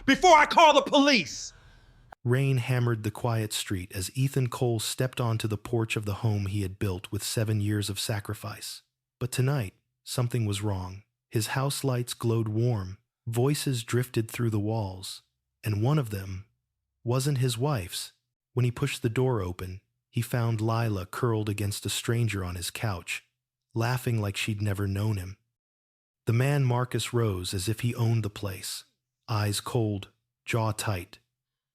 before I call the police! Rain hammered the quiet street as Ethan Cole stepped onto the porch of the home he had built with 7 years of sacrifice. But tonight, something was wrong. His house lights glowed warm, voices drifted through the walls, and one of them wasn't his wife's. When he pushed the door open, he found Lila curled against a stranger on his couch, laughing like she'd never known him. The man Marcus rose as if he owned the place, eyes cold, jaw tight.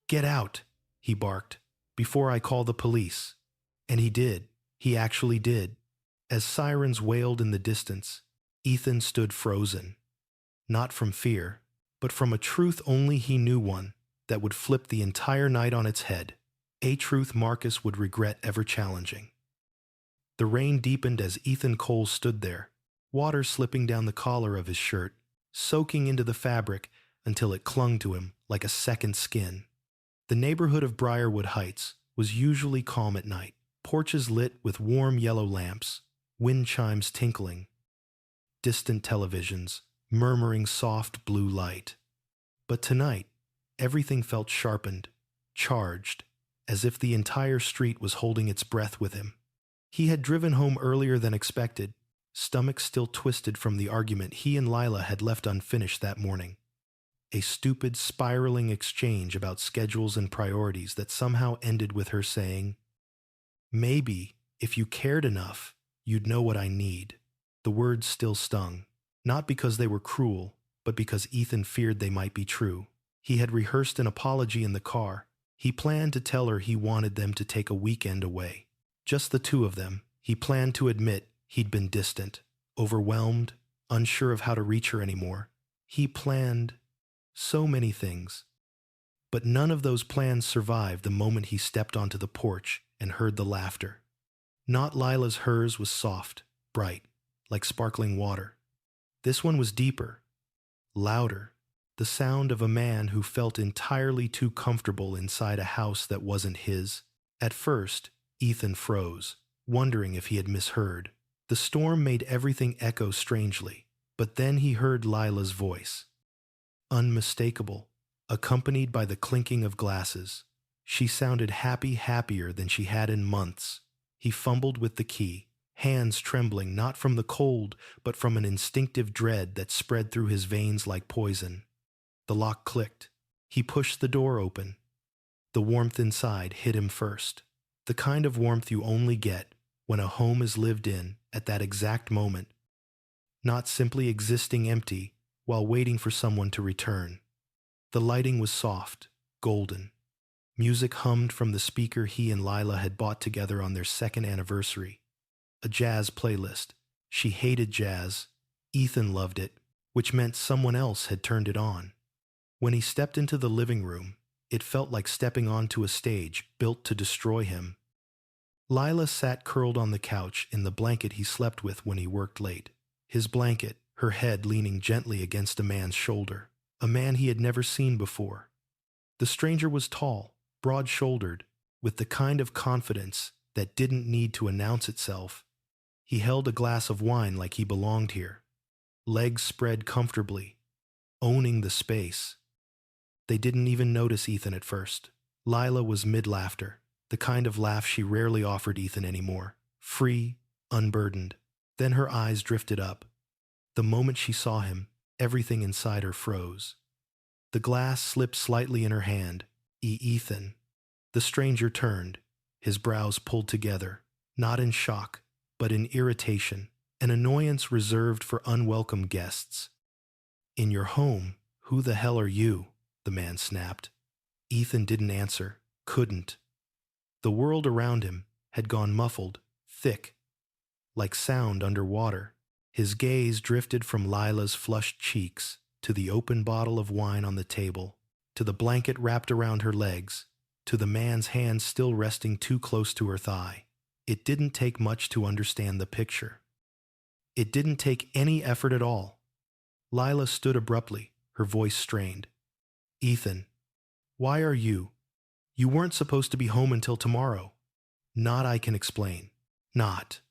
"Get out," he barked, "before I call the police." And he did. He actually did. As sirens wailed in the distance, Ethan stood frozen. Not from fear, but from a truth only he knew, one that would flip the entire night on its head, a truth Marcus would regret ever challenging. The rain deepened as Ethan Cole stood there, water slipping down the collar of his shirt, soaking into the fabric until it clung to him like a second skin. The neighborhood of Briarwood Heights was usually calm at night, porches lit with warm yellow lamps, wind chimes tinkling, distant televisions murmuring soft blue light. But tonight, everything felt sharpened, charged, as if the entire street was holding its breath with him. He had driven home earlier than expected, stomach still twisted from the argument he and Lila had left unfinished that morning. A stupid, spiraling exchange about schedules and priorities that somehow ended with her saying, "Maybe, if you cared enough, you'd know what I need." The words still stung, not because they were cruel, but because Ethan feared they might be true. He had rehearsed an apology in the car. He planned to tell her he wanted them to take a weekend away. Just the two of them. He planned to admit he'd been distant, overwhelmed, unsure of how to reach her anymore. He planned so many things. But none of those plans survived the moment he stepped onto the porch and heard the laughter. Not Lila's. Hers was soft, bright, like sparkling water. This one was deeper, louder, the sound of a man who felt entirely too comfortable inside a house that wasn't his. At first, Ethan froze, wondering if he had misheard. The storm made everything echo strangely, but then he heard Lila's voice. Unmistakable, accompanied by the clinking of glasses. She sounded happier than she had in months. He fumbled with the key, hands trembling not from the cold, but from an instinctive dread that spread through his veins like poison. The lock clicked. He pushed the door open. The warmth inside hit him first. The kind of warmth you only get when a home is lived in at that exact moment, not simply existing empty while waiting for someone to return. The lighting was soft, golden. Music hummed from the speaker he and Lila had bought together on their second anniversary. A jazz playlist. She hated jazz. Ethan loved it, which meant someone else had turned it on. When he stepped into the living room, it felt like stepping onto a stage built to destroy him. Lila sat curled on the couch in the blanket he slept with when he worked late. His blanket, her head leaning gently against a man's shoulder, a man he had never seen before. The stranger was tall, broad-shouldered, with the kind of confidence that didn't need to announce itself. He held a glass of wine like he belonged here, legs spread comfortably, owning the space. They didn't even notice Ethan at first. Lila was mid-laughter, the kind of laugh she rarely offered Ethan anymore, free, unburdened. Then her eyes drifted up. The moment she saw him, everything inside her froze. The glass slipped slightly in her hand. Ethan. The stranger turned, his brows pulled together, not in shock, but in irritation, an annoyance reserved for unwelcome guests. "In your home, who the hell are you?" the man snapped. Ethan didn't answer, couldn't. The world around him had gone muffled, thick, like sound underwater. His gaze drifted from Lila's flushed cheeks to the open bottle of wine on the table, to the blanket wrapped around her legs, to the man's hand still resting too close to her thigh. It didn't take much to understand the picture. It didn't take any effort at all. Lila stood abruptly, her voice strained. "Ethan, why are you? You weren't supposed to be home until tomorrow." "Not I can explain. Not.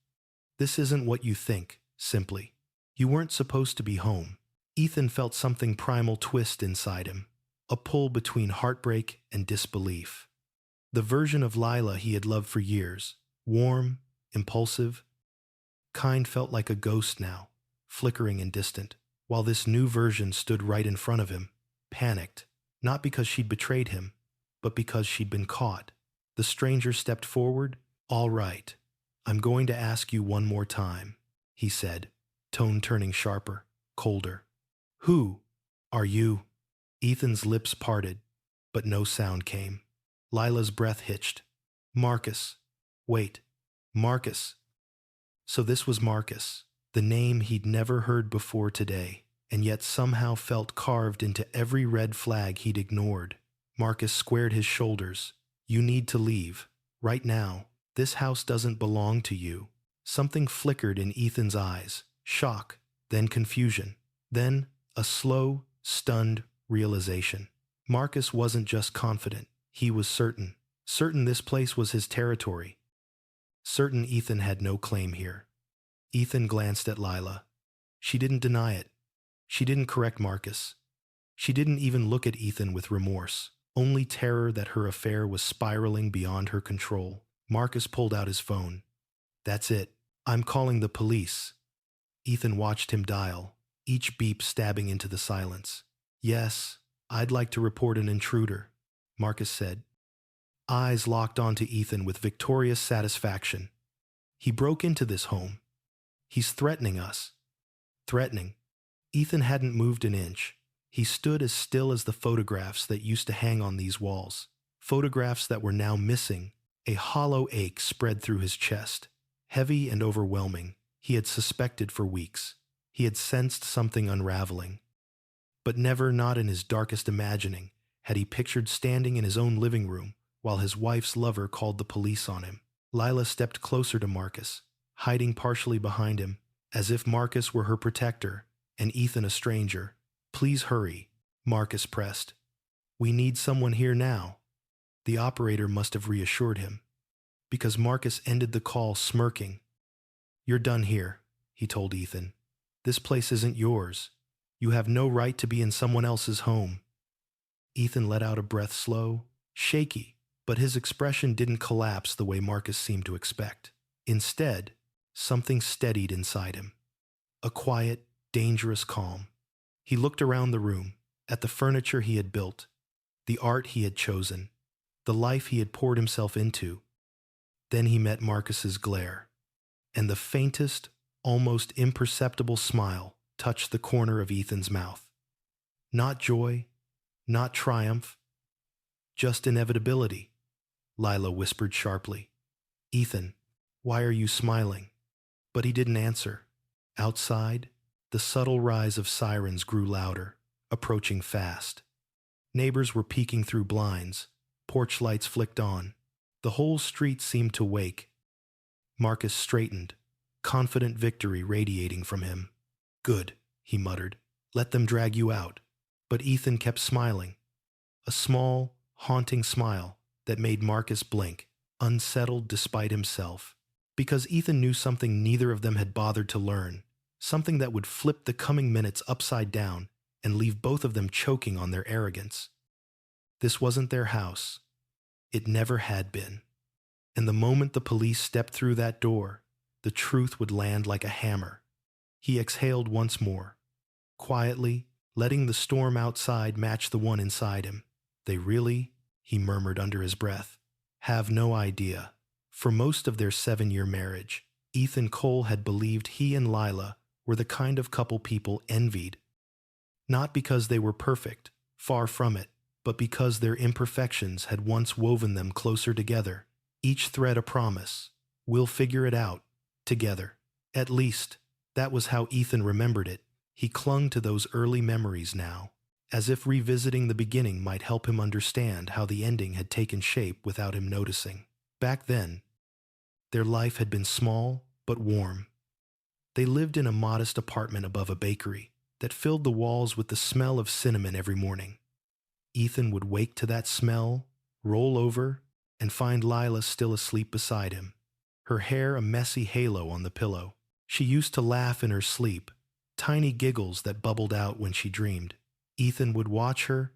This isn't what you think, simply. You weren't supposed to be home." Ethan felt something primal twist inside him. a pull between heartbreak and disbelief. The version of Lila he had loved for years, warm, impulsive, kind, felt like a ghost now, flickering and distant, while this new version stood right in front of him, panicked, not because she'd betrayed him, but because she'd been caught. The stranger stepped forward. "All right, I'm going to ask you one more time," he said, tone turning sharper, colder. "Who are you?" Ethan's lips parted, but no sound came. Lila's breath hitched. "Marcus. Wait, Marcus." So this was Marcus, the name he'd never heard before today, and yet somehow felt carved into every red flag he'd ignored. Marcus squared his shoulders. "You need to leave. Right now. This house doesn't belong to you." Something flickered in Ethan's eyes. Shock, then confusion, then a slow, stunned realization. Marcus wasn't just confident. He was certain. Certain this place was his territory. Certain Ethan had no claim here. Ethan glanced at Lila. She didn't deny it. She didn't correct Marcus. She didn't even look at Ethan with remorse, only terror that her affair was spiraling beyond her control. Marcus pulled out his phone. "That's it. I'm calling the police." Ethan watched him dial, each beep stabbing into the silence. "Yes, I'd like to report an intruder," Marcus said. Eyes locked onto Ethan with victorious satisfaction. "He broke into this home. He's threatening us." Threatening. Ethan hadn't moved an inch. He stood as still as the photographs that used to hang on these walls. Photographs that were now missing. A hollow ache spread through his chest. Heavy and overwhelming. He had suspected for weeks. He had sensed something unraveling. But never, not in his darkest imagining, had he pictured standing in his own living room while his wife's lover called the police on him. Lila stepped closer to Marcus, hiding partially behind him, as if Marcus were her protector and Ethan a stranger. "Please hurry," Marcus pressed. "We need someone here now." The operator must have reassured him, because Marcus ended the call smirking. "You're done here," he told Ethan. "This place isn't yours. You have no right to be in someone else's home." Ethan let out a breath, slow, shaky, but his expression didn't collapse the way Marcus seemed to expect. Instead, something steadied inside him. A quiet, dangerous calm. He looked around the room, at the furniture he had built, the art he had chosen, the life he had poured himself into. Then he met Marcus's glare, and the faintest, almost imperceptible smile touched the corner of Ethan's mouth. Not joy, not triumph, just inevitability. Lila whispered sharply. "Ethan, why are you smiling?" But he didn't answer. Outside, the subtle rise of sirens grew louder, approaching fast. Neighbors were peeking through blinds. Porch lights flicked on. The whole street seemed to wake. Marcus straightened, confident victory radiating from him. "Good," he muttered. "Let them drag you out." But Ethan kept smiling. A small, haunting smile that made Marcus blink, unsettled despite himself. Because Ethan knew something neither of them had bothered to learn. Something that would flip the coming minutes upside down and leave both of them choking on their arrogance. This wasn't their house. It never had been. And the moment the police stepped through that door, the truth would land like a hammer. He exhaled once more, quietly, letting the storm outside match the one inside him. "They really," he murmured under his breath, "have no idea." For most of their 7-year marriage, Ethan Cole had believed he and Lila were the kind of couple people envied. Not because they were perfect, far from it, but because their imperfections had once woven them closer together, each thread a promise. "We'll figure it out, together." At least, that was how Ethan remembered it. He clung to those early memories now, as if revisiting the beginning might help him understand how the ending had taken shape without him noticing. Back then, their life had been small but warm. They lived in a modest apartment above a bakery that filled the walls with the smell of cinnamon every morning. Ethan would wake to that smell, roll over, and find Lila still asleep beside him, her hair a messy halo on the pillow. She used to laugh in her sleep, tiny giggles that bubbled out when she dreamed. Ethan would watch her,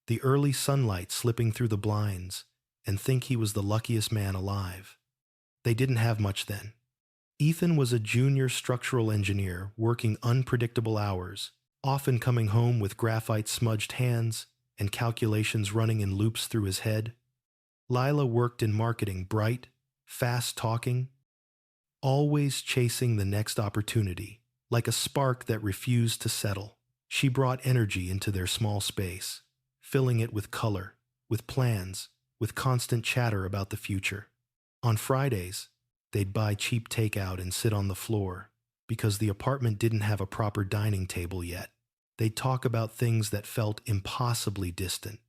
the early sunlight slipping through the blinds, and think he was the luckiest man alive. They didn't have much then. Ethan was a junior structural engineer working unpredictable hours, often coming home with graphite-smudged hands and calculations running in loops through his head. Lila worked in marketing, bright, fast-talking, always chasing the next opportunity, like a spark that refused to settle. She brought energy into their small space, filling it with color, with plans, with constant chatter about the future. On Fridays, they'd buy cheap takeout and sit on the floor, because the apartment didn't have a proper dining table yet. They'd talk about things that felt impossibly distant.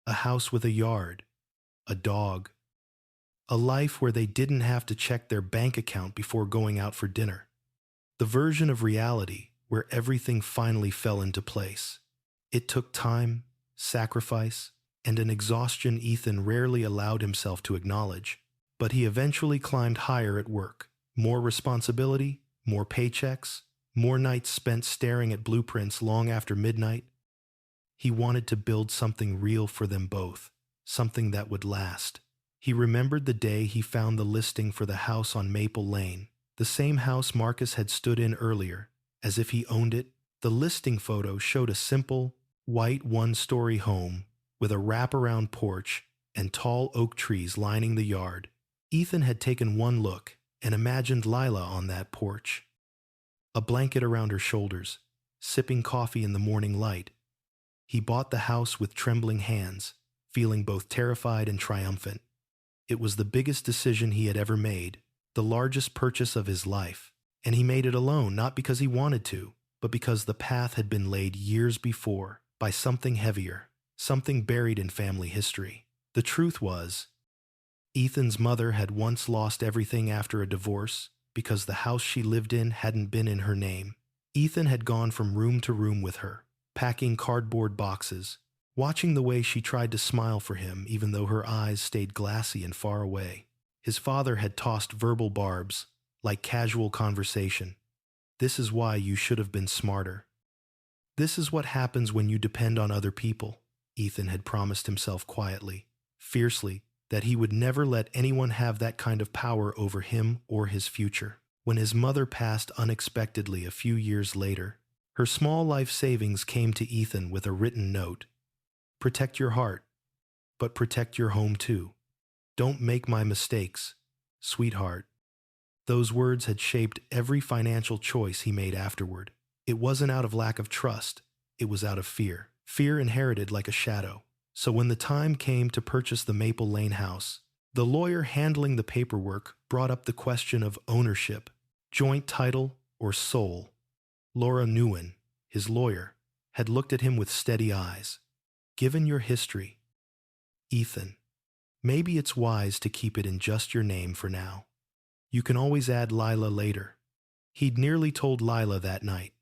A house with a yard, a dog, a life where they didn't have to check their bank account before going out for dinner. The version of reality where everything finally fell into place. It took time, sacrifice, and an exhaustion Ethan rarely allowed himself to acknowledge, but he eventually climbed higher at work. More responsibility, more paychecks, more nights spent staring at blueprints long after midnight. He wanted to build something real for them both, something that would last. He remembered the day he found the listing for the house on Maple Lane, the same house Marcus had stood in earlier, as if he owned it. The listing photo showed a simple, white one-story home with a wraparound porch and tall oak trees lining the yard. Ethan had taken one look and imagined Lila on that porch, a blanket around her shoulders, sipping coffee in the morning light. He bought the house with trembling hands, feeling both terrified and triumphant. It was the biggest decision he had ever made, the largest purchase of his life, and he made it alone, not because he wanted to, but because the path had been laid years before by something heavier, something buried in family history. The truth was, Ethan's mother had once lost everything after a divorce because the house she lived in hadn't been in her name. Ethan had gone from room to room with her, packing cardboard boxes, watching the way she tried to smile for him even though her eyes stayed glassy and far away. His father had tossed verbal barbs, like casual conversation. This is why you should have been smarter. This is what happens when you depend on other people, Ethan had promised himself quietly, fiercely, that he would never let anyone have that kind of power over him or his future. When his mother passed unexpectedly a few years later, her small life savings came to Ethan with a written note. Protect your heart, but protect your home too. Don't make my mistakes, sweetheart. Those words had shaped every financial choice he made afterward. It wasn't out of lack of trust, it was out of fear. Fear inherited like a shadow. So when the time came to purchase the Maple Lane house, the lawyer handling the paperwork brought up the question of ownership, joint title, or soul. Laura Nguyen, his lawyer, had looked at him with steady eyes. Given your history, Ethan, maybe it's wise to keep it in just your name for now. You can always add Lila later. He'd nearly told Lila that night.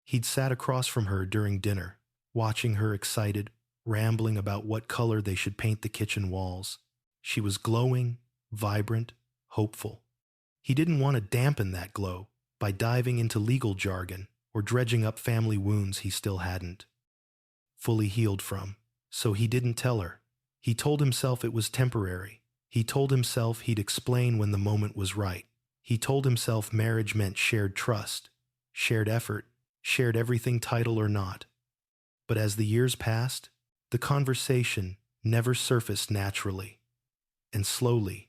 He'd sat across from her during dinner, watching her excited, rambling about what color they should paint the kitchen walls. She was glowing, vibrant, hopeful. He didn't want to dampen that glow by diving into legal jargon or dredging up family wounds he still hadn't fully healed from. So he didn't tell her. He told himself it was temporary. He told himself he'd explain when the moment was right. He told himself marriage meant shared trust, shared effort, shared everything, title or not. But as the years passed, the conversation never surfaced naturally. And slowly,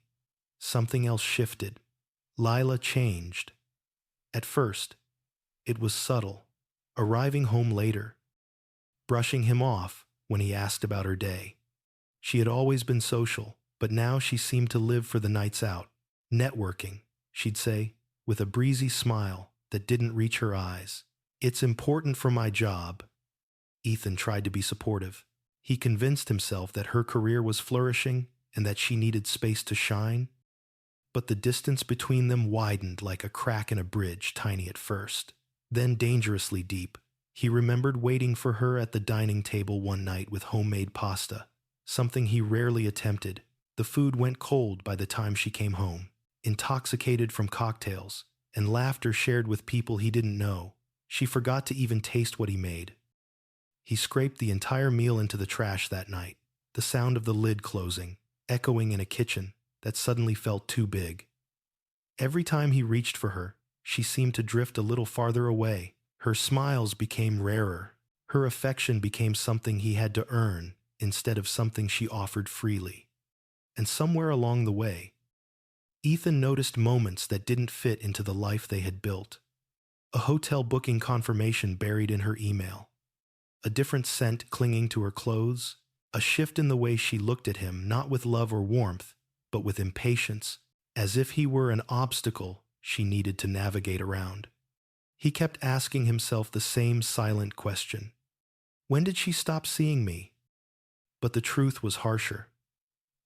something else shifted. Lila changed. At first, it was subtle, arriving home later, brushing him off when he asked about her day. She had always been social, but now she seemed to live for the nights out. Networking, she'd say, with a breezy smile that didn't reach her eyes. It's important for my job. Ethan tried to be supportive. He convinced himself that her career was flourishing and that she needed space to shine. But the distance between them widened like a crack in a bridge, tiny at first, then dangerously deep. He remembered waiting for her at the dining table one night with homemade pasta, something he rarely attempted. The food went cold by the time she came home, intoxicated from cocktails and laughter shared with people he didn't know. She forgot to even taste what he made. He scraped the entire meal into the trash that night, the sound of the lid closing, echoing in a kitchen that suddenly felt too big. Every time he reached for her, she seemed to drift a little farther away. Her smiles became rarer. Her affection became something he had to earn instead of something she offered freely. And somewhere along the way, Ethan noticed moments that didn't fit into the life they had built. A hotel booking confirmation buried in her email, a different scent clinging to her clothes, a shift in the way she looked at him, not with love or warmth, but with impatience, as if he were an obstacle she needed to navigate around. He kept asking himself the same silent question. When did she stop seeing me? But the truth was harsher.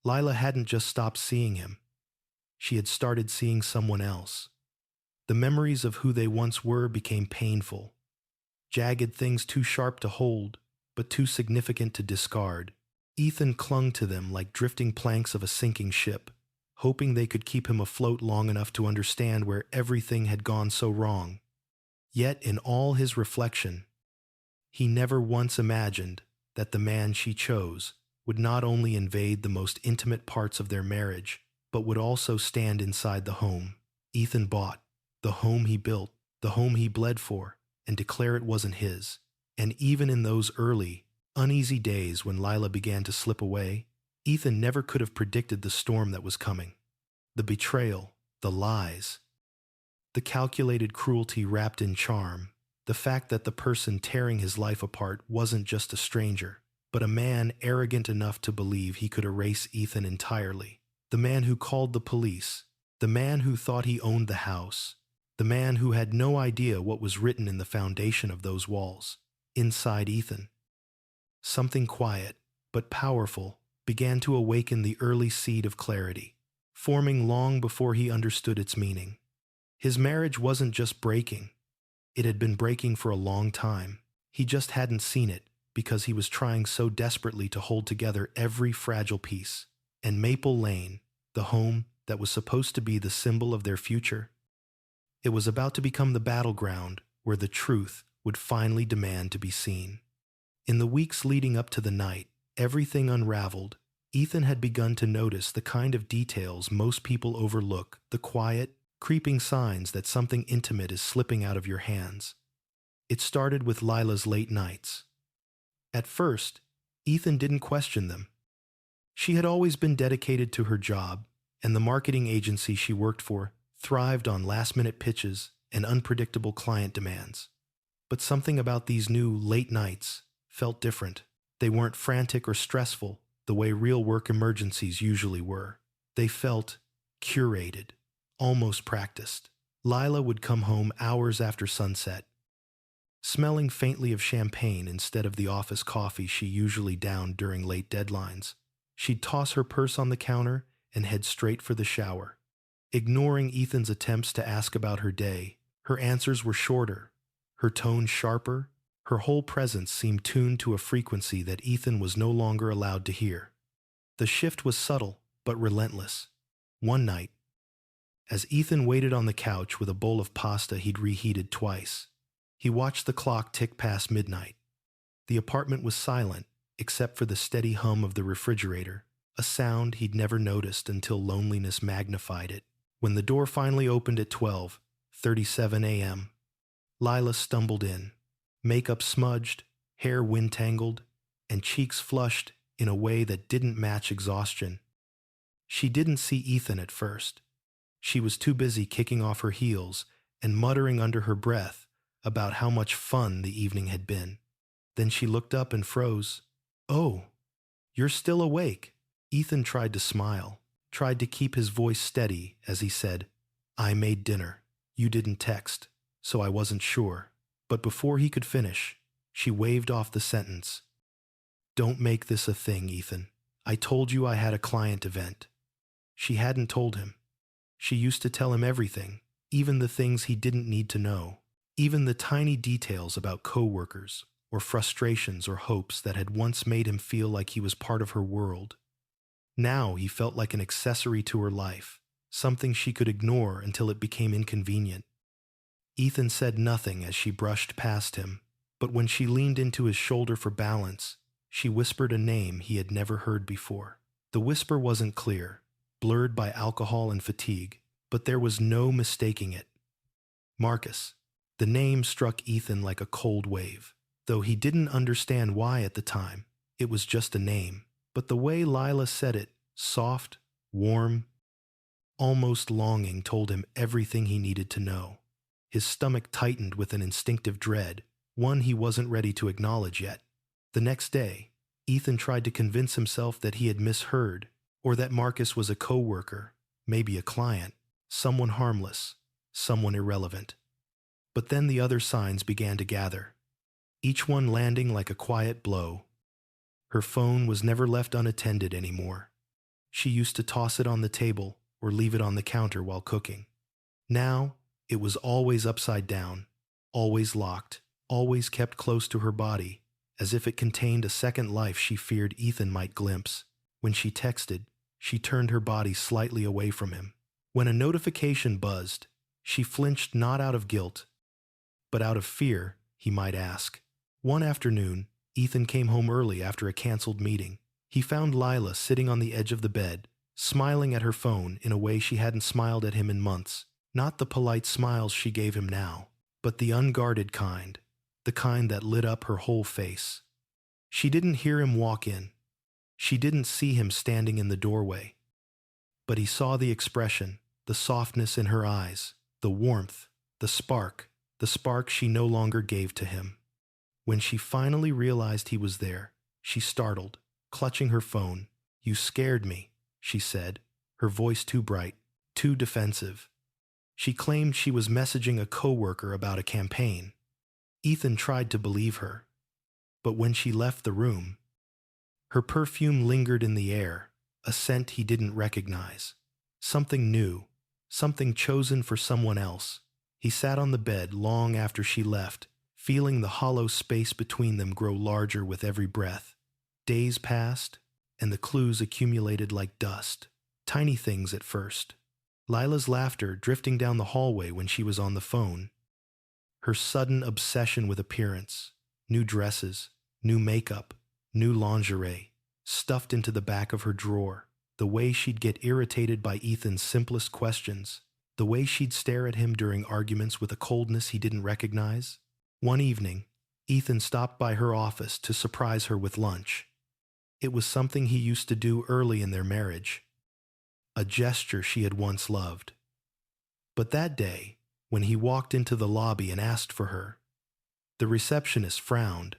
Lila hadn't just stopped seeing him. She had started seeing someone else. The memories of who they once were became painful. Jagged things too sharp to hold, but too significant to discard. Ethan clung to them like drifting planks of a sinking ship, hoping they could keep him afloat long enough to understand where everything had gone so wrong. Yet in all his reflection, he never once imagined that the man she chose would not only invade the most intimate parts of their marriage, but would also stand inside the home Ethan bought, the home he built, the home he bled for, and declare it wasn't his. And even in those early, uneasy days when Lila began to slip away, Ethan never could have predicted the storm that was coming. The betrayal, the lies, the calculated cruelty wrapped in charm, the fact that the person tearing his life apart wasn't just a stranger, but a man arrogant enough to believe he could erase Ethan entirely. The man who called the police, the man who thought he owned the house, the man who had no idea what was written in the foundation of those walls. Inside Ethan, something quiet, but powerful, began to awaken the early seed of clarity, forming long before he understood its meaning. His marriage wasn't just breaking. It had been breaking for a long time. He just hadn't seen it because he was trying so desperately to hold together every fragile piece. And Maple Lane, the home that was supposed to be the symbol of their future, it was about to become the battleground where the truth would finally demand to be seen. In the weeks leading up to the night, everything unraveled. Ethan had begun to notice the kind of details most people overlook, the quiet, creeping signs that something intimate is slipping out of your hands. It started with Lila's late nights. At first, Ethan didn't question them. She had always been dedicated to her job, and the marketing agency she worked for thrived on last-minute pitches and unpredictable client demands. But something about these new late nights felt different. They weren't frantic or stressful the way real work emergencies usually were. They felt curated, almost practiced. Lila would come home hours after sunset, smelling faintly of champagne instead of the office coffee she usually downed during late deadlines. She'd toss her purse on the counter and head straight for the shower. Ignoring Ethan's attempts to ask about her day, her answers were shorter, her tone sharper. Her whole presence seemed tuned to a frequency that Ethan was no longer allowed to hear. The shift was subtle, but relentless. One night, as Ethan waited on the couch with a bowl of pasta he'd reheated twice, he watched the clock tick past midnight. The apartment was silent, except for the steady hum of the refrigerator, a sound he'd never noticed until loneliness magnified it. When the door finally opened at 12:37 a.m., Lila stumbled in. Makeup smudged, hair wind-tangled, and cheeks flushed in a way that didn't match exhaustion. She didn't see Ethan at first. She was too busy kicking off her heels and muttering under her breath about how much fun the evening had been. Then she looked up and froze. "Oh, you're still awake." Ethan tried to smile, tried to keep his voice steady as he said, "I made dinner. You didn't text, so I wasn't sure." But before he could finish, she waved off the sentence. "Don't make this a thing, Ethan. I told you I had a client event." She hadn't told him. She used to tell him everything, even the things he didn't need to know, even the tiny details about coworkers or frustrations or hopes that had once made him feel like he was part of her world. Now he felt like an accessory to her life, something she could ignore until it became inconvenient. Ethan said nothing as she brushed past him, But when she leaned into his shoulder for balance, she whispered a name he had never heard before. The whisper wasn't clear, blurred by alcohol and fatigue, but there was no mistaking it. Marcus. The name struck Ethan like a cold wave. Though he didn't understand why at the time, it was just a name. But the way Lila said it, soft, warm, almost longing, told him everything he needed to know. His stomach tightened with an instinctive dread, one he wasn't ready to acknowledge yet. The next day, Ethan tried to convince himself that he had misheard, or that Marcus was a co-worker, maybe a client, someone harmless, someone irrelevant. But then the other signs began to gather, each one landing like a quiet blow. Her phone was never left unattended anymore. She used to toss it on the table or leave it on the counter while cooking. Now, it was always upside down, always locked, always kept close to her body, as if it contained a second life she feared Ethan might glimpse. When she texted, she turned her body slightly away from him. When a notification buzzed, she flinched not out of guilt, but out of fear, he might ask. One afternoon, Ethan came home early after a canceled meeting. He found Lila sitting on the edge of the bed, smiling at her phone in a way she hadn't smiled at him in months. Not the polite smiles she gave him now, but the unguarded kind, the kind that lit up her whole face. She didn't hear him walk in. She didn't see him standing in the doorway. But he saw the expression, the softness in her eyes, the warmth, the spark she no longer gave to him. When she finally realized he was there, she startled, clutching her phone. "You scared me," she said, her voice too bright, too defensive. She claimed she was messaging a coworker about a campaign. Ethan tried to believe her. But when she left the room, her perfume lingered in the air, a scent he didn't recognize. Something new, something chosen for someone else. He sat on the bed long after she left, feeling the hollow space between them grow larger with every breath. Days passed, and the clues accumulated like dust. Tiny things at first. Lila's laughter drifting down the hallway when she was on the phone. Her sudden obsession with appearance. New dresses, new makeup, new lingerie, stuffed into the back of her drawer. The way she'd get irritated by Ethan's simplest questions. The way she'd stare at him during arguments with a coldness he didn't recognize. One evening, Ethan stopped by her office to surprise her with lunch. It was something he used to do early in their marriage. A gesture she had once loved. But that day, when he walked into the lobby and asked for her, the receptionist frowned.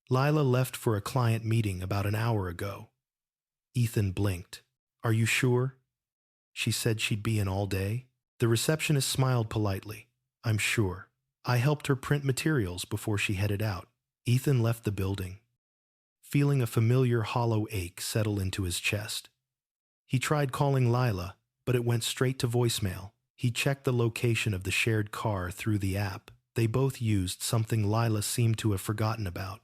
"Lila left for a client meeting about an hour ago." Ethan blinked. "Are you sure? She said she'd be in all day." The receptionist smiled politely. "I'm sure. I helped her print materials before she headed out." Ethan left the building, feeling a familiar hollow ache settle into his chest. He tried calling Lila, but it went straight to voicemail. He checked the location of the shared car through the app. They both used something Lila seemed to have forgotten about.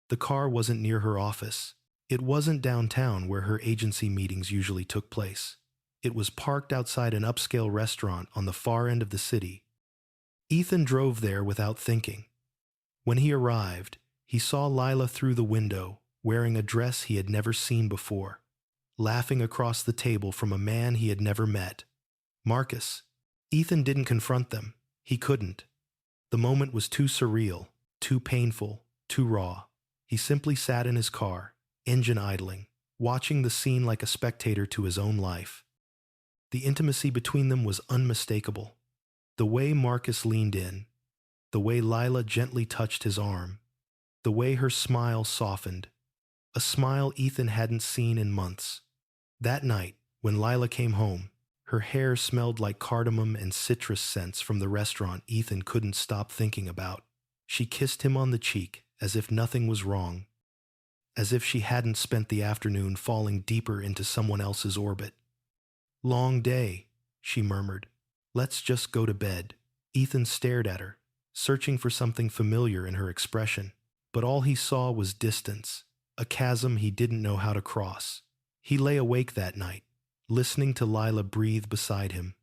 The car wasn't near her office. It wasn't downtown where her agency meetings usually took place. It was parked outside an upscale restaurant on the far end of the city. Ethan drove there without thinking. When he arrived, he saw Lila through the window, wearing a dress he had never seen before, laughing across the table from a man he had never met. Marcus. Ethan didn't confront them. He couldn't. The moment was too surreal, too painful, too raw. He simply sat in his car, engine idling, watching the scene like a spectator to his own life. The intimacy between them was unmistakable. The way Marcus leaned in, the way Lila gently touched his arm, the way her smile softened, a smile Ethan hadn't seen in months. That night, when Lila came home, her hair smelled like cardamom and citrus scents from the restaurant Ethan couldn't stop thinking about. She kissed him on the cheek as if nothing was wrong, as if she hadn't spent the afternoon falling deeper into someone else's orbit. "Long day," she murmured. "Let's just go to bed." Ethan stared at her, searching for something familiar in her expression, but all he saw was distance, a chasm he didn't know how to cross. He lay awake that night, listening to Lila breathe beside him.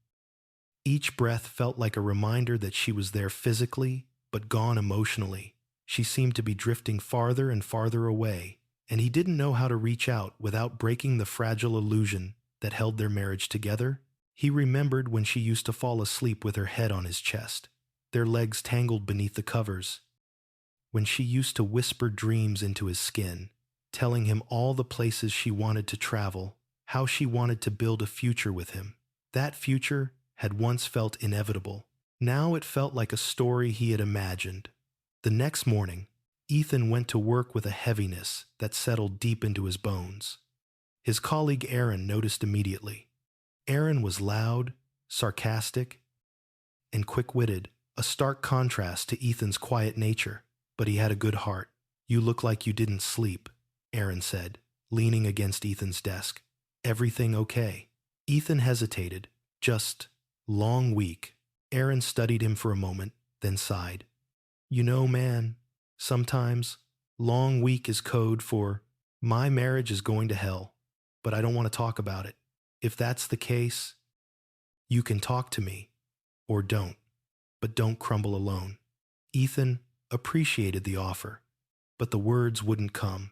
Each breath felt like a reminder that she was there physically, but gone emotionally. She seemed to be drifting farther and farther away, and he didn't know how to reach out without breaking the fragile illusion that held their marriage together. He remembered when she used to fall asleep with her head on his chest, their legs tangled beneath the covers, when she used to whisper dreams into his skin, telling him all the places she wanted to travel, how she wanted to build a future with him. That future had once felt inevitable. Now it felt like a story he had imagined. The next morning, Ethan went to work with a heaviness that settled deep into his bones. His colleague Aaron noticed immediately. Aaron was loud, sarcastic, and quick-witted, a stark contrast to Ethan's quiet nature, but he had a good heart. "You look like you didn't sleep," Aaron said, leaning against Ethan's desk. "Everything okay?" Ethan hesitated. "Just long week." Aaron studied him for a moment, then sighed. "You know, man, sometimes long week is code for my marriage is going to hell, but I don't want to talk about it. If that's the case, you can talk to me, or don't, but don't crumble alone." Ethan appreciated the offer, but the words wouldn't come.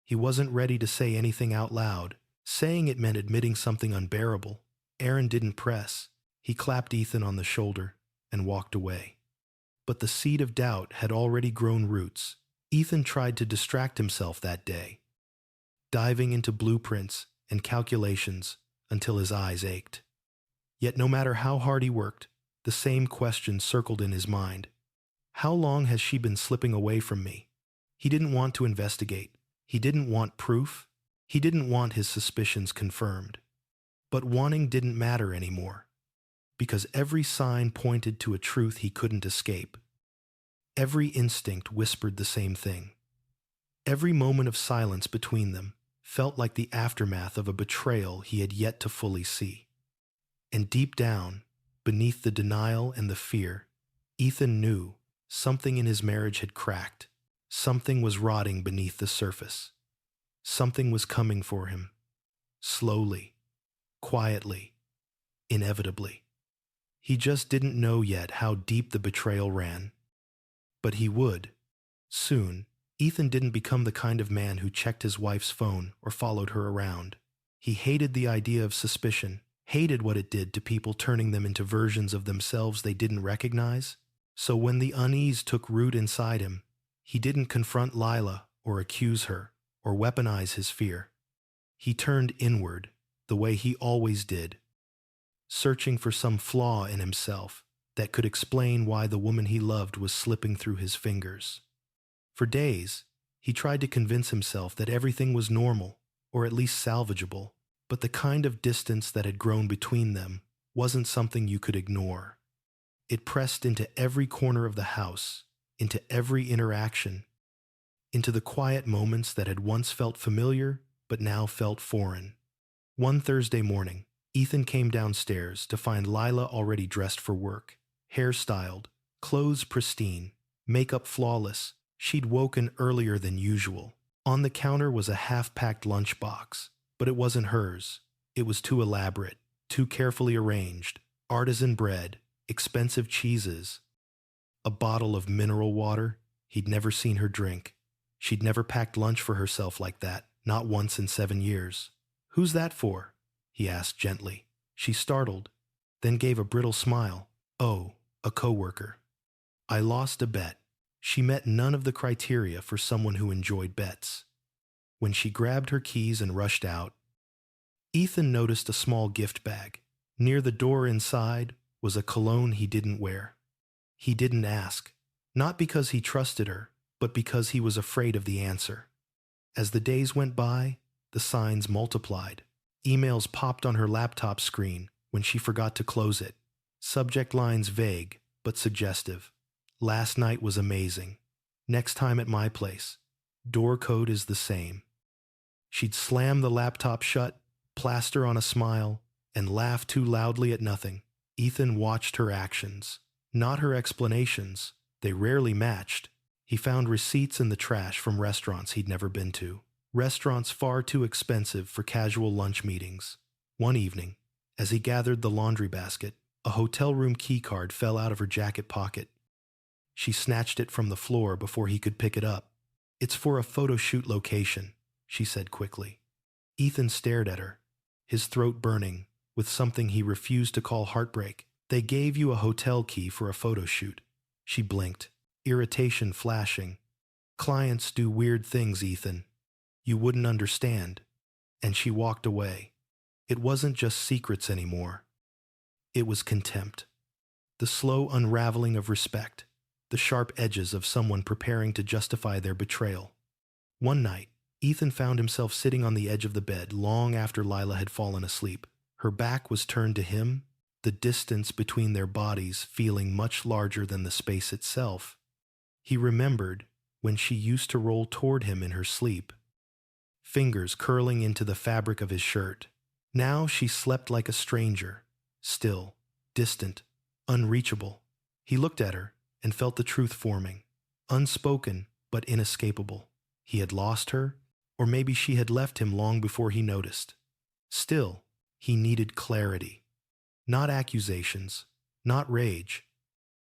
He wasn't ready to say anything out loud. Saying it meant admitting something unbearable. Aaron didn't press. He clapped Ethan on the shoulder and walked away. But the seed of doubt had already grown roots. Ethan tried to distract himself that day, diving into blueprints and calculations until his eyes ached. Yet no matter how hard he worked, the same question circled in his mind. How long has she been slipping away from me? He didn't want to investigate. He didn't want proof. He didn't want his suspicions confirmed. But wanting didn't matter anymore, because every sign pointed to a truth he couldn't escape. Every instinct whispered the same thing. Every moment of silence between them felt like the aftermath of a betrayal he had yet to fully see. And deep down, beneath the denial and the fear, Ethan knew something in his marriage had cracked. Something was rotting beneath the surface. Something was coming for him. Slowly, quietly, inevitably. He just didn't know yet how deep the betrayal ran. But he would. Soon, Ethan didn't become the kind of man who checked his wife's phone or followed her around. He hated the idea of suspicion, hated what it did to people, turning them into versions of themselves they didn't recognize. So when the unease took root inside him, he didn't confront Lila or accuse her or weaponize his fear. He turned inward, the way he always did, searching for some flaw in himself that could explain why the woman he loved was slipping through his fingers. For days, he tried to convince himself that everything was normal, or at least salvageable, but the kind of distance that had grown between them wasn't something you could ignore. It pressed into every corner of the house, into every interaction, into the quiet moments that had once felt familiar but now felt foreign. One Thursday morning, Ethan came downstairs to find Lila already dressed for work, hair styled, clothes pristine, makeup flawless. She'd woken earlier than usual. On the counter was a half-packed lunchbox, but it wasn't hers. It was too elaborate, too carefully arranged. Artisan bread, expensive cheeses, a bottle of mineral water he'd never seen her drink. She'd never packed lunch for herself like that, not once in 7 years. "Who's that for?" he asked gently. She startled, then gave a brittle smile. "Oh, a coworker. I lost a bet." She met none of the criteria for someone who enjoyed bets. When she grabbed her keys and rushed out, Ethan noticed a small gift bag. Near the door inside was a cologne he didn't wear. He didn't ask, not because he trusted her, but because he was afraid of the answer. As the days went by, the signs multiplied. Emails popped on her laptop screen when she forgot to close it. Subject lines vague but suggestive. "Last night was amazing. Next time at my place. Door code is the same." She'd slam the laptop shut, plaster on a smile, and laugh too loudly at nothing. Ethan watched her actions, not her explanations. They rarely matched. He found receipts in the trash from restaurants he'd never been to. Restaurants far too expensive for casual lunch meetings. One evening, as he gathered the laundry basket, a hotel room keycard fell out of her jacket pocket. She snatched it from the floor before he could pick it up. "It's for a photo shoot location," she said quickly. Ethan stared at her, his throat burning, with something he refused to call heartbreak. "They gave you a hotel key for a photo shoot." She blinked, irritation flashing. "Clients do weird things, Ethan. You wouldn't understand." And she walked away. It wasn't just secrets anymore. It was contempt. The slow unraveling of respect. The sharp edges of someone preparing to justify their betrayal. One night, Ethan found himself sitting on the edge of the bed long after Lila had fallen asleep. Her back was turned to him, the distance between their bodies feeling much larger than the space itself. He remembered when she used to roll toward him in her sleep, fingers curling into the fabric of his shirt. Now she slept like a stranger, still, distant, unreachable. He looked at her and felt the truth forming, unspoken but inescapable. He had lost her, or maybe she had left him long before he noticed. Still, he needed clarity. Not accusations, not rage,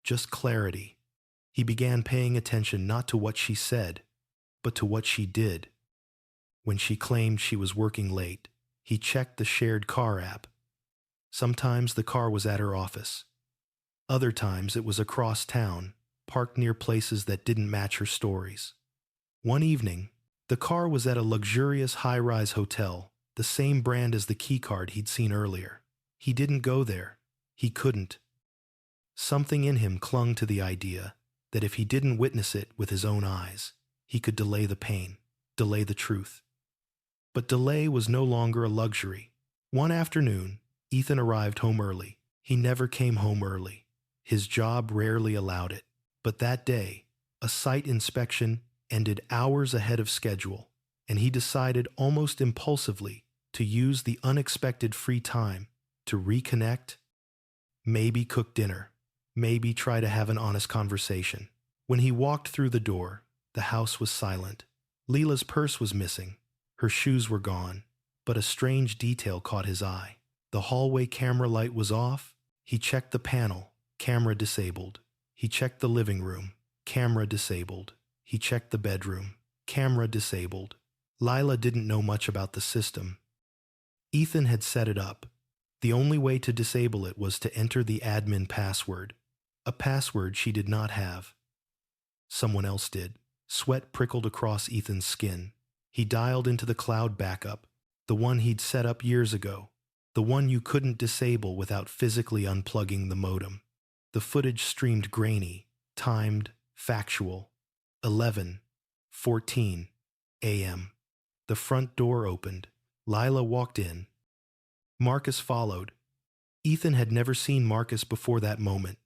just clarity. He began paying attention not to what she said, but to what she did. When she claimed she was working late, he checked the shared car app. Sometimes the car was at her office. Other times it was across town, parked near places that didn't match her stories. One evening, the car was at a luxurious high-rise hotel, the same brand as the keycard he'd seen earlier. He didn't go there. He couldn't. Something in him clung to the idea that if he didn't witness it with his own eyes, he could delay the pain, delay the truth. But delay was no longer a luxury. One afternoon, Ethan arrived home early. He never came home early. His job rarely allowed it. But that day, a site inspection ended hours ahead of schedule, and he decided almost impulsively to use the unexpected free time to reconnect, maybe cook dinner, maybe try to have an honest conversation. When he walked through the door, the house was silent. Leela's purse was missing. Her shoes were gone, but a strange detail caught his eye. The hallway camera light was off. He checked the panel, camera disabled. He checked the living room, camera disabled. He checked the bedroom, camera disabled. Lila didn't know much about the system. Ethan had set it up. The only way to disable it was to enter the admin password, a password she did not have. Someone else did. Sweat prickled across Ethan's skin. He dialed into the cloud backup, the one he'd set up years ago, the one you couldn't disable without physically unplugging the modem. The footage streamed grainy, timed, factual. 11:14 a.m. The front door opened. Lila walked in. Marcus followed. Ethan had never seen Marcus before that moment,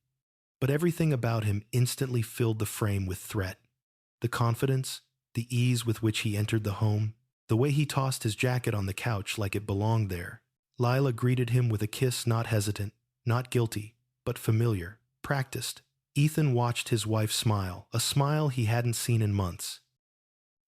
but everything about him instantly filled the frame with threat. The confidence, the ease with which he entered the home, the way he tossed his jacket on the couch like it belonged there. Lila greeted him with a kiss, not hesitant, not guilty, but familiar, practiced. Ethan watched his wife smile, a smile he hadn't seen in months.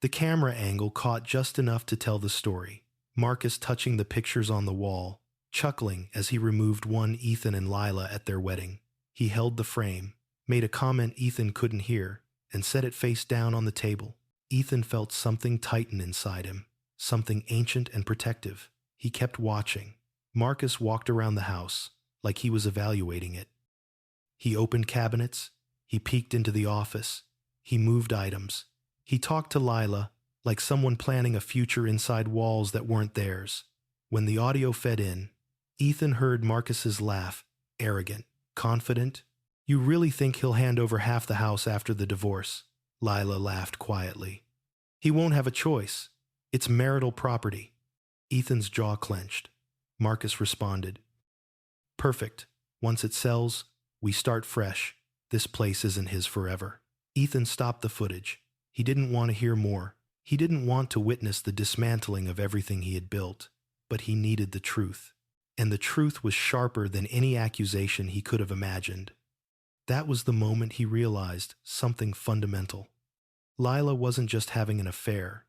The camera angle caught just enough to tell the story. Marcus touching the pictures on the wall, chuckling as he removed one Ethan and Lila at their wedding. He held the frame, made a comment Ethan couldn't hear, and set it face down on the table. Ethan felt something tighten inside him, something ancient and protective. He kept watching. Marcus walked around the house, like he was evaluating it. He opened cabinets. He peeked into the office. He moved items. He talked to Lila like someone planning a future inside walls that weren't theirs. When the audio fed in, Ethan heard Marcus's laugh, arrogant, confident. "You really think he'll hand over half the house after the divorce?" Lila laughed quietly. "He won't have a choice. It's marital property." Ethan's jaw clenched. Marcus responded, "Perfect. Once it sells, we start fresh. This place isn't his forever." Ethan stopped the footage. He didn't want to hear more. He didn't want to witness the dismantling of everything he had built, but he needed the truth. And the truth was sharper than any accusation he could have imagined. That was the moment he realized something fundamental. Lila wasn't just having an affair.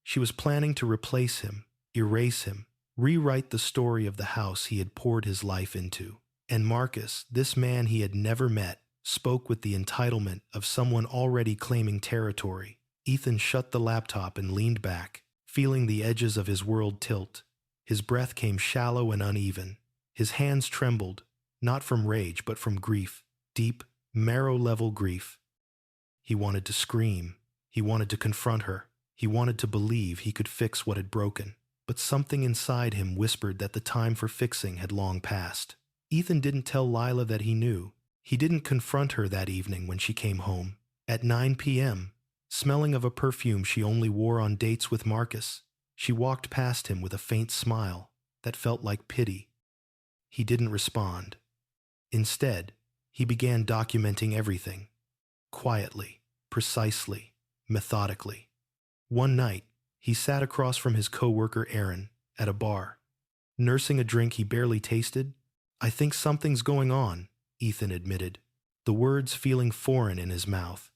She was planning to replace him, erase him, rewrite the story of the house he had poured his life into. And Marcus, this man he had never met, spoke with the entitlement of someone already claiming territory. Ethan shut the laptop and leaned back, feeling the edges of his world tilt. His breath came shallow and uneven. His hands trembled, not from rage but from grief, deep, marrow-level grief. He wanted to scream. He wanted to confront her. He wanted to believe he could fix what had broken. But something inside him whispered that the time for fixing had long passed. Ethan didn't tell Lila that he knew. He didn't confront her that evening when she came home. At 9 p.m., smelling of a perfume she only wore on dates with Marcus, she walked past him with a faint smile that felt like pity. He didn't respond. Instead, he began documenting everything. Quietly, precisely, methodically. One night, he sat across from his coworker Aaron at a bar. Nursing a drink he barely tasted. "I think something's going on," Ethan admitted, the words feeling foreign in his mouth.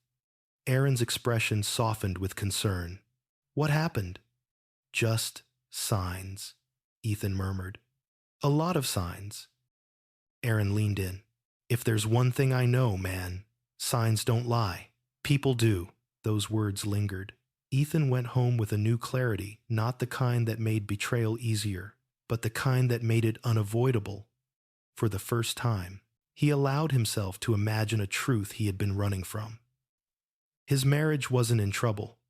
Aaron's expression softened with concern. "What happened?" "Just signs," Ethan murmured. "A lot of signs." Aaron leaned in. "If there's one thing I know, man, signs don't lie. People do." Those words lingered. Ethan went home with a new clarity, not the kind that made betrayal easier, but the kind that made it unavoidable. For the first time, he allowed himself to imagine a truth he had been running from. His marriage wasn't in trouble.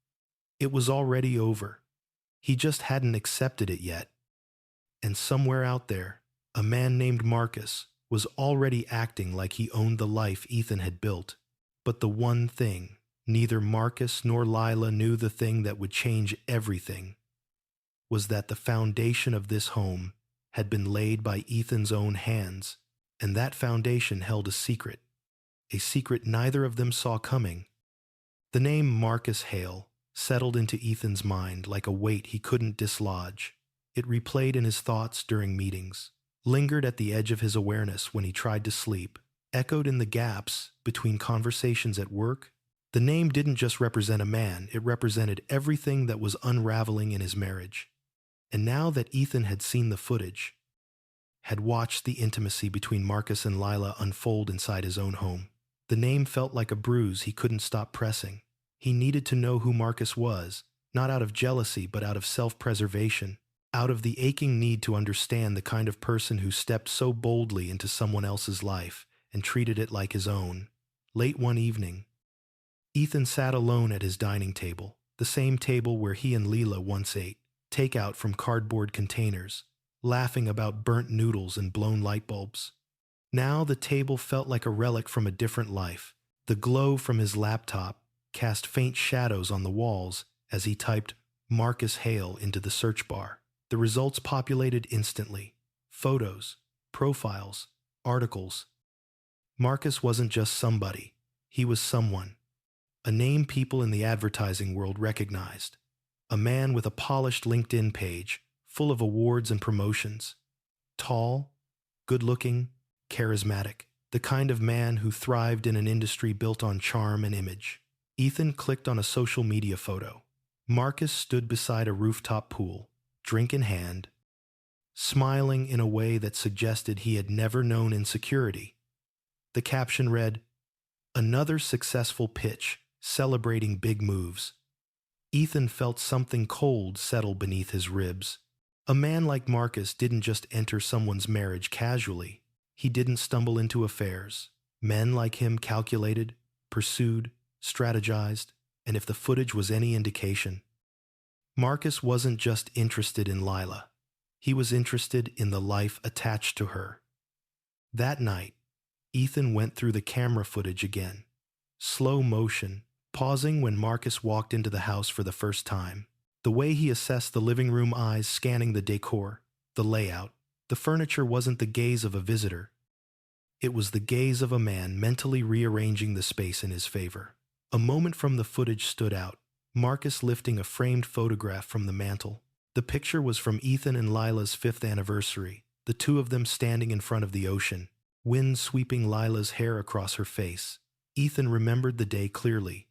It was already over. He just hadn't accepted it yet. And somewhere out there, a man named Marcus was already acting like he owned the life Ethan had built. But the one thing, neither Marcus nor Lila knew, the thing that would change everything, was that the foundation of this home had been laid by Ethan's own hands, and that foundation held a secret neither of them saw coming. The name Marcus Hale settled into Ethan's mind like a weight he couldn't dislodge. It replayed in his thoughts during meetings, lingered at the edge of his awareness when he tried to sleep, echoed in the gaps between conversations at work. The name didn't just represent a man, it represented everything that was unraveling in his marriage. And now that Ethan had seen the footage, had watched the intimacy between Marcus and Lila unfold inside his own home, the name felt like a bruise he couldn't stop pressing. He needed to know who Marcus was, not out of jealousy but out of self-preservation, out of the aching need to understand the kind of person who stepped so boldly into someone else's life and treated it like his own. Late one evening, Ethan sat alone at his dining table, the same table where he and Lila once ate, takeout from cardboard containers, laughing about burnt noodles and blown light bulbs. Now the table felt like a relic from a different life. The glow from his laptop cast faint shadows on the walls as he typed Marcus Hale into the search bar. The results populated instantly. Photos, profiles, articles. Marcus wasn't just somebody. He was someone. A name people in the advertising world recognized. A man with a polished LinkedIn page, full of awards and promotions. Tall, good-looking, charismatic. The kind of man who thrived in an industry built on charm and image. Ethan clicked on a social media photo. Marcus stood beside a rooftop pool, drink in hand, smiling in a way that suggested he had never known insecurity. The caption read, "Another successful pitch, celebrating big moves." Ethan felt something cold settle beneath his ribs. A man like Marcus didn't just enter someone's marriage casually. He didn't stumble into affairs. Men like him calculated, pursued, strategized, and if the footage was any indication, Marcus wasn't just interested in Lila. He was interested in the life attached to her. That night, Ethan went through the camera footage again. Slow motion, pausing when Marcus walked into the house for the first time. The way he assessed the living room, eyes scanning the decor, the layout. The furniture wasn't the gaze of a visitor. It was the gaze of a man mentally rearranging the space in his favor. A moment from the footage stood out, Marcus lifting a framed photograph from the mantel. The picture was from Ethan and Lila's 5th anniversary, the two of them standing in front of the ocean, wind sweeping Lila's hair across her face. Ethan remembered the day clearly.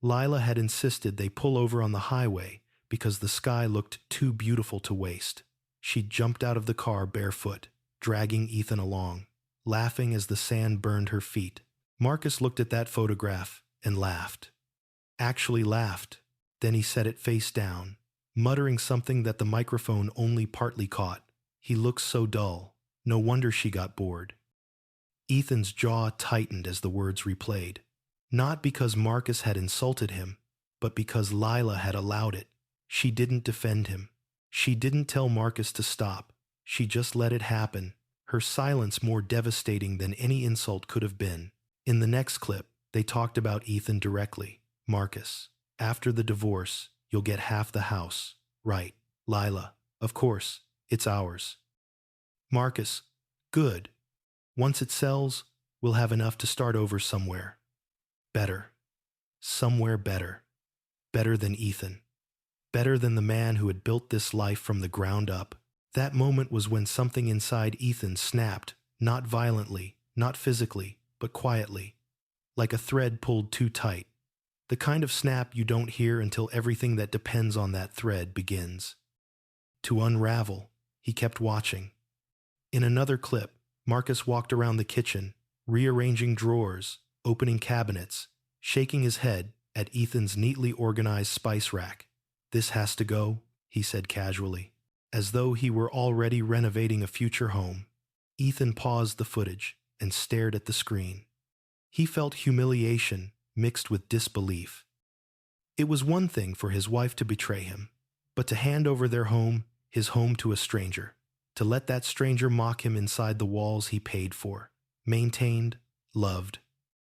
Lila had insisted they pull over on the highway because the sky looked too beautiful to waste. She jumped out of the car barefoot, dragging Ethan along, laughing as the sand burned her feet. Marcus looked at that photograph and laughed. Actually laughed. Then he set it face down, muttering something that the microphone only partly caught. He looks so dull. No wonder she got bored. Ethan's jaw tightened as the words replayed. Not because Marcus had insulted him, but because Lila had allowed it. She didn't defend him. She didn't tell Marcus to stop. She just let it happen, her silence more devastating than any insult could have been. In the next clip, they talked about Ethan directly. Marcus, after the divorce, you'll get half the house. Right. Lila, of course, it's ours. Marcus, good. Once it sells, we'll have enough to start over somewhere. Better. Somewhere better. Better than Ethan. Better than the man who had built this life from the ground up. That moment was when something inside Ethan snapped, not violently, not physically, but quietly. Like a thread pulled too tight. The kind of snap you don't hear until everything that depends on that thread begins to unravel. He kept watching. In another clip, Marcus walked around the kitchen, rearranging drawers, opening cabinets, shaking his head at Ethan's neatly organized spice rack. This has to go, he said casually, as though he were already renovating a future home. Ethan paused the footage and stared at the screen. He felt humiliation mixed with disbelief. It was one thing for his wife to betray him, but to hand over their home, his home, to a stranger, to let that stranger mock him inside the walls he paid for, maintained, loved.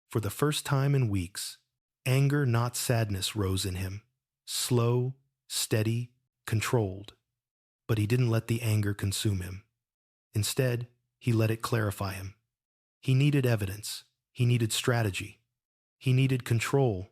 For the first time in weeks, anger, not sadness, rose in him. Slow, steady, controlled. But he didn't let the anger consume him. Instead, he let it clarify him. He needed evidence. He needed strategy. He needed control.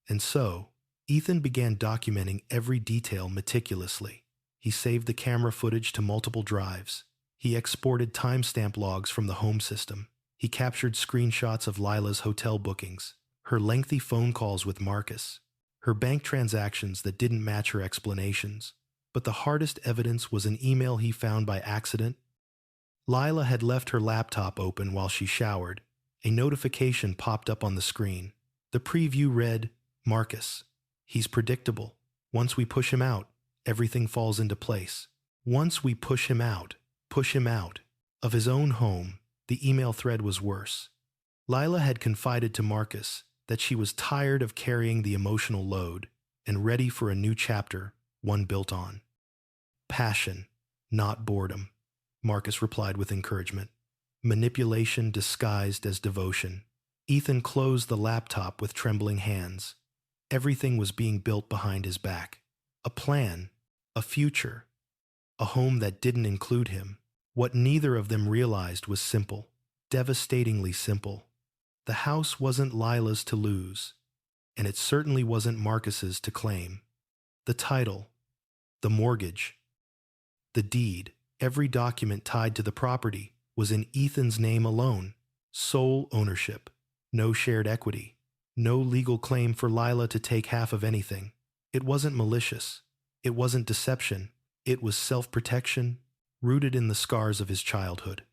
And so, Ethan began documenting every detail meticulously. He saved the camera footage to multiple drives. He exported timestamp logs from the home system. He captured screenshots of Lila's hotel bookings, her lengthy phone calls with Marcus, her bank transactions that didn't match her explanations. But the hardest evidence was an email he found by accident. Lila had left her laptop open while she showered. A notification popped up on the screen. The preview read, "Marcus. He's predictable. Once we push him out, everything falls into place. Once we push him out. Of his own home, the email thread was worse. Lila had confided to Marcus that she was tired of carrying the emotional load and ready for a new chapter, one built on passion, not boredom. Marcus replied with encouragement. Manipulation disguised as devotion. Ethan closed the laptop with trembling hands. Everything was being built behind his back. A plan, a future, a home that didn't include him. What neither of them realized was simple, devastatingly simple. The house wasn't Lila's to lose, and it certainly wasn't Marcus's to claim. The title, the mortgage, the deed, every document tied to the property was in Ethan's name alone. Sole ownership, no shared equity, no legal claim for Lila to take half of anything. It wasn't malicious. It wasn't deception. It was self-protection, rooted in the scars of his childhood.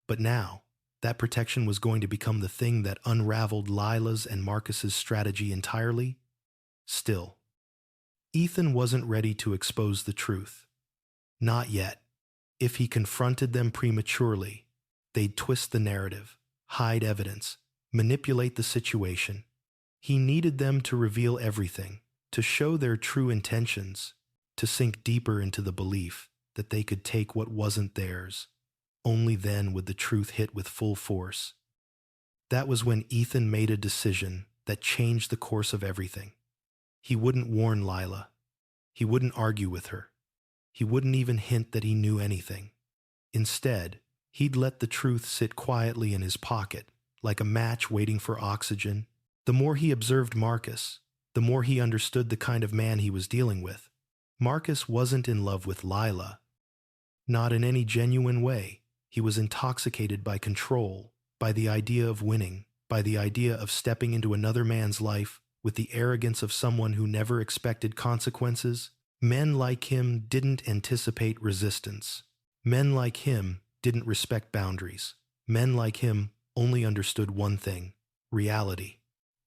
But now, that protection was going to become the thing that unraveled Lila's and Marcus's strategy entirely. Still, Ethan wasn't ready to expose the truth. Not yet. If he confronted them prematurely, they'd twist the narrative, hide evidence, manipulate the situation. He needed them to reveal everything, to show their true intentions, to sink deeper into the belief that they could take what wasn't theirs. Only then would the truth hit with full force. That was when Ethan made a decision that changed the course of everything. He wouldn't warn Lila. He wouldn't argue with her. He wouldn't even hint that he knew anything. Instead, he'd let the truth sit quietly in his pocket, like a match waiting for oxygen. The more he observed Marcus, the more he understood the kind of man he was dealing with. Marcus wasn't in love with Lila. Not in any genuine way. He was intoxicated by control, by the idea of winning, by the idea of stepping into another man's life with the arrogance of someone who never expected consequences. Men like him didn't anticipate resistance. Men like him didn't respect boundaries. Men like him only understood one thing: reality.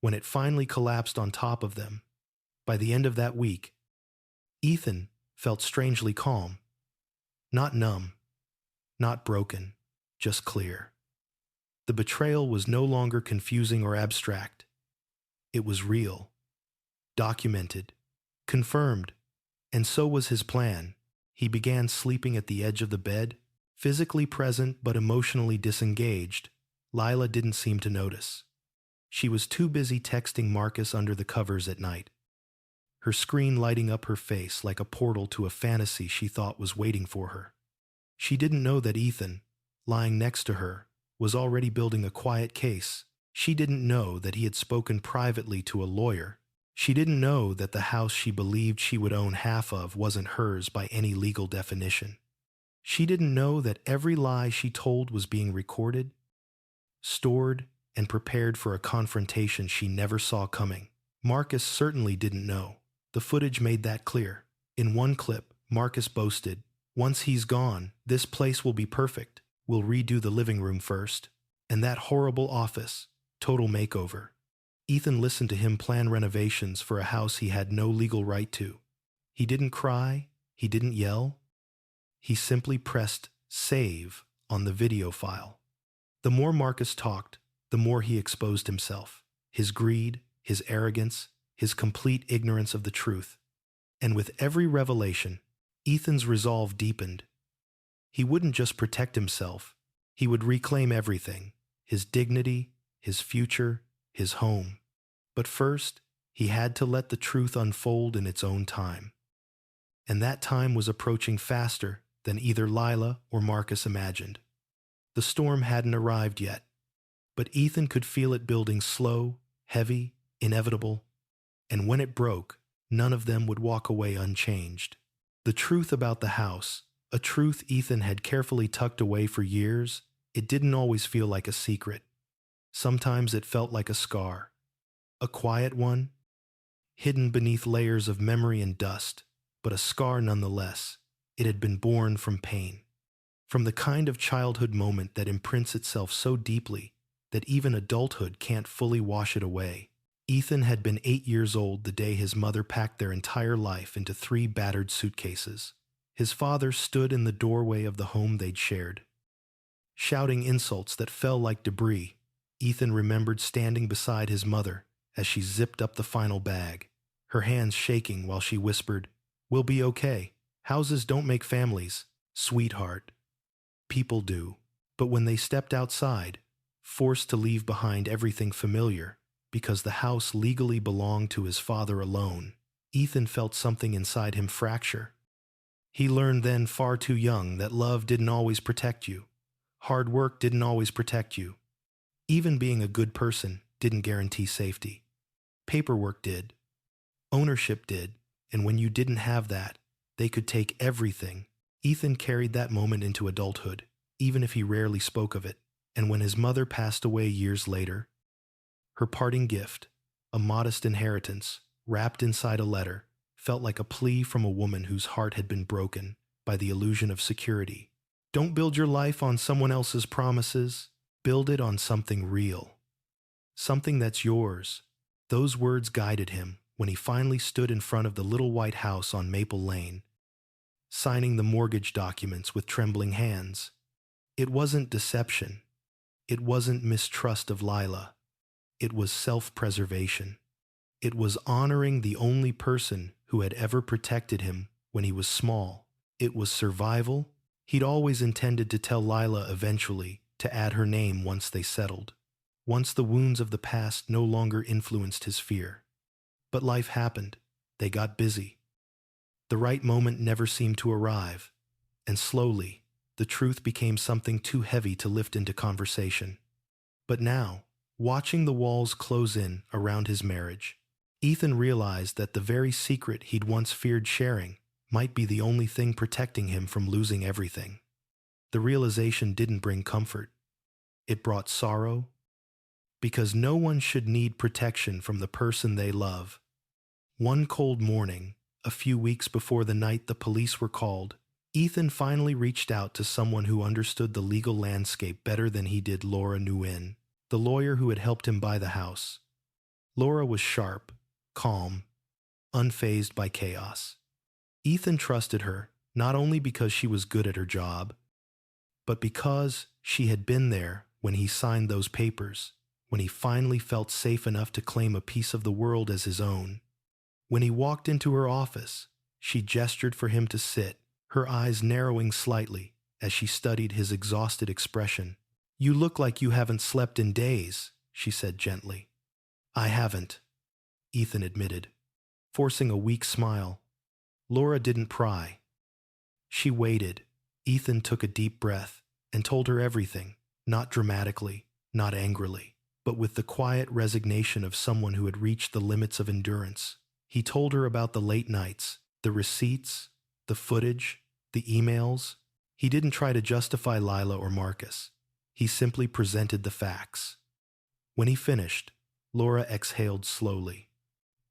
When it finally collapsed on top of them, by the end of that week, Ethan felt strangely calm. Not numb, not broken, just clear. The betrayal was no longer confusing or abstract. It was real, documented, confirmed, and so was his plan. He began sleeping at the edge of the bed, physically present but emotionally disengaged. Lila didn't seem to notice. She was too busy texting Marcus under the covers at night, her screen lighting up her face like a portal to a fantasy she thought was waiting for her. She didn't know that Ethan, lying next to her, was already building a quiet case. She didn't know that he had spoken privately to a lawyer. She didn't know that the house she believed she would own half of wasn't hers by any legal definition. She didn't know that every lie she told was being recorded, stored, and prepared for a confrontation she never saw coming. Marcus certainly didn't know. The footage made that clear. In one clip, Marcus boasted, "Once he's gone, this place will be perfect. We'll redo the living room first. And that horrible office, total makeover." Ethan listened to him plan renovations for a house he had no legal right to. He didn't cry, he didn't yell. He simply pressed save on the video file. The more Marcus talked, the more he exposed himself, his greed, his arrogance, his complete ignorance of the truth. And with every revelation, Ethan's resolve deepened. He wouldn't just protect himself, he would reclaim everything: his dignity, his future, his home. But first, he had to let the truth unfold in its own time. And that time was approaching faster than either Lila or Marcus imagined. The storm hadn't arrived yet, but Ethan could feel it building slow, heavy, inevitable, and when it broke, none of them would walk away unchanged. The truth about the house, a truth Ethan had carefully tucked away for years, it didn't always feel like a secret. Sometimes it felt like a scar, a quiet one, hidden beneath layers of memory and dust, but a scar nonetheless. It had been born from pain, from the kind of childhood moment that imprints itself so deeply that even adulthood can't fully wash it away. Ethan had been 8 years old the day his mother packed their entire life into 3 battered suitcases. His father stood in the doorway of the home they'd shared, shouting insults that fell like debris. Ethan remembered standing beside his mother as she zipped up the final bag, her hands shaking while she whispered, "We'll be okay. Houses don't make families, sweetheart. People do." But when they stepped outside, forced to leave behind everything familiar, because the house legally belonged to his father alone, Ethan felt something inside him fracture. He learned then, far too young, that love didn't always protect you. Hard work didn't always protect you. Even being a good person didn't guarantee safety. Paperwork did. Ownership did. And when you didn't have that, they could take everything. Ethan carried that moment into adulthood, even if he rarely spoke of it. And when his mother passed away years later, her parting gift, a modest inheritance wrapped inside a letter, felt like a plea from a woman whose heart had been broken by the illusion of security. Don't build your life on someone else's promises. Build it on something real. Something that's yours. Those words guided him when he finally stood in front of the little white house on Maple Lane, signing the mortgage documents with trembling hands. It wasn't deception. It wasn't mistrust of Lila. It was self-preservation. It was honoring the only person who had ever protected him when he was small. It was survival. He'd always intended to tell Lila eventually, to add her name once they settled, once the wounds of the past no longer influenced his fear. But life happened. They got busy. The right moment never seemed to arrive, and slowly, the truth became something too heavy to lift into conversation. But now, watching the walls close in around his marriage, Ethan realized that the very secret he'd once feared sharing might be the only thing protecting him from losing everything. The realization didn't bring comfort. It brought sorrow, because no one should need protection from the person they love. One cold morning, a few weeks before the night the police were called, Ethan finally reached out to someone who understood the legal landscape better than he did Laura Nguyen, the lawyer who had helped him buy the house. Laura was sharp, calm, unfazed by chaos. Ethan trusted her, not only because she was good at her job, but because she had been there when he signed those papers, when he finally felt safe enough to claim a piece of the world as his own. When he walked into her office, she gestured for him to sit, her eyes narrowing slightly as she studied his exhausted expression. "You look like you haven't slept in days," she said gently. "I haven't," Ethan admitted, forcing a weak smile. Laura didn't pry. She waited. Ethan took a deep breath and told her everything, not dramatically, not angrily, but with the quiet resignation of someone who had reached the limits of endurance. He told her about the late nights, the receipts, the footage, the emails. He didn't try to justify Lila or Marcus. He simply presented the facts. When he finished, Laura exhaled slowly.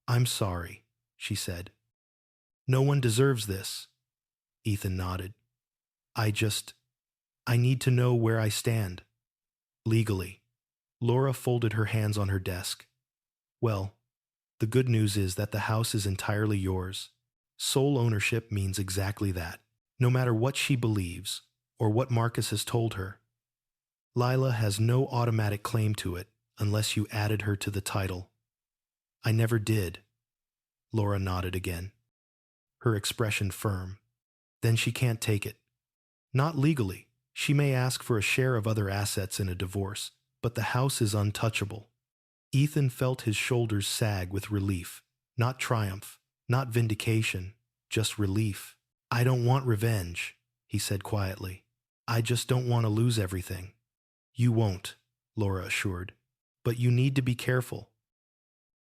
"I'm sorry," she said. "No one deserves this." Ethan nodded. I need to know where I stand." "Legally." Laura folded her hands on her desk. "Well, the good news is that the house is entirely yours. Sole ownership means exactly that. No matter what she believes, or what Marcus has told her, Lila has no automatic claim to it unless you added her to the title." "I never did." Laura nodded again, her expression firm. "Then she can't take it." "Not legally. She may ask for a share of other assets in a divorce, but the house is untouchable." Ethan felt his shoulders sag with relief, not triumph, not vindication, just relief. "I don't want revenge," he said quietly. "I just don't want to lose everything." "You won't," Laura assured. "But you need to be careful."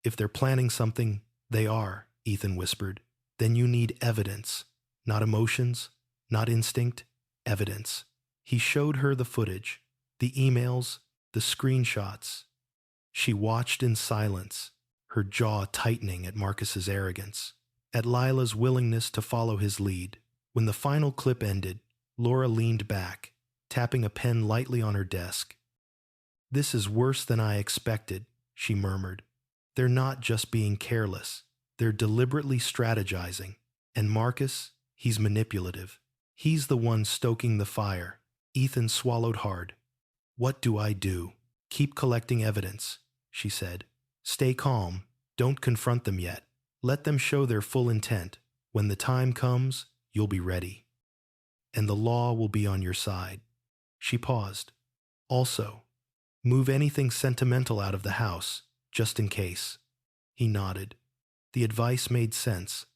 "If they're planning something, they are," Ethan whispered. "Then you need evidence, not emotions, not instinct, evidence." He showed her the footage, the emails, the screenshots. She watched in silence, her jaw tightening at Marcus's arrogance, at Lila's willingness to follow his lead. When the final clip ended, Laura leaned back, tapping a pen lightly on her desk. "This is worse than I expected," she murmured. "They're not just being careless. They're deliberately strategizing. And Marcus, he's manipulative. He's the one stoking the fire." Ethan swallowed hard. "What do I do?" "Keep collecting evidence," she said. "Stay calm. Don't confront them yet. Let them show their full intent. When the time comes, you'll be ready. And the law will be on your side." She paused. "Also, move anything sentimental out of the house, just in case." He nodded. The advice made sense,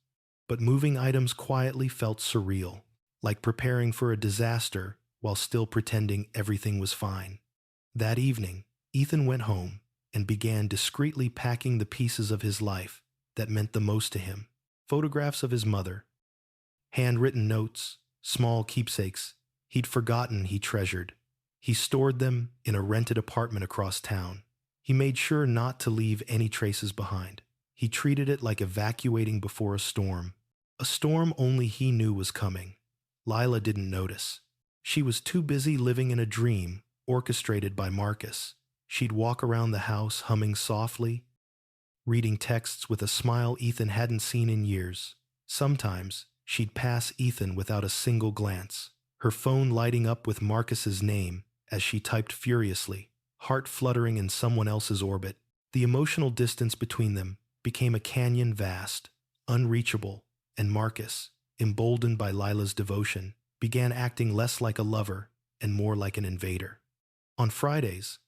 but moving items quietly felt surreal, like preparing for a disaster while still pretending everything was fine. That evening, Ethan went home and began discreetly packing the pieces of his life that meant the most to him. Photographs of his mother, handwritten notes, small keepsakes he'd forgotten he treasured. He stored them in a rented apartment across town. He made sure not to leave any traces behind. He treated it like evacuating before a storm only he knew was coming. Lila didn't notice. She was too busy living in a dream orchestrated by Marcus. She'd walk around the house humming softly, reading texts with a smile Ethan hadn't seen in years. Sometimes she'd pass Ethan without a single glance, her phone lighting up with Marcus's name as she typed furiously, heart fluttering in someone else's orbit. The emotional distance between them became a canyon vast, unreachable, and Marcus, emboldened by Lila's devotion, began acting less like a lover and more like an invader. On Fridays,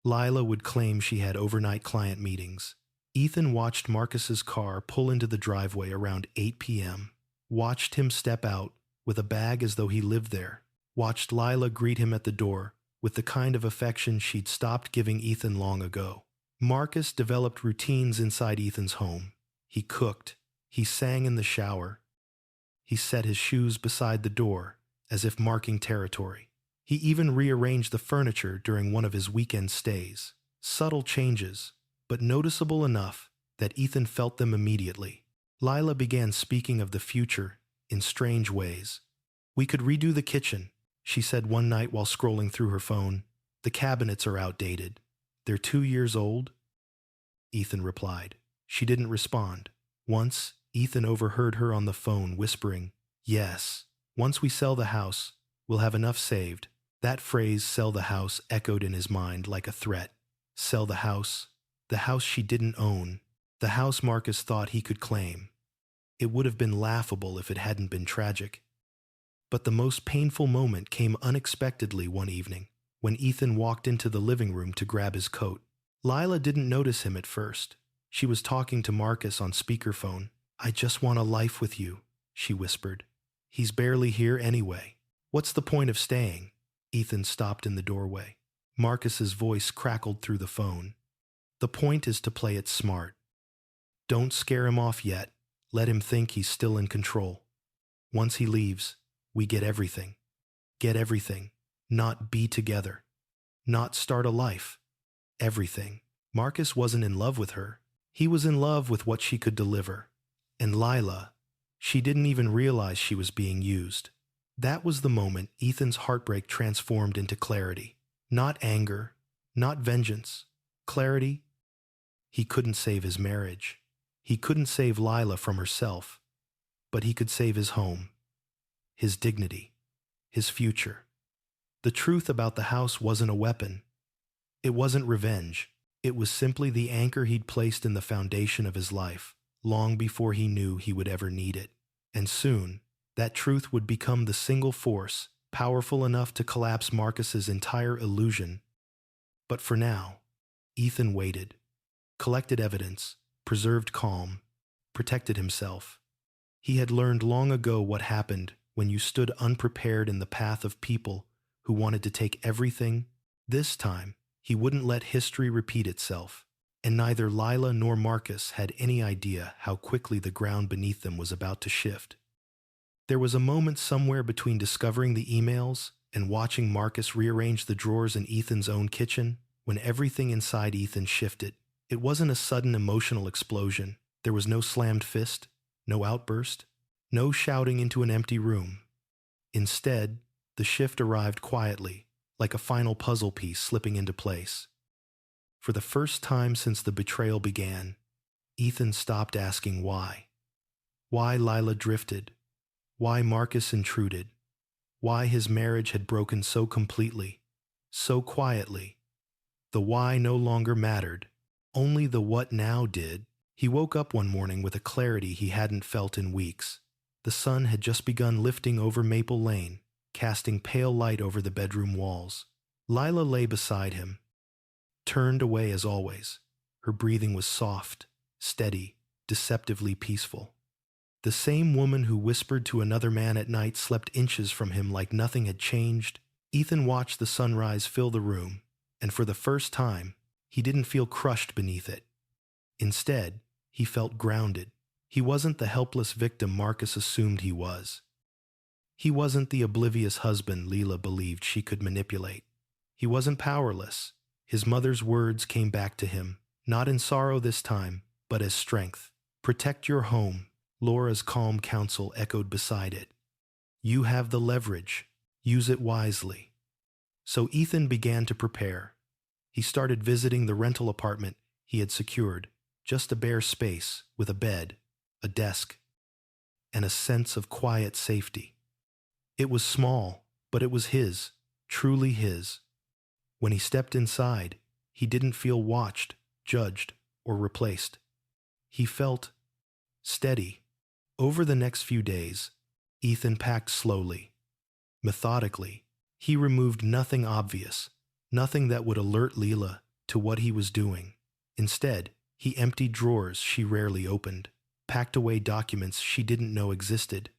Lila would claim she had overnight client meetings. Ethan watched Marcus's car pull into the driveway around 8 p.m., watched him step out with a bag as though he lived there, watched Lila greet him at the door with the kind of affection she'd stopped giving Ethan long ago. Marcus developed routines inside Ethan's home. He cooked, he sang in the shower, he set his shoes beside the door, as if marking territory. He even rearranged the furniture during one of his weekend stays. Subtle changes, but noticeable enough that Ethan felt them immediately. Lila began speaking of the future in strange ways, We could redo the kitchen, she said one night while scrolling through her phone. The cabinets are outdated. They're 2 years old? Ethan replied. She didn't respond. Once, Ethan overheard her on the phone whispering, "Yes, once we sell the house, we'll have enough saved." That phrase, "sell the house," echoed in his mind like a threat. Sell the house she didn't own, the house Marcus thought he could claim. It would have been laughable if it hadn't been tragic. But the most painful moment came unexpectedly one evening, when Ethan walked into the living room to grab his coat. Lila didn't notice him at first. She was talking to Marcus on speakerphone. "I just want a life with you," she whispered. "He's barely here anyway. What's the point of staying?" Ethan stopped in the doorway. Marcus's voice crackled through the phone. "The point is to play it smart. Don't scare him off yet. Let him think he's still in control. Once he leaves, we get everything. Get everything. Not be together. Not start a life. Everything." Marcus wasn't in love with her. He was in love with what she could deliver. And Lila, she didn't even realize she was being used. That was the moment Ethan's heartbreak transformed into clarity. Not anger, not vengeance. Clarity. He couldn't save his marriage. He couldn't save Lila from herself. But he could save his home, his dignity, his future. The truth about the house wasn't a weapon. It wasn't revenge. It was simply the anchor he'd placed in the foundation of his life, long before he knew he would ever need it. And soon, that truth would become the single force, powerful enough to collapse Marcus's entire illusion. But for now, Ethan waited, collected evidence, preserved calm, protected himself. He had learned long ago what happened when you stood unprepared in the path of people who wanted to take everything. This time, he wouldn't let history repeat itself, and neither Lila nor Marcus had any idea how quickly the ground beneath them was about to shift. There was a moment somewhere between discovering the emails and watching Marcus rearrange the drawers in Ethan's own kitchen when everything inside Ethan shifted. It wasn't a sudden emotional explosion. There was no slammed fist, no outburst, no shouting into an empty room. Instead, the shift arrived quietly, like a final puzzle piece slipping into place. For the first time since the betrayal began, Ethan stopped asking why. Why Lila drifted. Why Marcus intruded. Why his marriage had broken so completely, so quietly. The why no longer mattered. Only the what now did. He woke up one morning with a clarity he hadn't felt in weeks. The sun had just begun lifting over Maple Lane, casting pale light over the bedroom walls. Lila lay beside him, turned away as always. Her breathing was soft, steady, deceptively peaceful. The same woman who whispered to another man at night slept inches from him like nothing had changed. Ethan watched the sunrise fill the room, and for the first time, he didn't feel crushed beneath it. Instead, he felt grounded. He wasn't the helpless victim Marcus assumed he was. He wasn't the oblivious husband Lila believed she could manipulate. He wasn't powerless. His mother's words came back to him, not in sorrow this time, but as strength. "Protect your home," Laura's calm counsel echoed beside it. "You have the leverage. Use it wisely." So Ethan began to prepare. He started visiting the rental apartment he had secured, just a bare space with a bed, a desk, and a sense of quiet safety. It was small, but it was his, truly his. When he stepped inside, he didn't feel watched, judged, or replaced. He felt steady. Over the next few days, Ethan packed slowly, methodically. He removed nothing obvious, nothing that would alert Lila to what he was doing. Instead, he emptied drawers she rarely opened, packed away documents she didn't know existed,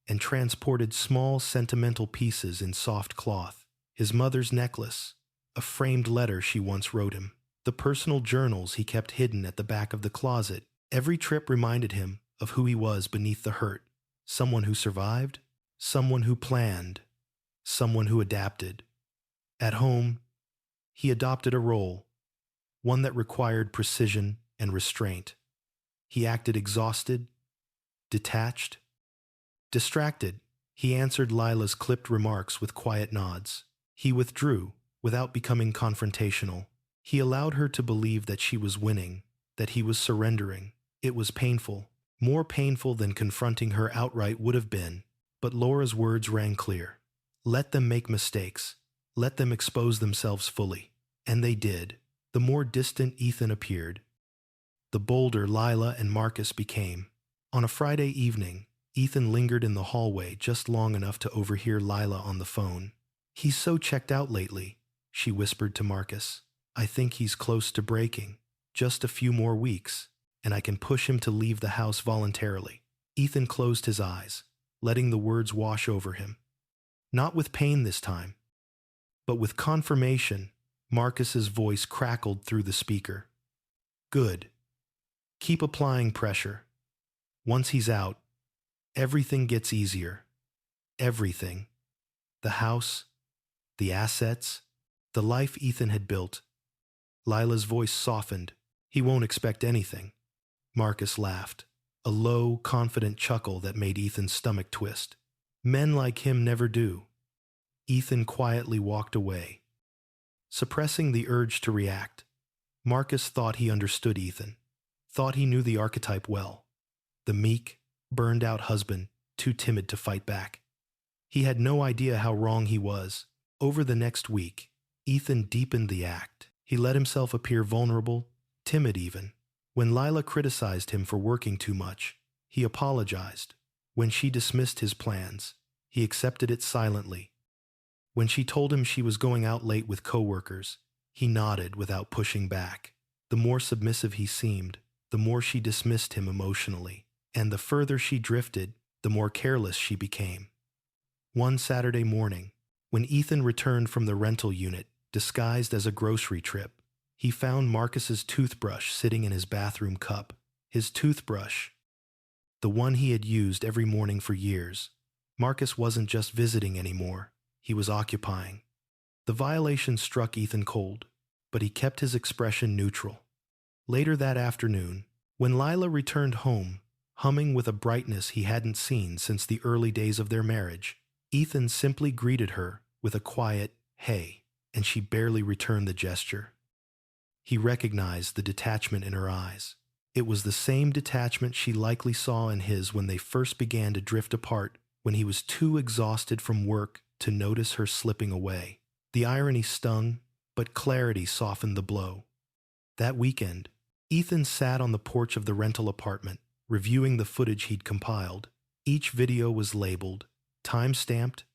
and transported small sentimental pieces in soft cloth. His mother's necklace, a framed letter she once wrote him, the personal journals he kept hidden at the back of the closet. Every trip reminded him of who he was beneath the hurt. Someone who survived, someone who planned, someone who adapted. At home, he adopted a role, one that required precision and restraint. He acted exhausted, detached, distracted. He answered Lila's clipped remarks with quiet nods. He withdrew, without becoming confrontational. He allowed her to believe that she was winning, that he was surrendering. It was painful, more painful than confronting her outright would have been, but Laura's words rang clear. Let them make mistakes. Let them expose themselves fully. And they did. The more distant Ethan appeared, the bolder Lila and Marcus became. On a Friday evening, Ethan lingered in the hallway just long enough to overhear Lila on the phone. He's so checked out lately, she whispered to Marcus. I think he's close to breaking. Just a few more weeks, and I can push him to leave the house voluntarily. Ethan closed his eyes, letting the words wash over him. Not with pain this time, but with confirmation. Marcus's voice crackled through the speaker. Good. Keep applying pressure. Once he's out, everything gets easier. Everything. The house, the assets, the life Ethan had built. Lila's voice softened. He won't expect anything. Marcus laughed, a low, confident chuckle that made Ethan's stomach twist. Men like him never do. Ethan quietly walked away, suppressing the urge to react. Marcus thought he understood Ethan, thought he knew the archetype well. The meek, burned-out husband, too timid to fight back. He had no idea how wrong he was. Over the next week, Ethan deepened the act. He let himself appear vulnerable, timid even. When Lila criticized him for working too much, he apologized. When she dismissed his plans, he accepted it silently. When she told him she was going out late with coworkers, he nodded without pushing back. The more submissive he seemed, the more she dismissed him emotionally, and the further she drifted, the more careless she became. One Saturday morning, when Ethan returned from the rental unit, disguised as a grocery trip, he found Marcus's toothbrush sitting in his bathroom cup. His toothbrush, the one he had used every morning for years. Marcus wasn't just visiting anymore. He was occupying. The violation struck Ethan cold, but he kept his expression neutral. Later that afternoon, when Lila returned home, humming with a brightness he hadn't seen since the early days of their marriage, Ethan simply greeted her with a quiet, "Hey," and she barely returned the gesture. He recognized the detachment in her eyes. It was the same detachment she likely saw in his when they first began to drift apart, when he was too exhausted from work to notice her slipping away. The irony stung, but clarity softened the blow. That weekend, Ethan sat on the porch of the rental apartment, reviewing the footage he'd compiled. Each video was labeled, time-stamped,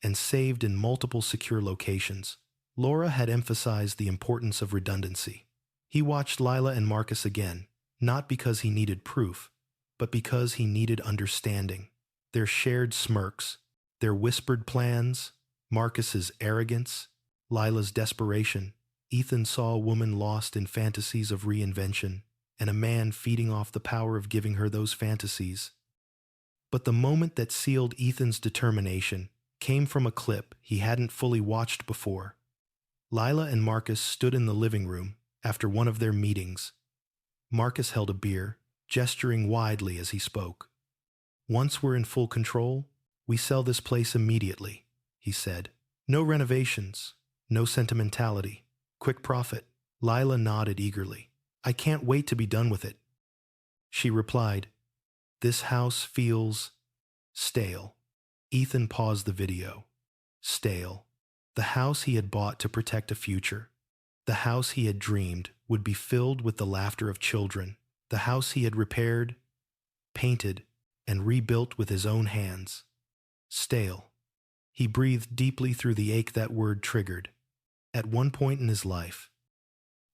and saved in multiple secure locations. Laura had emphasized the importance of redundancy. He watched Lila and Marcus again, not because he needed proof, but because he needed understanding. Their shared smirks, their whispered plans, Marcus's arrogance, Lila's desperation. Ethan saw a woman lost in fantasies of reinvention, and a man feeding off the power of giving her those fantasies. But the moment that sealed Ethan's determination came from a clip he hadn't fully watched before. Lila and Marcus stood in the living room after one of their meetings. Marcus held a beer, gesturing widely as he spoke. "Once we're in full control, we sell this place immediately," he said. "No renovations, no sentimentality, quick profit." Lila nodded eagerly. "I can't wait to be done with it." She replied, "This house feels stale." Ethan paused the video. Stale. The house he had bought to protect a future. The house he had dreamed would be filled with the laughter of children. The house he had repaired, painted, and rebuilt with his own hands. Stale. He breathed deeply through the ache that word triggered. At one point in his life,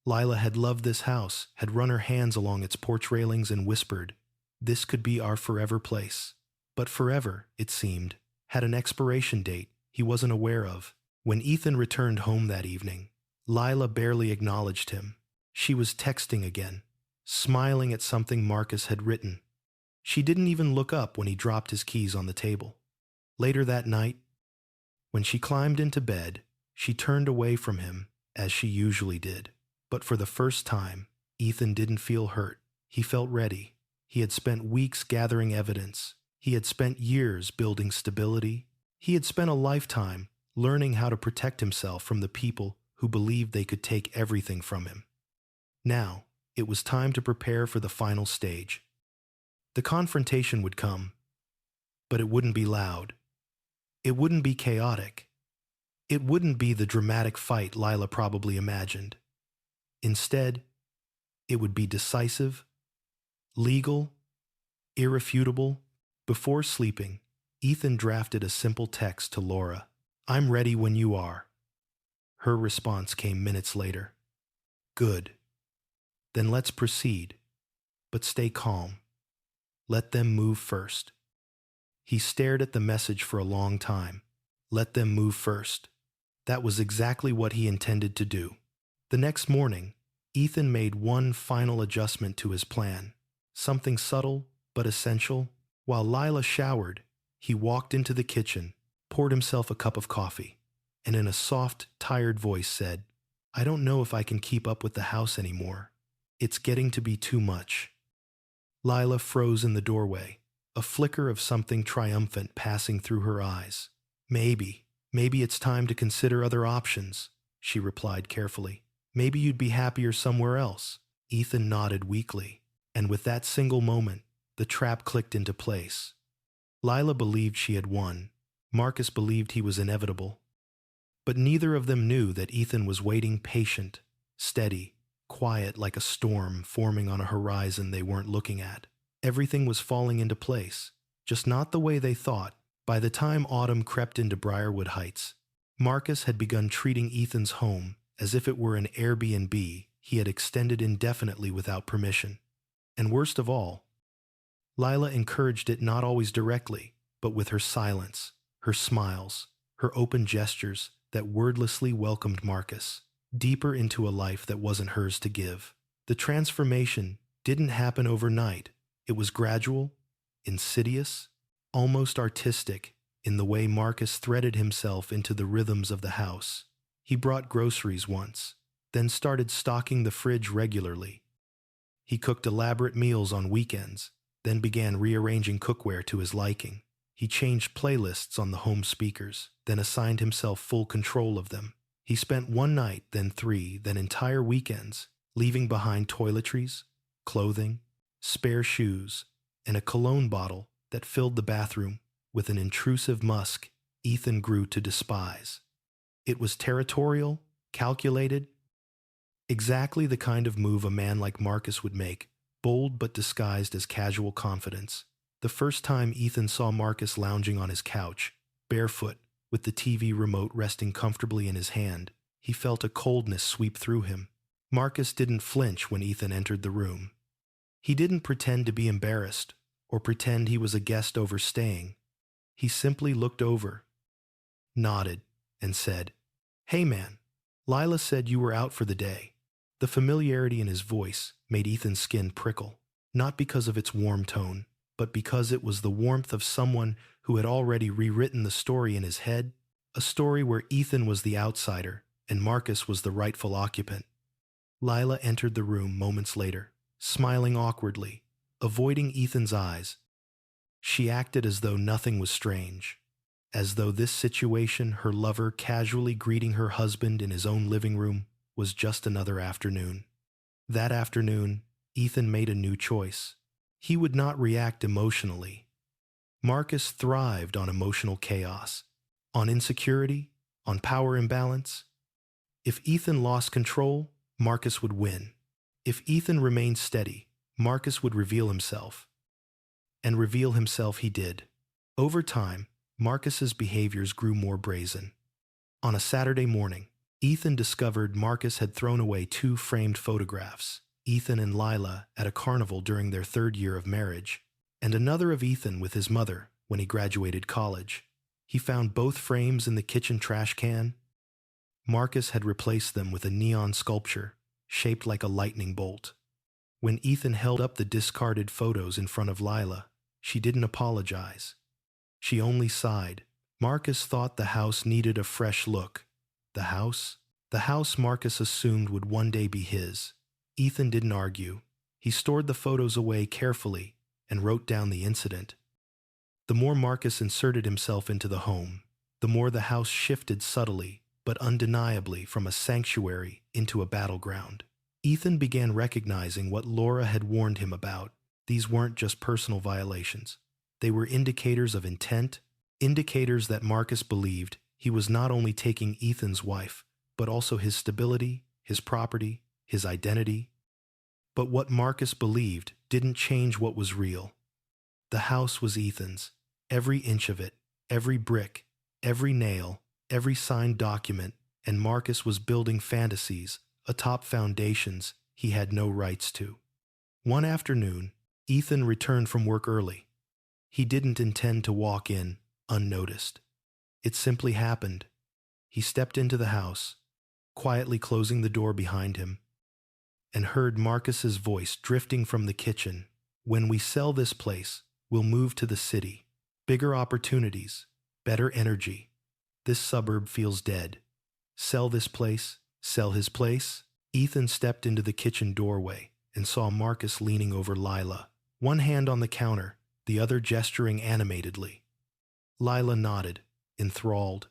Lila had loved this house, had run her hands along its porch railings and whispered, "This could be our forever place." But forever, it seemed, had an expiration date he wasn't aware of. When Ethan returned home that evening, Lila barely acknowledged him. She was texting again, smiling at something Marcus had written. She didn't even look up when he dropped his keys on the table. Later that night, when she climbed into bed, she turned away from him, as she usually did. But for the first time, Ethan didn't feel hurt. He felt ready. He had spent weeks gathering evidence. He had spent years building stability. He had spent a lifetime learning how to protect himself from the people who believed they could take everything from him. Now, it was time to prepare for the final stage. The confrontation would come, but it wouldn't be loud. It wouldn't be chaotic. It wouldn't be the dramatic fight Lila probably imagined. Instead, it would be decisive, legal, irrefutable. Before sleeping, Ethan drafted a simple text to Laura. "I'm ready when you are." Her response came minutes later. "Good. Then let's proceed. But stay calm. Let them move first." He stared at the message for a long time. Let them move first. That was exactly what he intended to do. The next morning, Ethan made one final adjustment to his plan. Something subtle but essential. While Lila showered, he walked into the kitchen, poured himself a cup of coffee, and in a soft, tired voice said, "I don't know if I can keep up with the house anymore. It's getting to be too much." Lila froze in the doorway, a flicker of something triumphant passing through her eyes. Maybe it's time to consider other options," she replied carefully. "Maybe you'd be happier somewhere else." Ethan nodded weakly, and with that single moment, the trap clicked into place. Lila believed she had won. Marcus believed he was inevitable. But neither of them knew that Ethan was waiting, patient, steady, quiet like a storm forming on a horizon they weren't looking at. Everything was falling into place, just not the way they thought. By the time autumn crept into Briarwood Heights, Marcus had begun treating Ethan's home as if it were an Airbnb he had extended indefinitely without permission. And worst of all, Lila encouraged it not always directly, but with her silence, her smiles, her open gestures that wordlessly welcomed Marcus deeper into a life that wasn't hers to give. The transformation didn't happen overnight. It was gradual, insidious, almost artistic in the way Marcus threaded himself into the rhythms of the house. He brought groceries once, then started stocking the fridge regularly. He cooked elaborate meals on weekends, then began rearranging cookware to his liking. He changed playlists on the home speakers, then assigned himself full control of them. He spent one night, then three, then entire weekends, leaving behind toiletries, clothing, spare shoes, and a cologne bottle that filled the bathroom with an intrusive musk Ethan grew to despise. It was territorial, calculated, exactly the kind of move a man like Marcus would make, bold but disguised as casual confidence. The first time Ethan saw Marcus lounging on his couch, barefoot, with the TV remote resting comfortably in his hand, he felt a coldness sweep through him. Marcus didn't flinch when Ethan entered the room. He didn't pretend to be embarrassed or pretend he was a guest overstaying. He simply looked over, nodded, and said, "Hey man, Lila said you were out for the day." The familiarity in his voice made Ethan's skin prickle, not because of its warm tone, but because it was the warmth of someone who had already rewritten the story in his head, a story where Ethan was the outsider and Marcus was the rightful occupant. Lila entered the room moments later, smiling awkwardly, avoiding Ethan's eyes. She acted as though nothing was strange, as though this situation, her lover casually greeting her husband in his own living room, was just another afternoon. That afternoon, Ethan made a new choice. He would not react emotionally. Marcus thrived on emotional chaos, on insecurity, on power imbalance. If Ethan lost control, Marcus would win. If Ethan remained steady, Marcus would reveal himself. And reveal himself he did. Over time, Marcus's behaviors grew more brazen. On a Saturday morning, Ethan discovered Marcus had thrown away 2 framed photographs, Ethan and Lila at a carnival during their 3rd year of marriage, and another of Ethan with his mother when he graduated college. He found both frames in the kitchen trash can. Marcus had replaced them with a neon sculpture shaped like a lightning bolt. When Ethan held up the discarded photos in front of Lila, she didn't apologize. She only sighed. Marcus thought the house needed a fresh look. The house Marcus assumed would one day be his. Ethan didn't argue. He stored the photos away carefully and wrote down the incident. The more Marcus inserted himself into the home, the more the house shifted subtly but undeniably from a sanctuary into a battleground. Ethan began recognizing what Laura had warned him about. These weren't just personal violations. They were indicators of intent, indicators that Marcus believed he was not only taking Ethan's wife, but also his stability, his property, his identity. But what Marcus believed didn't change what was real. The house was Ethan's, every inch of it, every brick, every nail, every signed document, and Marcus was building fantasies atop foundations he had no rights to. One afternoon, Ethan returned from work early. He didn't intend to walk in unnoticed. It simply happened. He stepped into the house, quietly closing the door behind him, and heard Marcus's voice drifting from the kitchen. "When we sell this place, we'll move to the city. Bigger opportunities, better energy. This suburb feels dead. Sell this place, sell his place." Ethan stepped into the kitchen doorway and saw Marcus leaning over Lila, one hand on the counter, the other gesturing animatedly. Lila nodded, enthralled,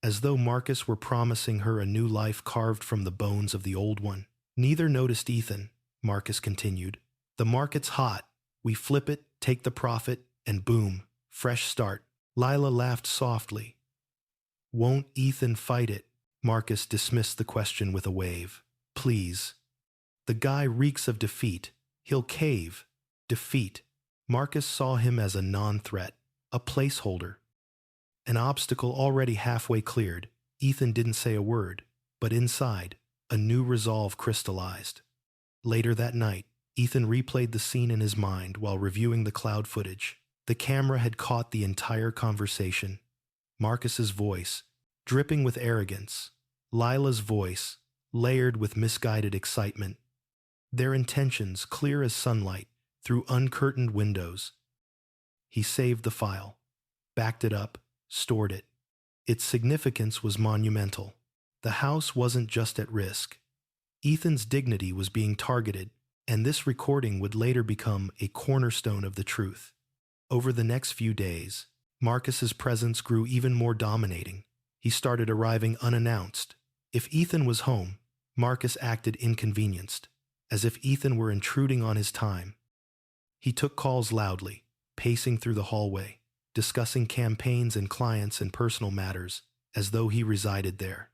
as though Marcus were promising her a new life carved from the bones of the old one. "Neither noticed Ethan," Marcus continued. "The market's hot. We flip it, take the profit, and boom, fresh start." Lila laughed softly. "Won't Ethan fight it?" Marcus dismissed the question with a wave. "Please. The guy reeks of defeat. He'll cave." Defeat. Marcus saw him as a non-threat, a placeholder, an obstacle already halfway cleared. Ethan didn't say a word, but inside, a new resolve crystallized. Later that night, Ethan replayed the scene in his mind while reviewing the cloud footage. The camera had caught the entire conversation. Marcus's voice, dripping with arrogance. Lila's voice, layered with misguided excitement. Their intentions clear as sunlight through uncurtained windows. He saved the file, backed it up, stored it. Its significance was monumental. The house wasn't just at risk. Ethan's dignity was being targeted, and this recording would later become a cornerstone of the truth. Over the next few days, Marcus's presence grew even more dominating. He started arriving unannounced. If Ethan was home, Marcus acted inconvenienced, as if Ethan were intruding on his time. He took calls loudly, pacing through the hallway, discussing campaigns and clients and personal matters, as though he resided there.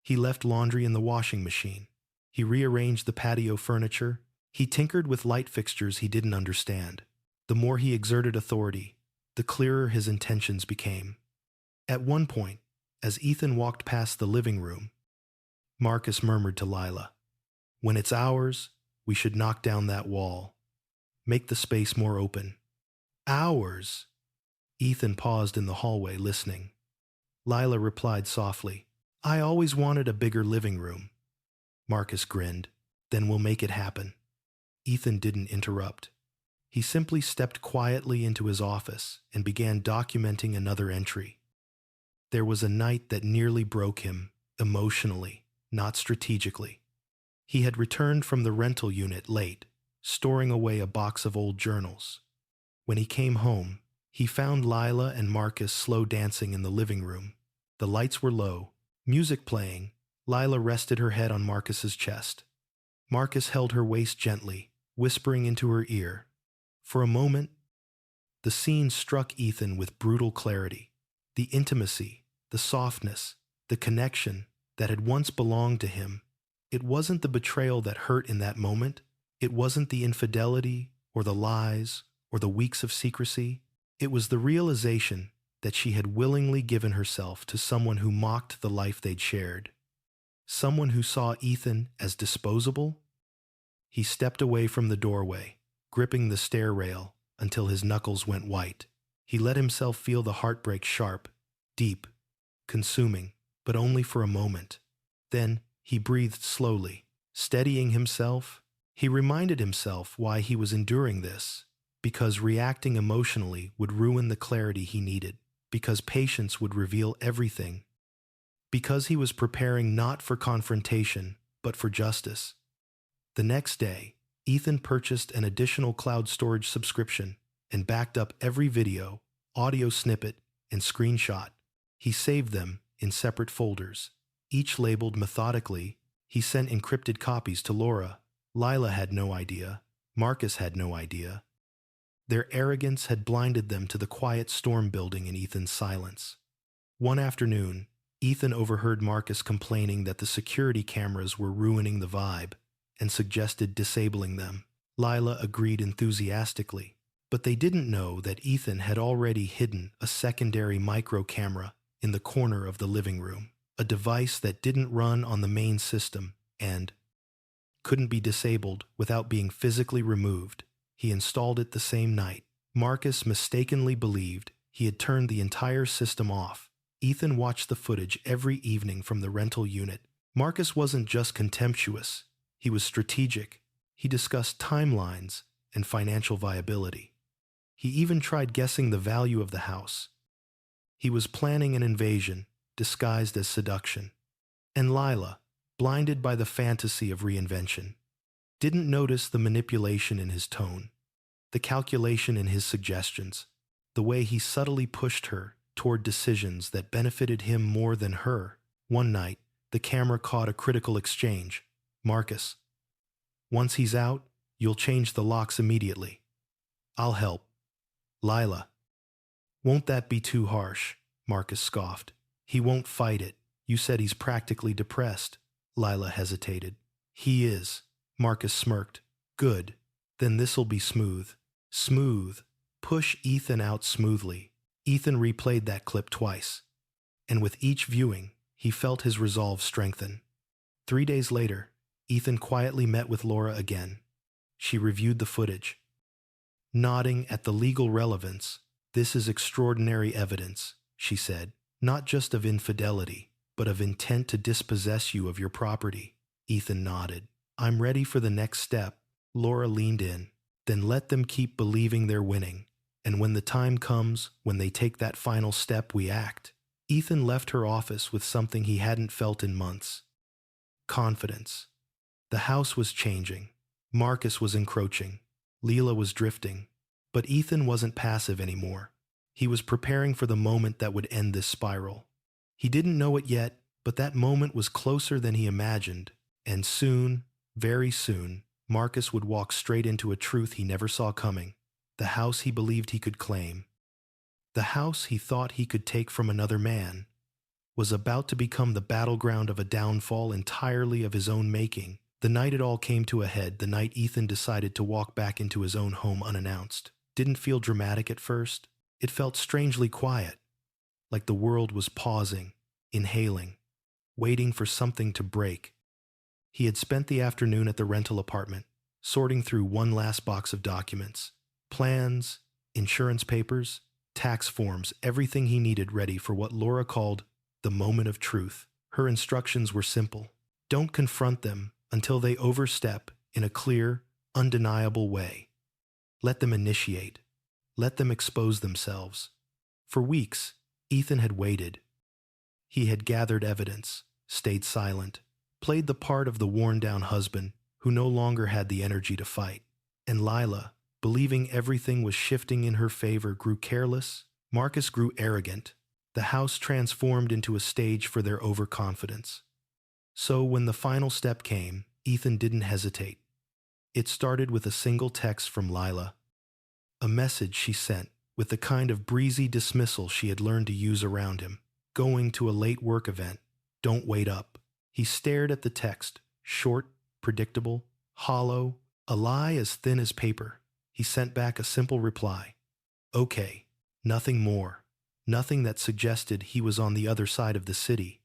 He left laundry in the washing machine. He rearranged the patio furniture. He tinkered with light fixtures he didn't understand. The more he exerted authority, the clearer his intentions became. At one point, as Ethan walked past the living room, Marcus murmured to Lila, "When it's ours, we should knock down that wall. Make the space more open." "Ours?" Ethan paused in the hallway, listening. Lila replied softly, "I always wanted a bigger living room." Marcus grinned. "Then we'll make it happen." Ethan didn't interrupt. He simply stepped quietly into his office and began documenting another entry. There was a night that nearly broke him, emotionally, not strategically. He had returned from the rental unit late, storing away a box of old journals. When he came home, he found Lila and Marcus slow dancing in the living room. The lights were low, music playing. Lila rested her head on Marcus's chest. Marcus held her waist gently, whispering into her ear. For a moment, the scene struck Ethan with brutal clarity. The intimacy, the softness, the connection that had once belonged to him. It wasn't the betrayal that hurt in that moment. It wasn't the infidelity or the lies or the weeks of secrecy. It was the realization that she had willingly given herself to someone who mocked the life they'd shared. Someone who saw Ethan as disposable. He stepped away from the doorway, gripping the stair rail until his knuckles went white. He let himself feel the heartbreak sharp, deep, consuming, but only for a moment. Then he breathed slowly, steadying himself. He reminded himself why he was enduring this, because reacting emotionally would ruin the clarity he needed, because patience would reveal everything, because he was preparing not for confrontation, but for justice. The next day, Ethan purchased an additional cloud storage subscription and backed up every video, audio snippet, and screenshot. He saved them in separate folders, each labeled methodically. He sent encrypted copies to Laura. Lila had no idea. Marcus had no idea. Their arrogance had blinded them to the quiet storm building in Ethan's silence. One afternoon, Ethan overheard Marcus complaining that the security cameras were ruining the vibe and suggested disabling them. Lila agreed enthusiastically, but they didn't know that Ethan had already hidden a secondary micro camera in the corner of the living room, a device that didn't run on the main system and couldn't be disabled without being physically removed. He installed it the same night. Marcus mistakenly believed he had turned the entire system off. Ethan watched the footage every evening from the rental unit. Marcus wasn't just contemptuous, he was strategic. He discussed timelines and financial viability. He even tried guessing the value of the house. He was planning an invasion disguised as seduction. And Lila, blinded by the fantasy of reinvention, didn't notice the manipulation in his tone, the calculation in his suggestions, the way he subtly pushed her toward decisions that benefited him more than her. One night, the camera caught a critical exchange. Marcus, once he's out, you'll change the locks immediately. I'll help. Lila, won't that be too harsh? Marcus scoffed. He won't fight it. You said he's practically depressed. Lila hesitated. He is. Marcus smirked. Good. Then this'll be smooth. Smooth. Push Ethan out smoothly. Ethan replayed that clip twice, and with each viewing, he felt his resolve strengthen. 3 days later, Ethan quietly met with Laura again. She reviewed the footage. Nodding at the legal relevance, this is extraordinary evidence, she said, not just of infidelity, but of intent to dispossess you of your property. Ethan nodded. I'm ready for the next step. Laura leaned in. Then let them keep believing they're winning. And when the time comes, when they take that final step, we act. Ethan left her office with something he hadn't felt in months. Confidence. The house was changing. Marcus was encroaching. Leela was drifting. But Ethan wasn't passive anymore. He was preparing for the moment that would end this spiral. He didn't know it yet, but that moment was closer than he imagined. And soon, very soon, Marcus would walk straight into a truth he never saw coming. The house he believed he could claim, the house he thought he could take from another man, was about to become the battleground of a downfall entirely of his own making. The night it all came to a head, the night Ethan decided to walk back into his own home unannounced, didn't feel dramatic at first. It felt strangely quiet, like the world was pausing, inhaling, waiting for something to break. He had spent the afternoon at the rental apartment, sorting through one last box of documents. Plans, insurance papers, tax forms, everything he needed ready for what Laura called the moment of truth. Her instructions were simple. Don't confront them until they overstep in a clear, undeniable way. Let them initiate. Let them expose themselves. For weeks, Ethan had waited. He had gathered evidence, stayed silent, played the part of the worn-down husband who no longer had the energy to fight. And Lila, believing everything was shifting in her favor, grew careless. Marcus grew arrogant. The house transformed into a stage for their overconfidence. So when the final step came, Ethan didn't hesitate. It started with a single text from Lila, a message she sent with the kind of breezy dismissal she had learned to use around him. Going to a late work event. Don't wait up. He stared at the text, short, predictable, hollow, a lie as thin as paper. He sent back a simple reply. Okay, nothing more. Nothing that suggested he was on the other side of the city,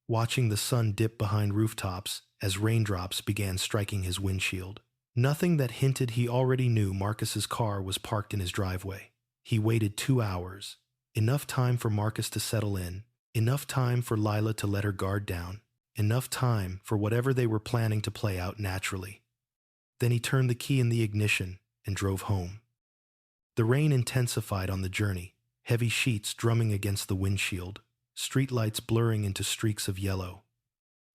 watching the sun dip behind rooftops as raindrops began striking his windshield. Nothing that hinted he already knew Marcus's car was parked in his driveway. He waited 2 hours. Enough time for Marcus to settle in. Enough time for Lila to let her guard down. Enough time for whatever they were planning to play out naturally. Then he turned the key in the ignition and drove home. The rain intensified on the journey, heavy sheets drumming against the windshield, streetlights blurring into streaks of yellow.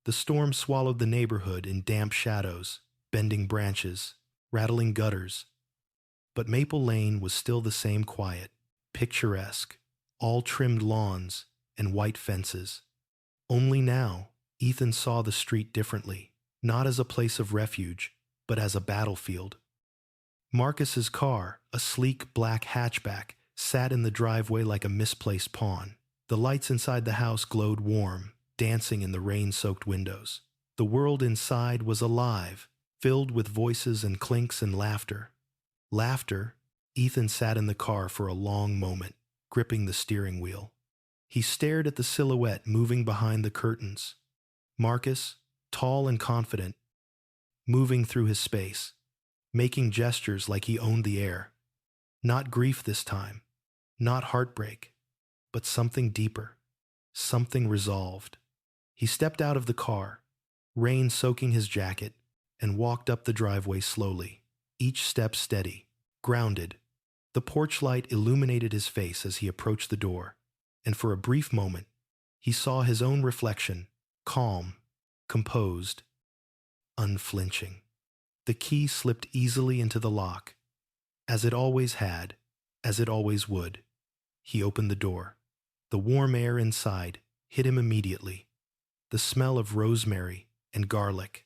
The storm swallowed the neighborhood in damp shadows, bending branches, rattling gutters. But Maple Lane was still the same quiet. picturesque, all trimmed lawns and white fences. Only now, Ethan saw the street differently, not as a place of refuge, but as a battlefield. Marcus's car, a sleek black hatchback, sat in the driveway like a misplaced pawn. The lights inside the house glowed warm, dancing in the rain-soaked windows. The world inside was alive, filled with voices and clinks and laughter. Laughter. Ethan sat in the car for a long moment, gripping the steering wheel. He stared at the silhouette moving behind the curtains. Marcus, tall and confident, moving through his space, making gestures like he owned the air. Not grief this time, not heartbreak, but something deeper, something resolved. He stepped out of the car, rain soaking his jacket, and walked up the driveway slowly, each step steady, grounded. The porch light illuminated his face as he approached the door, and for a brief moment, he saw his own reflection, calm, composed, unflinching. The key slipped easily into the lock, as it always had, as it always would. He opened the door. The warm air inside hit him immediately. The smell of rosemary and garlic,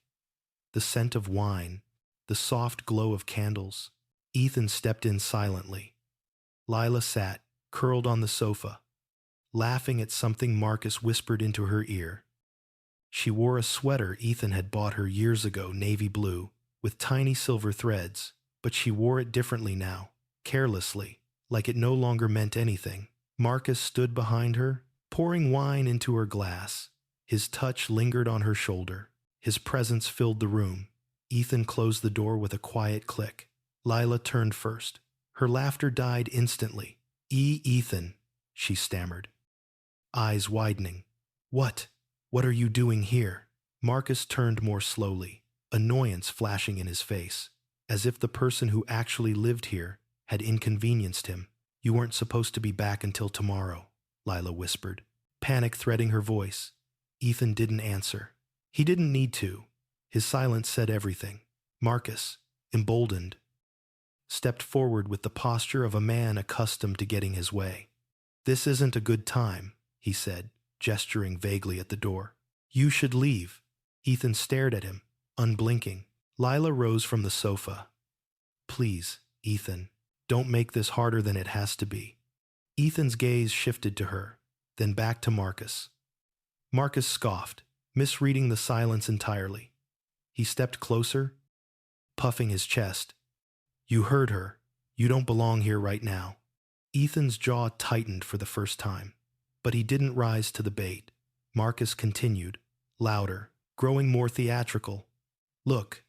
the scent of wine, the soft glow of candles. Ethan stepped in silently. Lila sat, curled on the sofa, laughing at something Marcus whispered into her ear. She wore a sweater Ethan had bought her years ago, navy blue, with tiny silver threads, but she wore it differently now, carelessly, like it no longer meant anything. Marcus stood behind her, pouring wine into her glass. His touch lingered on her shoulder. His presence filled the room. Ethan closed the door with a quiet click. Lila turned first. Her laughter died instantly. Ethan," she stammered, eyes widening. What? What are you doing here?" Marcus turned more slowly, annoyance flashing in his face, as if the person who actually lived here had inconvenienced him. "You weren't supposed to be back until tomorrow," Lila whispered, panic threading her voice. Ethan didn't answer. He didn't need to. His silence said everything. Marcus, emboldened, stepped forward with the posture of a man accustomed to getting his way. "This isn't a good time," he said, gesturing vaguely at the door. "You should leave." Ethan stared at him, unblinking. Lila rose from the sofa. "Please, Ethan, don't make this harder than it has to be." Ethan's gaze shifted to her, then back to Marcus. Marcus scoffed, misreading the silence entirely. He stepped closer, puffing his chest. "You heard her. You don't belong here right now." Ethan's jaw tightened for the first time, but he didn't rise to the bait. Marcus continued, louder, growing more theatrical. "Look,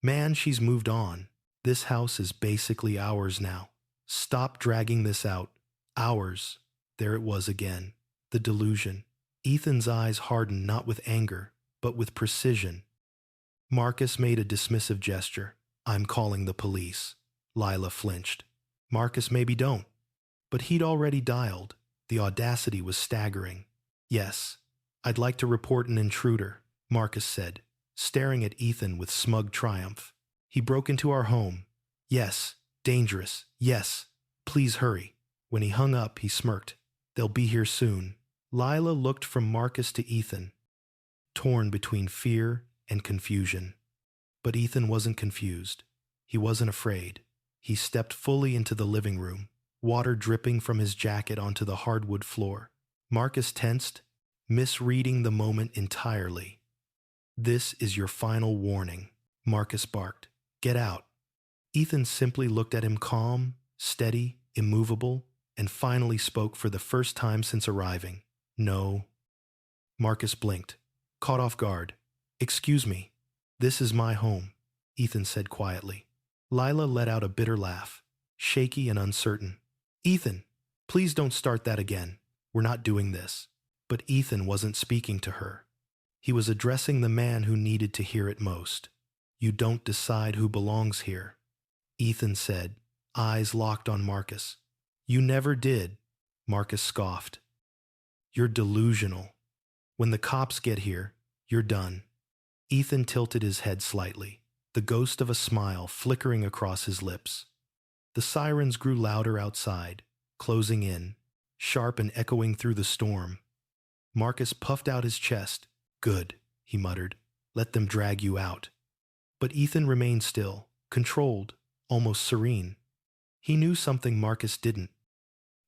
man, she's moved on. This house is basically ours now. Stop dragging this out. Ours." There it was again, the delusion. Ethan's eyes hardened not with anger, but with precision. Marcus made a dismissive gesture. "I'm calling the police." Lila flinched. Marcus, maybe don't. But he'd already dialed. The audacity was staggering. "Yes, I'd like to report an intruder," Marcus said, staring at Ethan with smug triumph. "He broke into our home. Yes, dangerous. Yes, please hurry." When he hung up, he smirked. "They'll be here soon." Lila looked from Marcus to Ethan, torn between fear and confusion. But Ethan wasn't confused. He wasn't afraid. He stepped fully into the living room, water dripping from his jacket onto the hardwood floor. Marcus tensed, misreading the moment entirely. "This is your final warning," Marcus barked. "Get out." Ethan simply looked at him calm, steady, immovable, and finally spoke for the first time since arriving. "No." Marcus blinked, caught off guard. "Excuse me. This is my home," Ethan said quietly. Lila let out a bitter laugh, shaky and uncertain. "Ethan, please don't start that again. We're not doing this." But Ethan wasn't speaking to her. He was addressing the man who needed to hear it most. "You don't decide who belongs here," Ethan said, eyes locked on Marcus. "You never did," Marcus scoffed. "You're delusional. When the cops get here, you're done." Ethan tilted his head slightly, the ghost of a smile flickering across his lips. The sirens grew louder outside, closing in, sharp and echoing through the storm. Marcus puffed out his chest. "Good," he muttered. "Let them drag you out." But Ethan remained still, controlled, almost serene. He knew something Marcus didn't.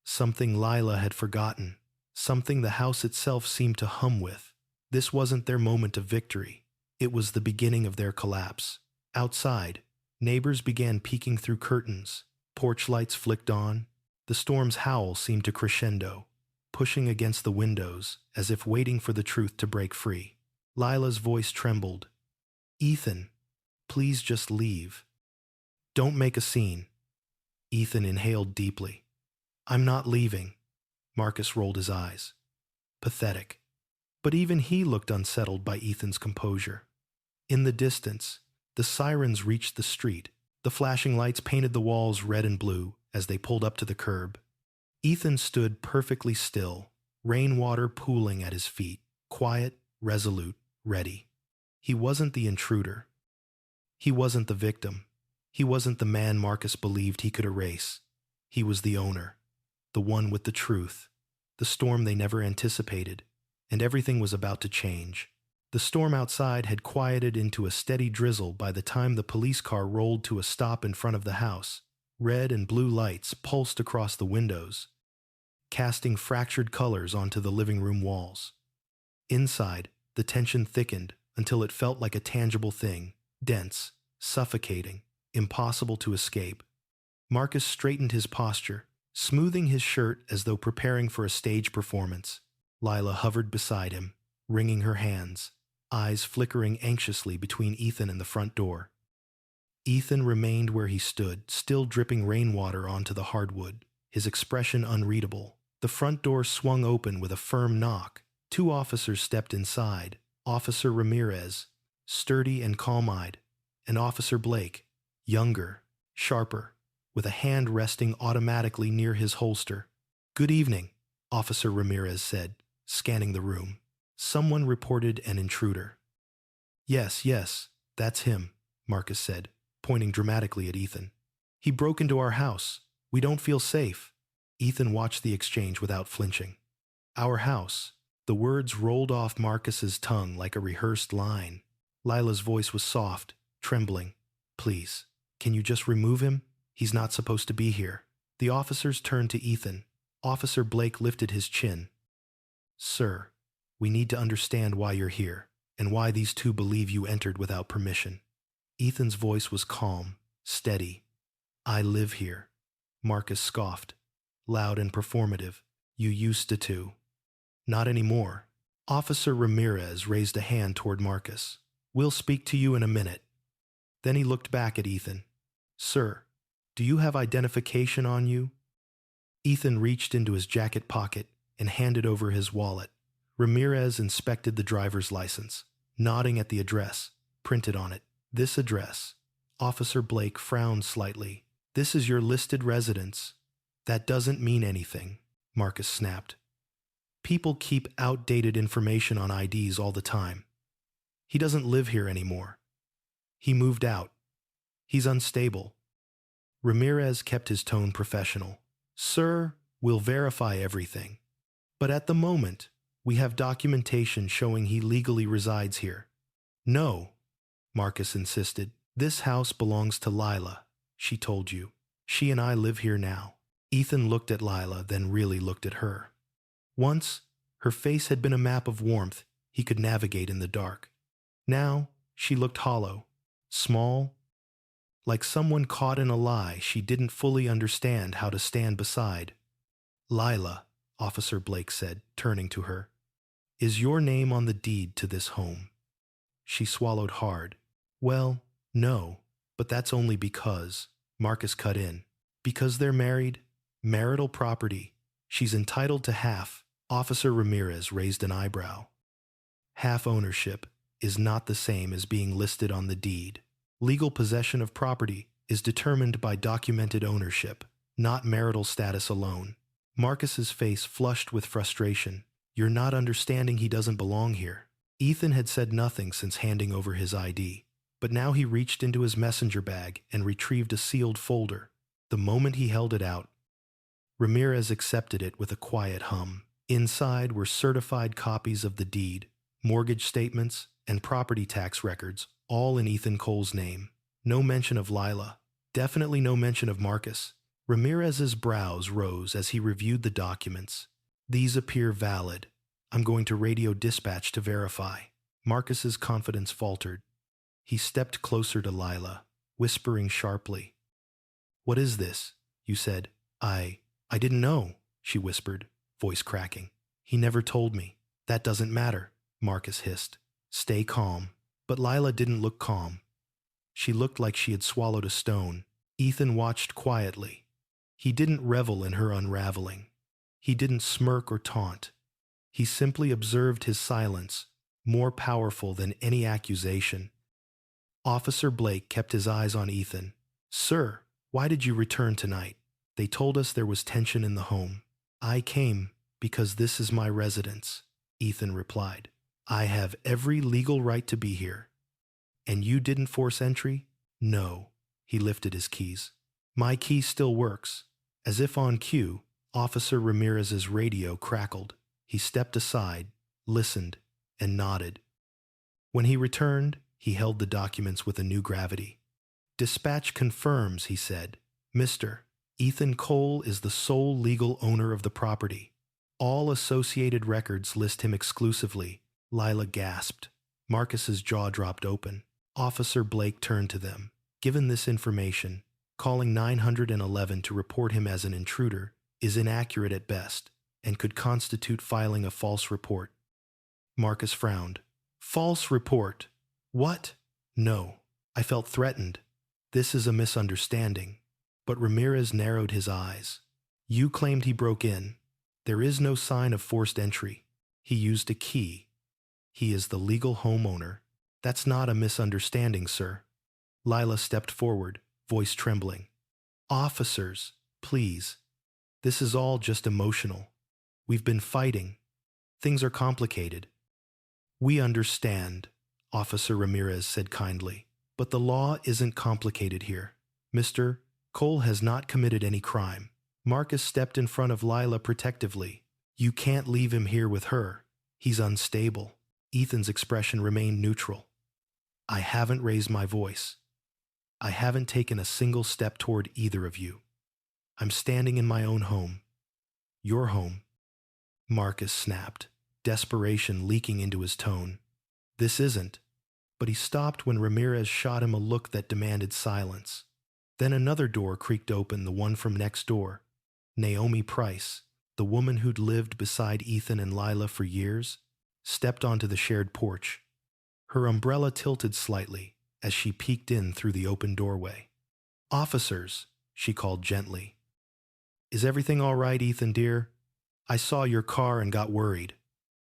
Something Lila had forgotten. Something the house itself seemed to hum with. This wasn't their moment of victory. It was the beginning of their collapse. Outside, neighbors began peeking through curtains. Porch lights flicked on. The storm's howl seemed to crescendo, pushing against the windows as if waiting for the truth to break free. Lila's voice trembled. "Ethan, please just leave. Don't make a scene." Ethan inhaled deeply. "I'm not leaving." Marcus rolled his eyes. Pathetic. But even he looked unsettled by Ethan's composure. In the distance, the sirens reached the street. The flashing lights painted the walls red and blue as they pulled up to the curb. Ethan stood perfectly still, rainwater pooling at his feet, quiet, resolute, ready. He wasn't the intruder. He wasn't the victim. He wasn't the man Marcus believed he could erase. He was the owner, the one with the truth, the storm they never anticipated, and everything was about to change. The storm outside had quieted into a steady drizzle by the time the police car rolled to a stop in front of the house. Red and blue lights pulsed across the windows, casting fractured colors onto the living room walls. Inside, the tension thickened until it felt like a tangible thing, dense, suffocating, impossible to escape. Marcus straightened his posture, smoothing his shirt as though preparing for a stage performance. Lila hovered beside him, wringing her hands, eyes flickering anxiously between Ethan and the front door. Ethan remained where he stood, still dripping rainwater onto the hardwood, his expression unreadable. The front door swung open with a firm knock. 2 officers stepped inside. Officer Ramirez, sturdy and calm-eyed, and Officer Blake, younger, sharper, with a hand resting automatically near his holster. "Good evening," Officer Ramirez said, scanning the room. "Someone reported an intruder." Yes, that's him," Marcus said, pointing dramatically at Ethan. "He broke into our house. We don't feel safe." Ethan watched the exchange without flinching. "Our house." The words rolled off Marcus's tongue like a rehearsed line. Lila's voice was soft, trembling. "Please, can you just remove him? He's not supposed to be here." The officers turned to Ethan. Officer Blake lifted his chin. "Sir, we need to understand why you're here, and why these 2 believe you entered without permission." Ethan's voice was calm, steady. "I live here." Marcus scoffed. Loud and performative. "You used to. Not anymore." Officer Ramirez raised a hand toward Marcus. "We'll speak to you in a minute." Then he looked back at Ethan. "Sir, do you have identification on you?" Ethan reached into his jacket pocket and handed over his wallet. Ramirez inspected the driver's license, nodding at the address printed on it. "This address." Officer Blake frowned slightly. "This is your listed residence." "That doesn't mean anything," Marcus snapped. "People keep outdated information on IDs all the time. He doesn't live here anymore. He moved out. He's unstable." Ramirez kept his tone professional. "Sir, we'll verify everything. But at the moment, we have documentation showing he legally resides here." "No," Marcus insisted. "This house belongs to Lila. She told you. She and I live here now." Ethan looked at Lila, then really looked at her. Once, her face had been a map of warmth he could navigate in the dark. Now, she looked hollow, small, like someone caught in a lie she didn't fully understand how to stand beside. "Lila," Officer Blake said, turning to her, "is your name on the deed to this home?" She swallowed hard. "Well, no, but that's only because," Marcus cut in. "Because they're married, marital property. She's entitled to half." Officer Ramirez raised an eyebrow. "Half ownership is not the same as being listed on the deed. Legal possession of property is determined by documented ownership, not marital status alone." Marcus's face flushed with frustration. "You're not understanding he doesn't belong here." Ethan had said nothing since handing over his ID, but now he reached into his messenger bag and retrieved a sealed folder. The moment he held it out, Ramirez accepted it with a quiet hum. Inside were certified copies of the deed, mortgage statements, and property tax records, all in Ethan Cole's name. No mention of Lila. Definitely no mention of Marcus. Ramirez's brows rose as he reviewed the documents. These appear valid. I'm going to radio dispatch to verify. Marcus's confidence faltered. He stepped closer to Lila, whispering sharply. What is this? You said. I didn't know, she whispered, voice cracking. He never told me. That doesn't matter, Marcus hissed. Stay calm. But Lila didn't look calm. She looked like she had swallowed a stone. Ethan watched quietly. He didn't revel in her unraveling. He didn't smirk or taunt. He simply observed his silence, more powerful than any accusation. Officer Blake kept his eyes on Ethan. Sir, why did you return tonight? They told us there was tension in the home. I came because this is my residence, Ethan replied. I have every legal right to be here. And you didn't force entry? No. He lifted his keys. My key still works. As if on cue, Officer Ramirez's radio crackled. He stepped aside, listened, and nodded. When he returned, he held the documents with a new gravity. Dispatch confirms, he said. Mr. Ethan Cole is the sole legal owner of the property. All associated records list him exclusively. Lila gasped. Marcus's jaw dropped open. Officer Blake turned to them. Given this information, calling 911 to report him as an intruder is inaccurate at best and could constitute filing a false report. Marcus frowned. False report? What? No. I felt threatened. This is a misunderstanding. But Ramirez narrowed his eyes. You claimed he broke in. There is no sign of forced entry. He used a key. He is the legal homeowner. That's not a misunderstanding, sir. Lila stepped forward, voice trembling. Officers, please. This is all just emotional. We've been fighting. Things are complicated. We understand, Officer Ramirez said kindly. But the law isn't complicated here. Mr. Cole has not committed any crime. Marcus stepped in front of Lila protectively. You can't leave him here with her. He's unstable. Ethan's expression remained neutral. I haven't raised my voice. I haven't taken a single step toward either of you. I'm standing in my own home. Your home. Marcus snapped, desperation leaking into his tone. This isn't. But he stopped when Ramirez shot him a look that demanded silence. Then another door creaked open, the one from next door. Naomi Price, the woman who'd lived beside Ethan and Lila for years, stepped onto the shared porch. Her umbrella tilted slightly as she peeked in through the open doorway. Officers, she called gently. Is everything all right, Ethan, dear? I saw your car and got worried.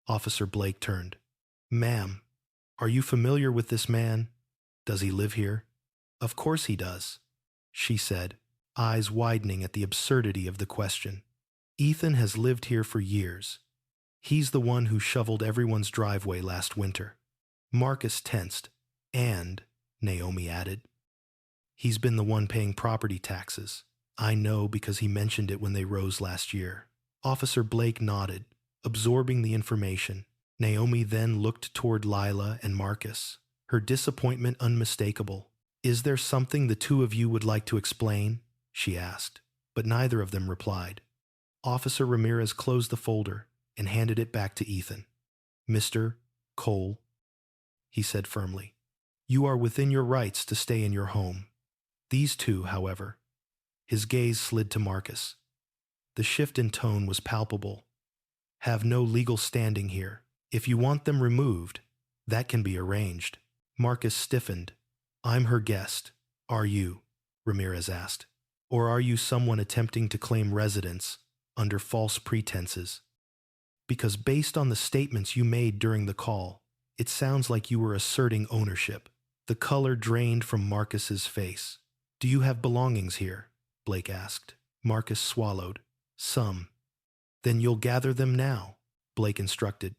Officer Blake turned. Ma'am, are you familiar with this man? Does he live here? Of course he does, she said, eyes widening at the absurdity of the question. Ethan has lived here for years. He's the one who shoveled everyone's driveway last winter. Marcus tensed. And, Naomi added, he's been the one paying property taxes. I know because he mentioned it when they rose last year. Officer Blake nodded, absorbing the information. Naomi then looked toward Lila and Marcus, her disappointment unmistakable. Is there something the two of you would like to explain? She asked, but neither of them replied. Officer Ramirez closed the folder and handed it back to Ethan. Mr. Cole, he said firmly, you are within your rights to stay in your home. These two, however, his gaze slid to Marcus. The shift in tone was palpable. Have no legal standing here. If you want them removed, that can be arranged. Marcus stiffened. I'm her guest. Are you? Ramirez asked. Or are you someone attempting to claim residence under false pretenses? Because based on the statements you made during the call, it sounds like you were asserting ownership. The color drained from Marcus's face. Do you have belongings here? Blake asked. Marcus swallowed. Some. Then you'll gather them now, Blake instructed.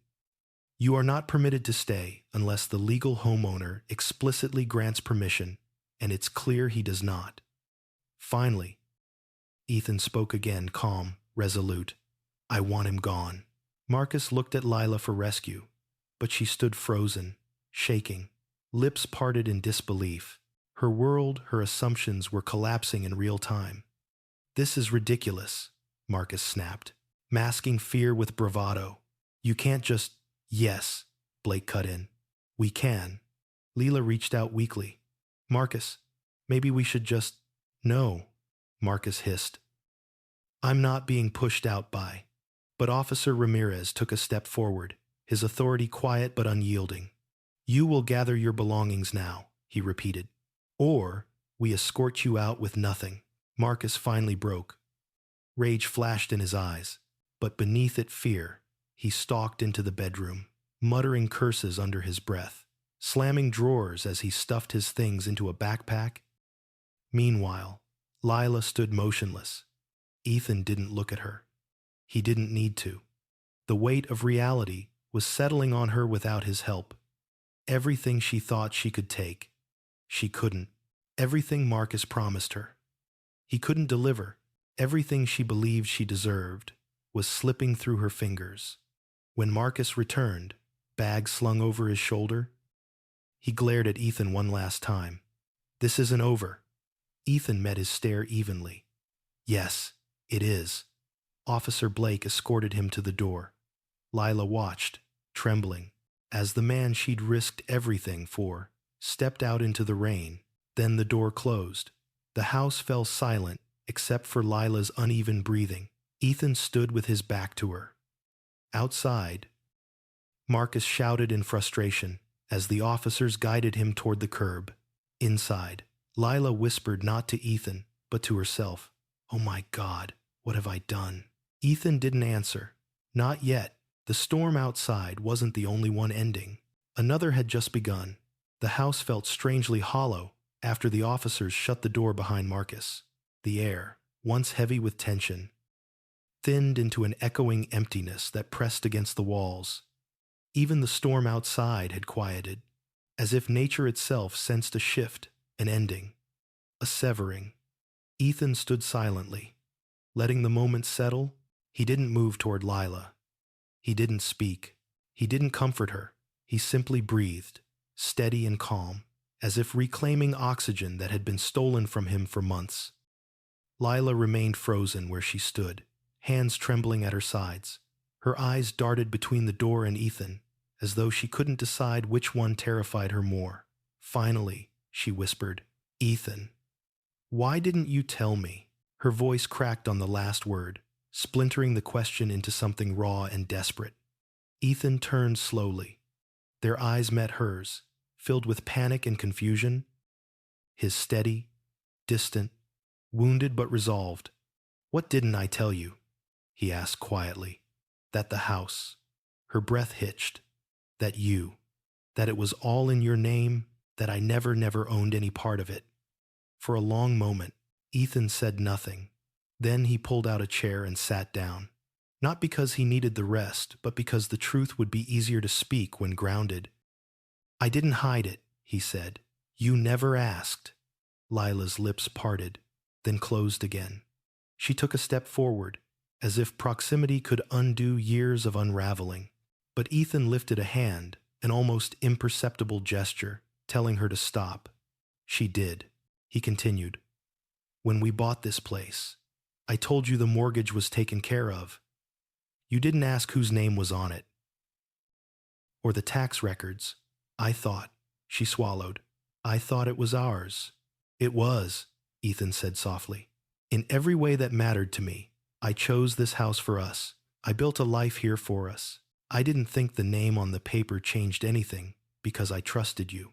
You are not permitted to stay unless the legal homeowner explicitly grants permission, and it's clear he does not. Finally, Ethan spoke again, calm. resolute. I want him gone. Marcus looked at Lila for rescue, but she stood frozen, shaking, lips parted in disbelief. Her world, her assumptions were collapsing in real time. This is ridiculous, Marcus snapped, masking fear with bravado. You can't just— Yes, Blake cut in. We can. Leela reached out weakly. Marcus, maybe we should just— No, Marcus hissed. I'm not being pushed out by. But Officer Ramirez took a step forward, his authority quiet but unyielding. You will gather your belongings now, he repeated. Or we escort you out with nothing. Marcus finally broke. Rage flashed in his eyes, but beneath it fear. He stalked into the bedroom, muttering curses under his breath, slamming drawers as he stuffed his things into a backpack. Meanwhile, Lila stood motionless. Ethan didn't look at her. He didn't need to. The weight of reality was settling on her without his help. Everything she thought she could take, she couldn't. Everything Marcus promised her, he couldn't deliver. Everything she believed she deserved was slipping through her fingers. When Marcus returned, bag slung over his shoulder, he glared at Ethan one last time. This isn't over. Ethan met his stare evenly. Yes, it is. Officer Blake escorted him to the door. Lila watched, trembling, as the man she'd risked everything for stepped out into the rain. Then the door closed. The house fell silent except for Lila's uneven breathing. Ethan stood with his back to her. Outside, Marcus shouted in frustration as the officers guided him toward the curb. Inside, Lila whispered not to Ethan, but to herself. Oh my God, what have I done? Ethan didn't answer. Not yet. The storm outside wasn't the only one ending. Another had just begun. The house felt strangely hollow after the officers shut the door behind Marcus. The air, once heavy with tension, thinned into an echoing emptiness that pressed against the walls. Even the storm outside had quieted, as if nature itself sensed a shift, an ending, a severing. Ethan stood silently, letting the moment settle. He didn't move toward Lila. He didn't speak. He didn't comfort her. He simply breathed, steady and calm, as if reclaiming oxygen that had been stolen from him for months. Lila remained frozen where she stood, hands trembling at her sides. Her eyes darted between the door and Ethan, as though she couldn't decide which one terrified her more. Finally, she whispered, Ethan, why didn't you tell me? Her voice cracked on the last word, splintering the question into something raw and desperate. Ethan turned slowly. Their eyes met hers, filled with panic and confusion. His steady, distant, wounded but resolved. What didn't I tell you? He asked quietly. That the house, her breath hitched, that it was all in your name, that I never owned any part of it. For a long moment, Ethan said nothing. Then he pulled out a chair and sat down. Not because he needed the rest, but because the truth would be easier to speak when grounded. I didn't hide it, he said. You never asked. Lila's lips parted, then closed again. She took a step forward, as if proximity could undo years of unraveling. But Ethan lifted a hand, an almost imperceptible gesture, telling her to stop. She did. He continued. When we bought this place, I told you the mortgage was taken care of. You didn't ask whose name was on it. Or the tax records. I thought, she swallowed, I thought it was ours. It was, Ethan said softly. In every way that mattered to me, I chose this house for us. I built a life here for us. I didn't think the name on the paper changed anything because I trusted you.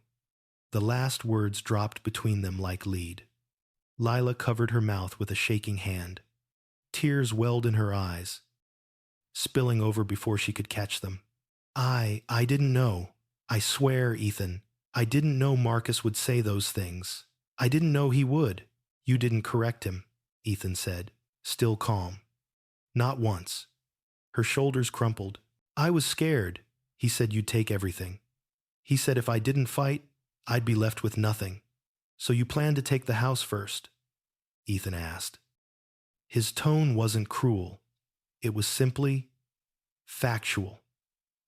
The last words dropped between them like lead. Lila covered her mouth with a shaking hand. Tears welled in her eyes, spilling over before she could catch them. I didn't know. I swear, Ethan, I didn't know Marcus would say those things. I didn't know he would. You didn't correct him, Ethan said, still calm. Not once. Her shoulders crumpled. I was scared. He said you'd take everything. He said if I didn't fight, I'd be left with nothing. So you planned to take the house first? Ethan asked. His tone wasn't cruel, It was simply factual,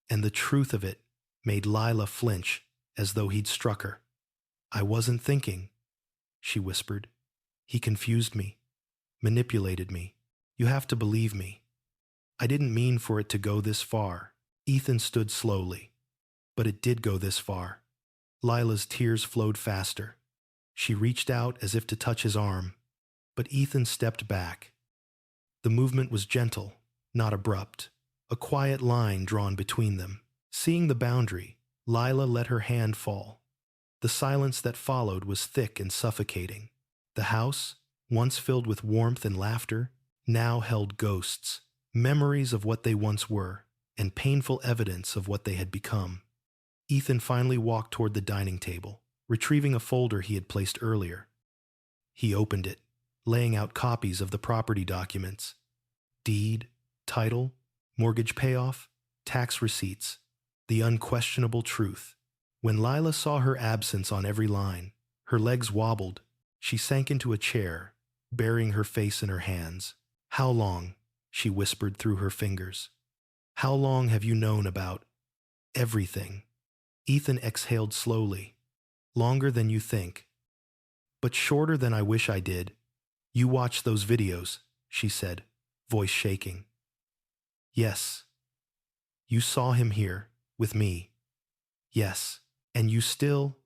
and the truth of it made Lila flinch as though he'd struck her. "I wasn't thinking," she whispered. "He confused me, manipulated me. You have to believe me. I didn't mean for it to go this far." Ethan stood slowly. But it did go this far. Lila's tears flowed faster. She reached out as if to touch his arm, but Ethan stepped back. The movement was gentle, not abrupt, a quiet line drawn between them. Seeing the boundary, Lila let her hand fall. The silence that followed was thick and suffocating. The house, once filled with warmth and laughter, now held ghosts, memories of what they once were, and painful evidence of what they had become. Ethan finally walked toward the dining table, retrieving a folder he had placed earlier. He opened it, laying out copies of the property documents: deed, title, mortgage payoff, tax receipts, the unquestionable truth. When Lila saw her absence on every line, her legs wobbled. She sank into a chair, burying her face in her hands. "How long?" she whispered through her fingers. "How long have you known about everything?" Ethan exhaled slowly. "Longer than you think, but shorter than I wish I did." "You watched those videos," she said, voice shaking. "Yes." "You saw him here, with me." "Yes." "And you still—"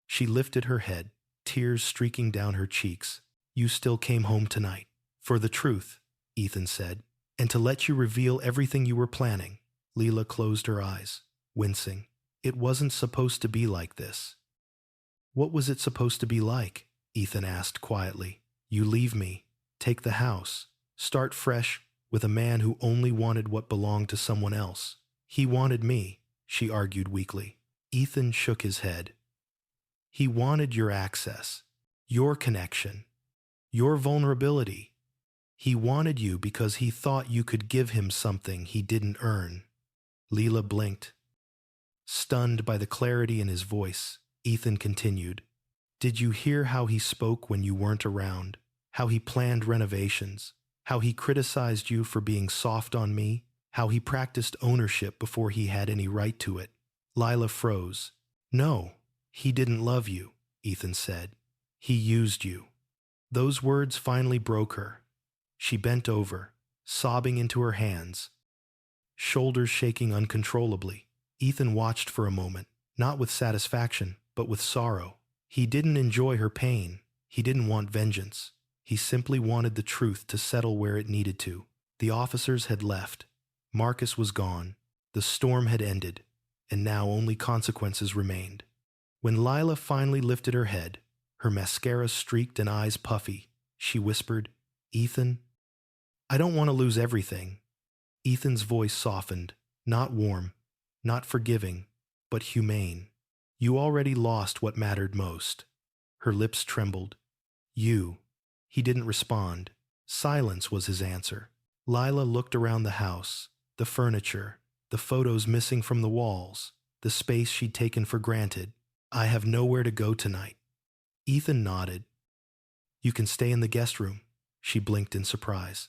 She lifted her head, tears streaking down her cheeks. "You still came home tonight." "For the truth," Ethan said, "and to let you reveal everything you were planning." Lila closed her eyes, wincing. "It wasn't supposed to be like this." "What was it supposed to be like?" Ethan asked quietly. "You leave me, take the house, start fresh with a man who only wanted what belonged to someone else." "He wanted me," she argued weakly. Ethan shook his head. "He wanted your access, your connection, your vulnerability. He wanted you because he thought you could give him something he didn't earn." Lila blinked, stunned by the clarity in his voice. Ethan continued. "Did you hear how he spoke when you weren't around? How he planned renovations? How he criticized you for being soft on me? How he practiced ownership before he had any right to it?" Lila froze. "No, he didn't love you," Ethan said. "He used you." Those words finally broke her. She bent over, sobbing into her hands, shoulders shaking uncontrollably. Ethan watched for a moment, not with satisfaction, but with sorrow. He didn't enjoy her pain. He didn't want vengeance. He simply wanted the truth to settle where it needed to. The officers had left. Marcus was gone. The storm had ended, and now only consequences remained. When Lila finally lifted her head, her mascara streaked and eyes puffy, she whispered, "Ethan, I don't want to lose everything." Ethan's voice softened, not warm, not forgiving, but humane. "You already lost what mattered most." Her lips trembled. "You." He didn't respond. Silence was his answer. Lila looked around the house, the furniture, the photos missing from the walls, the space she'd taken for granted. "I have nowhere to go tonight." Ethan nodded. "You can stay in the guest room." She blinked in surprise.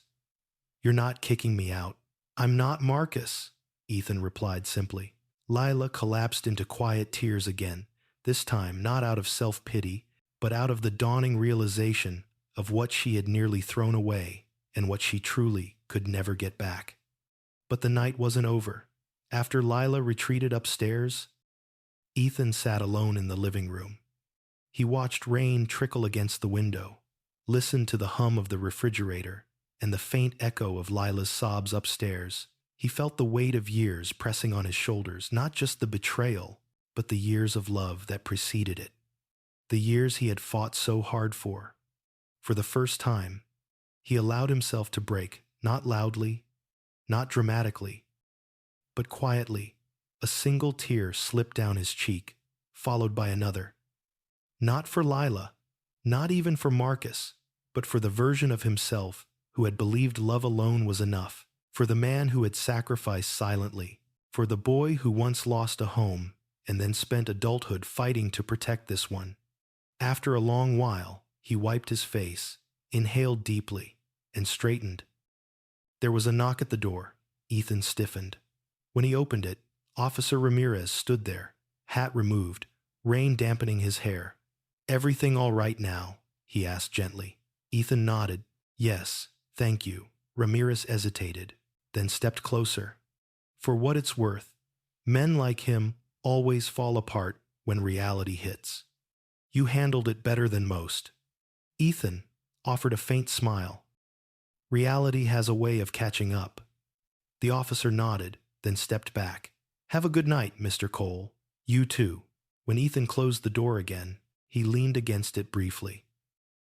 "You're not kicking me out." "I'm not Marcus," Ethan replied simply. Lila collapsed into quiet tears again, this time not out of self-pity, but out of the dawning realization of what she had nearly thrown away and what she truly could never get back. But the night wasn't over. After Lila retreated upstairs, Ethan sat alone in the living room. He watched rain trickle against the window, listened to the hum of the refrigerator, and the faint echo of Lila's sobs upstairs. He felt the weight of years pressing on his shoulders, not just the betrayal, but the years of love that preceded it. The years he had fought so hard for. For the first time, he allowed himself to break, not loudly, not dramatically, but quietly. A single tear slipped down his cheek, followed by another. Not for Lila, not even for Marcus, but for the version of himself who had believed love alone was enough, for the man who had sacrificed silently, for the boy who once lost a home and then spent adulthood fighting to protect this one. After a long while, he wiped his face, inhaled deeply, and straightened. There was a knock at the door. Ethan stiffened. When he opened it, Officer Ramirez stood there, hat removed, rain dampening his hair. "Everything all right now?" he asked gently. Ethan nodded. "Yes, thank you." Ramirez hesitated, then stepped closer. "For what it's worth, men like him always fall apart when reality hits. You handled it better than most." Ethan offered a faint smile. "Reality has a way of catching up." The officer nodded, then stepped back. "Have a good night, Mr. Cole." "You too." When Ethan closed the door again, he leaned against it briefly,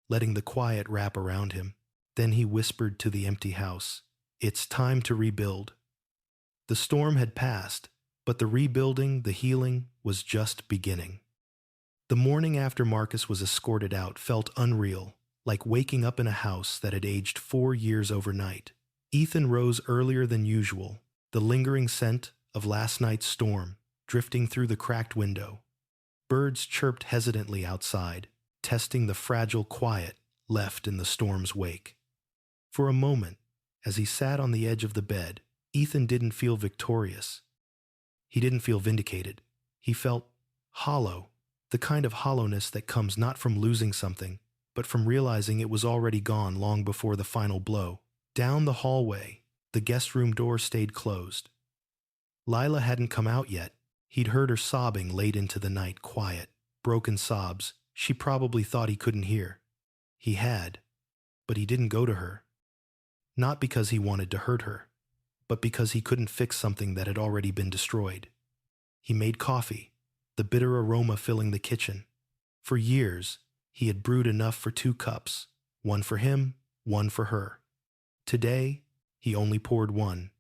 letting the quiet wrap around him. Then he whispered to the empty house, "It's time to rebuild." The storm had passed, but the rebuilding, the healing, was just beginning. The morning after Marcus was escorted out felt unreal, like waking up in a house that had aged 4 years overnight. Ethan rose earlier than usual, the lingering scent of last night's storm drifting through the cracked window. Birds chirped hesitantly outside, testing the fragile quiet left in the storm's wake. For a moment, as he sat on the edge of the bed, Ethan didn't feel victorious. He didn't feel vindicated. He felt hollow, the kind of hollowness that comes not from losing something, but from realizing it was already gone long before the final blow. Down the hallway, the guest room door stayed closed. Lila hadn't come out yet. He'd heard her sobbing late into the night, quiet, broken sobs she probably thought he couldn't hear. He had, but he didn't go to her. Not because he wanted to hurt her, but because he couldn't fix something that had already been destroyed. He made coffee, the bitter aroma filling the kitchen. For years, he had brewed enough for 2 cups, one for him, one for her. Today, he only poured one.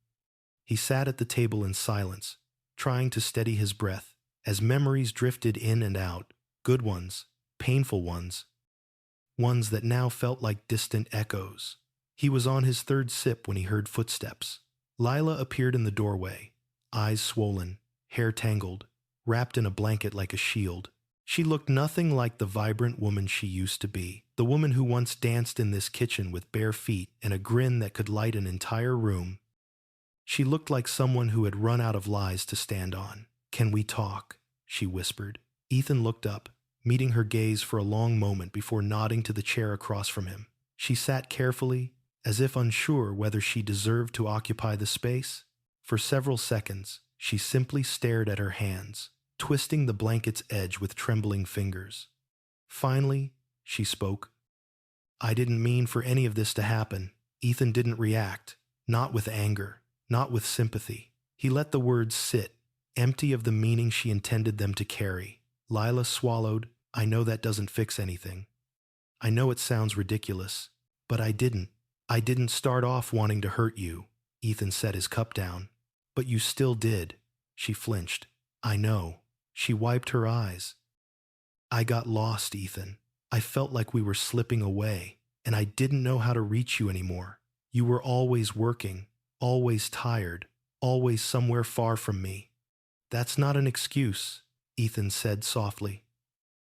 He sat at the table in silence, trying to steady his breath, as memories drifted in and out, good ones, painful ones that now felt like distant echoes. He was on his 3rd sip when he heard footsteps. Lila appeared in the doorway, eyes swollen, hair tangled, wrapped in a blanket like a shield. She looked nothing like the vibrant woman she used to be, the woman who once danced in this kitchen with bare feet and a grin that could light an entire room. She looked like someone who had run out of lies to stand on. "Can we talk?" she whispered. Ethan looked up, meeting her gaze for a long moment before nodding to the chair across from him. She sat carefully, as if unsure whether she deserved to occupy the space. For several seconds, she simply stared at her hands, twisting the blanket's edge with trembling fingers. Finally, she spoke. "I didn't mean for any of this to happen." Ethan didn't react, not with anger, not with sympathy. He let the words sit, empty of the meaning she intended them to carry. Lila swallowed. "I know that doesn't fix anything. I know it sounds ridiculous, but I didn't start off wanting to hurt you." Ethan set his cup down. "But you still did." She flinched. "I know." She wiped her eyes. "I got lost, Ethan. I felt like we were slipping away, and I didn't know how to reach you anymore. You were always working, always tired, always somewhere far from me." "That's not an excuse," Ethan said softly.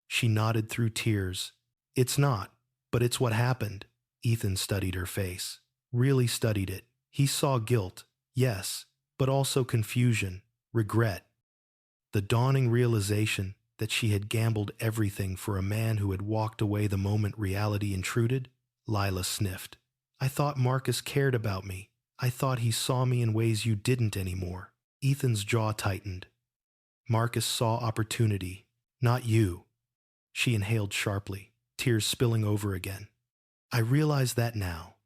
She nodded through tears. "It's not, but it's what happened." Ethan studied her face, really studied it. He saw guilt, yes, but also confusion, regret. The dawning realization that she had gambled everything for a man who had walked away the moment reality intruded. Lila sniffed. "I thought Marcus cared about me. I thought he saw me in ways you didn't anymore." Ethan's jaw tightened. "Marcus saw opportunity, not you." She inhaled sharply, tears spilling over again. "I realize that now.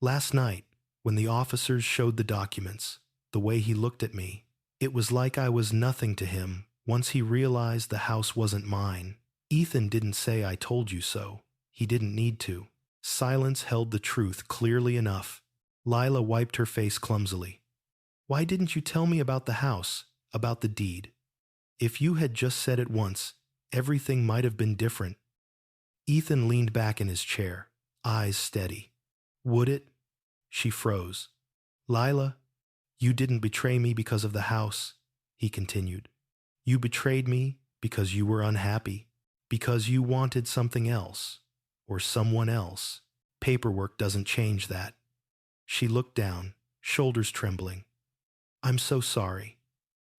Last night, when the officers showed the documents, the way he looked at me, it was like I was nothing to him once he realized the house wasn't mine. Ethan didn't say I told you so. He didn't need to." Silence held the truth clearly enough. Lila wiped her face clumsily. "Why didn't you tell me about the house, about the deed? If you had just said it once, everything might have been different." Ethan leaned back in his chair, eyes steady. "Would it?" She froze. "Lila, you didn't betray me because of the house," he continued. "You betrayed me because you were unhappy, because you wanted something else, or someone else. Paperwork doesn't change that." She looked down, shoulders trembling. I'm so sorry.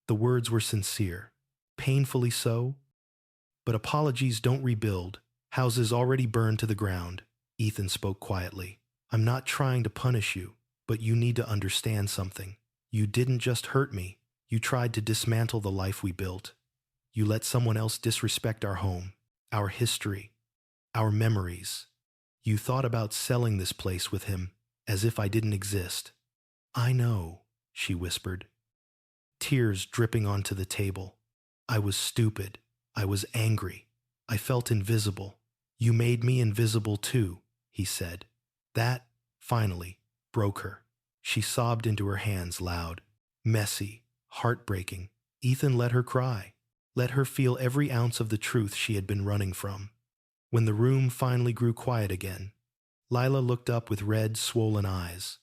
The words were sincere, painfully so. But apologies don't rebuild. Houses already burned to the ground. Ethan spoke quietly. I'm not trying to punish you, but you need to understand something. You didn't just hurt me. You tried to dismantle the life we built. You let someone else disrespect our home, our history, our memories. You thought about selling this place with him, as if I didn't exist. I know, she whispered, tears dripping onto the table. I was stupid. I was angry. I felt invisible. You made me invisible too, he said. That, finally, broke her. She sobbed into her hands loud, messy, heartbreaking. Ethan let her cry, let her feel every ounce of the truth she had been running from. When the room finally grew quiet again, Lila looked up with red, swollen eyes.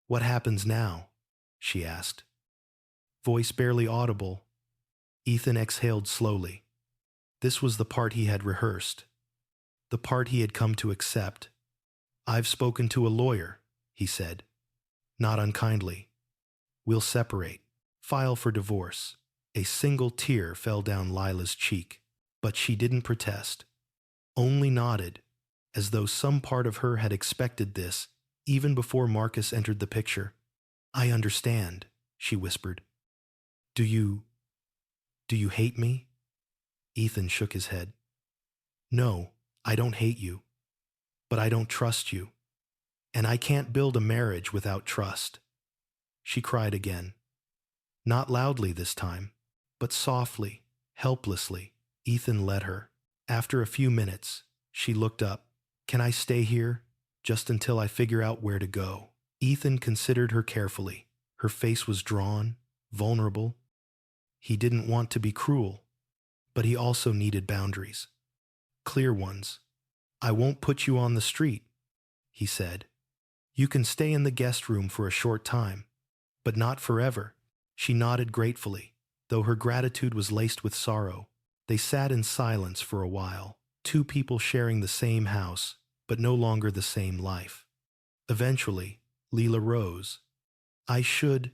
What happens now? She asked. Voice barely audible, Ethan exhaled slowly. This was the part he had rehearsed, the part he had come to accept. I've spoken to a lawyer, he said, not unkindly. We'll separate, file for divorce. A single tear fell down Lila's cheek, but she didn't protest, only nodded, as though some part of her had expected this even before Marcus entered the picture. I understand, she whispered. Do you hate me? Ethan shook his head. No, I don't hate you, but I don't trust you, and I can't build a marriage without trust. She cried again, not loudly this time, but softly, helplessly. Ethan led her. After a few minutes, she looked up. Can I stay here, just until I figure out where to go? Ethan considered her carefully. Her face was drawn, vulnerable. He didn't want to be cruel, but he also needed boundaries. Clear ones. I won't put you on the street, he said. You can stay in the guest room for a short time, but not forever. She nodded gratefully, though her gratitude was laced with sorrow. They sat in silence for a while, two people sharing the same house, but no longer the same life. Eventually, Leela rose. I should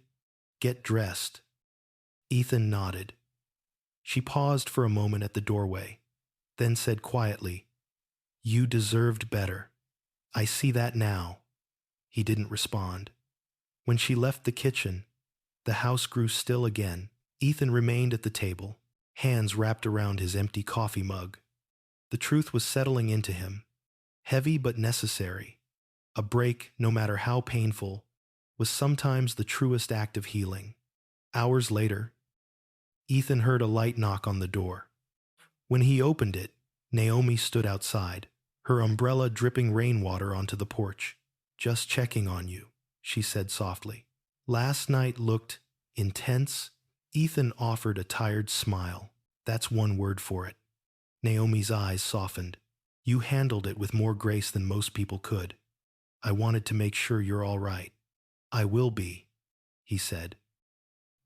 get dressed. Ethan nodded. She paused for a moment at the doorway, then said quietly, You deserved better. I see that now. He didn't respond. When she left the kitchen, the house grew still again. Ethan remained at the table, hands wrapped around his empty coffee mug. The truth was settling into him, heavy but necessary. A break, no matter how painful, was sometimes the truest act of healing. Hours later, Ethan heard a light knock on the door. When he opened it, Naomi stood outside, her umbrella dripping rainwater onto the porch. Just checking on you, she said softly. Last night looked intense. Ethan offered a tired smile. That's one word for it. Naomi's eyes softened. You handled it with more grace than most people could. I wanted to make sure you're all right. I will be, he said.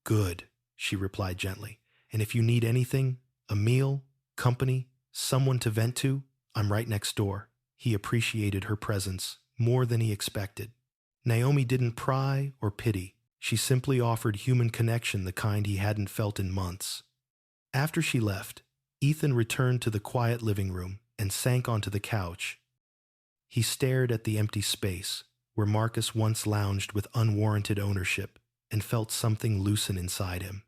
Good, she replied gently. And if you need anything, a meal, company, someone to vent to, I'm right next door. He appreciated her presence more than he expected. Naomi didn't pry or pity. She simply offered human connection, the kind he hadn't felt in months. After she left, Ethan returned to the quiet living room and sank onto the couch. He stared at the empty space where Marcus once lounged with unwarranted ownership and felt something loosen inside him.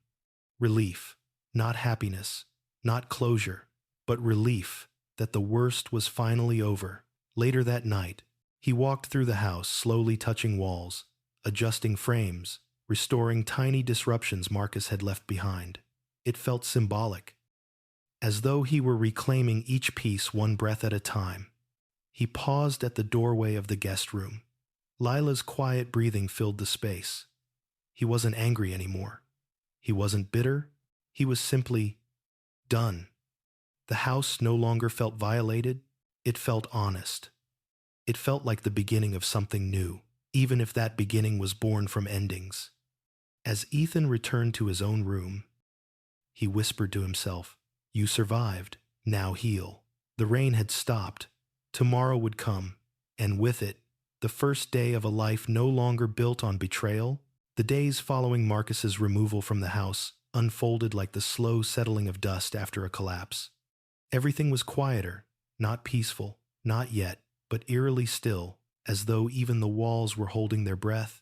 Relief, not happiness, not closure, but relief that the worst was finally over. Later that night, he walked through the house, slowly touching walls, adjusting frames, restoring tiny disruptions Marcus had left behind. It felt symbolic, as though he were reclaiming each piece one breath at a time. He paused at the doorway of the guest room. Lila's quiet breathing filled the space. He wasn't angry anymore. He wasn't bitter. He was simply done. The house no longer felt violated. It felt honest. It felt like the beginning of something new, even if that beginning was born from endings. As Ethan returned to his own room, he whispered to himself, You survived. Now heal. The rain had stopped. Tomorrow would come, and with it, The first day of a life no longer built on betrayal. The days following Marcus's removal from the house unfolded like the slow settling of dust after a collapse. Everything was quieter, not peaceful, not yet, but eerily still, as though even the walls were holding their breath.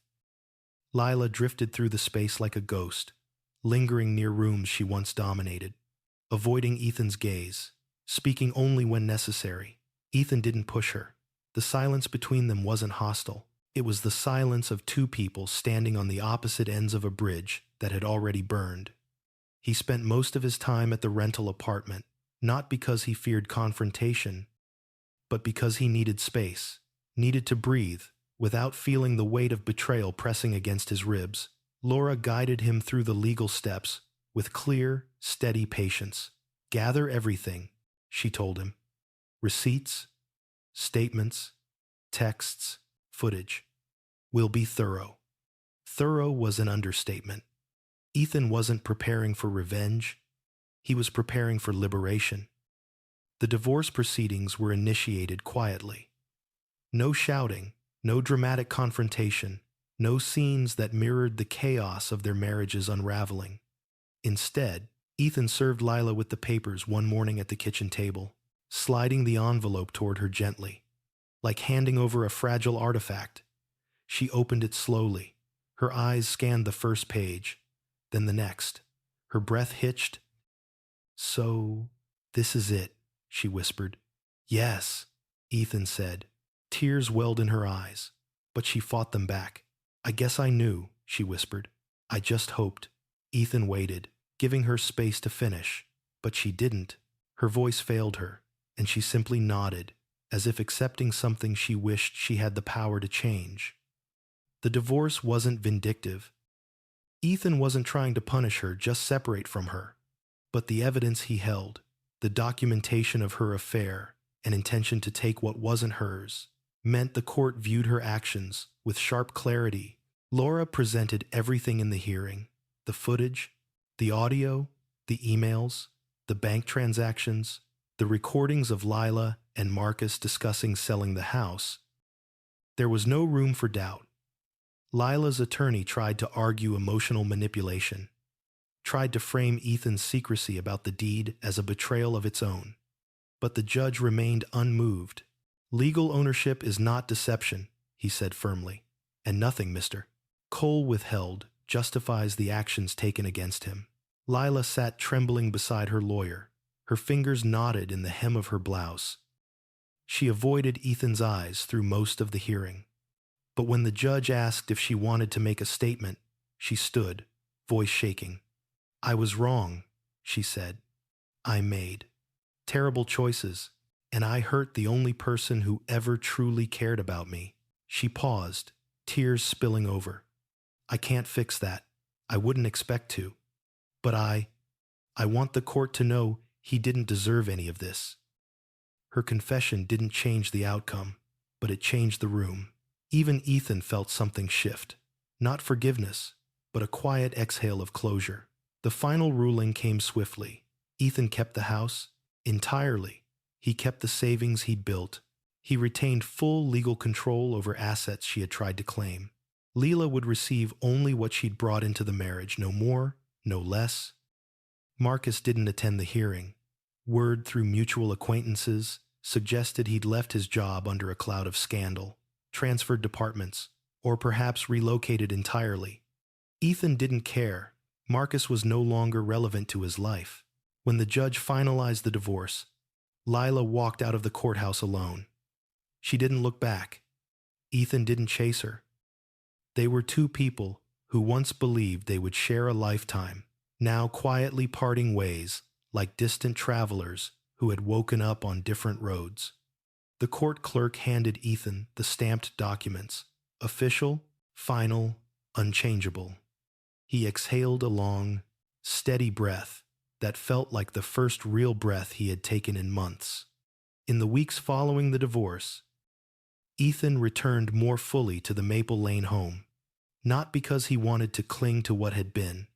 Lila drifted through the space like a ghost, lingering near rooms she once dominated, avoiding Ethan's gaze, speaking only when necessary. Ethan didn't push her. The silence between them wasn't hostile. It was the silence of two people standing on the opposite ends of a bridge that had already burned. He spent most of his time at the rental apartment, not because he feared confrontation, but because he needed space, needed to breathe, without feeling the weight of betrayal pressing against his ribs. Laura guided him through the legal steps with clear, steady patience. "Gather everything," she told him. "Receipts, statements, texts, footage. We'll be thorough." Thorough was an understatement. Ethan wasn't preparing for revenge. He was preparing for liberation. The divorce proceedings were initiated quietly. No shouting, no dramatic confrontation, no scenes that mirrored the chaos of their marriage's unraveling. Instead, Ethan served Lila with the papers one morning at the kitchen table, sliding the envelope toward her gently. Like handing over a fragile artifact, she opened it slowly. Her eyes scanned the first page, then the next. Her breath hitched. "So, this is it," she whispered. "Yes," Ethan said. Tears welled in her eyes, but she fought them back. "I guess I knew," she whispered. "I just hoped." Ethan waited, giving her space to finish, but she didn't. Her voice failed her, and she simply nodded, as if accepting something she wished she had the power to change. The divorce wasn't vindictive. Ethan wasn't trying to punish her, just separate from her. But the evidence he held, the documentation of her affair, an intention to take what wasn't hers, meant the court viewed her actions with sharp clarity. Laura presented everything in the hearing: the footage, the audio, the emails, the bank transactions, the recordings of Lila and Marcus discussing selling the house. There was no room for doubt. Lila's attorney tried to argue emotional manipulation, tried to frame Ethan's secrecy about the deed as a betrayal of its own. But the judge remained unmoved. "Legal ownership is not deception," he said firmly. "And nothing, Mr. Cole withheld justifies the actions taken against him." Lila sat trembling beside her lawyer, her fingers knotted in the hem of her blouse. She avoided Ethan's eyes through most of the hearing. But when the judge asked if she wanted to make a statement, she stood, voice shaking. "I was wrong," she said. "I made terrible choices, and I hurt the only person who ever truly cared about me." She paused, tears spilling over. "I can't fix that. I wouldn't expect to. But I want the court to know he didn't deserve any of this." Her confession didn't change the outcome, but it changed the room. Even Ethan felt something shift. Not forgiveness, but a quiet exhale of closure. The final ruling came swiftly. Ethan kept the house entirely. He kept the savings he'd built. He retained full legal control over assets she had tried to claim. Leela would receive only what she'd brought into the marriage, no more, no less. Marcus didn't attend the hearing. Word through mutual acquaintances suggested he'd left his job under a cloud of scandal, transferred departments, or perhaps relocated entirely. Ethan didn't care. Marcus was no longer relevant to his life. When the judge finalized the divorce, Lila walked out of the courthouse alone. She didn't look back. Ethan didn't chase her. They were two people who once believed they would share a lifetime, now quietly parting ways like distant travelers who had woken up on different roads. The court clerk handed Ethan the stamped documents, official, final, unchangeable. He exhaled a long, steady breath that felt like the first real breath he had taken in months. In the weeks following the divorce, Ethan returned more fully to the Maple Lane home, not because he wanted to cling to what had been,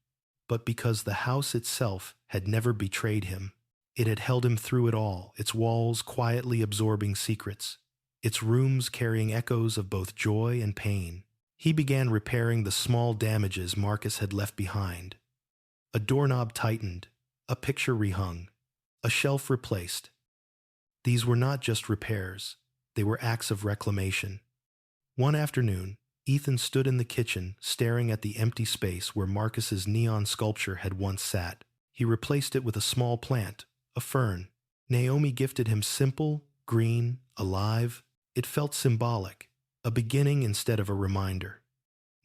but because the house itself had never betrayed him. It had held him through it all, its walls quietly absorbing secrets, its rooms carrying echoes of both joy and pain. He began repairing the small damages Marcus had left behind. A doorknob tightened, a picture rehung, a shelf replaced. These were not just repairs, they were acts of reclamation. One afternoon, Ethan stood in the kitchen, staring at the empty space where Marcus's neon sculpture had once sat. He replaced it with a small plant, a fern. Naomi gifted him simple, green, alive. It felt symbolic, a beginning instead of a reminder.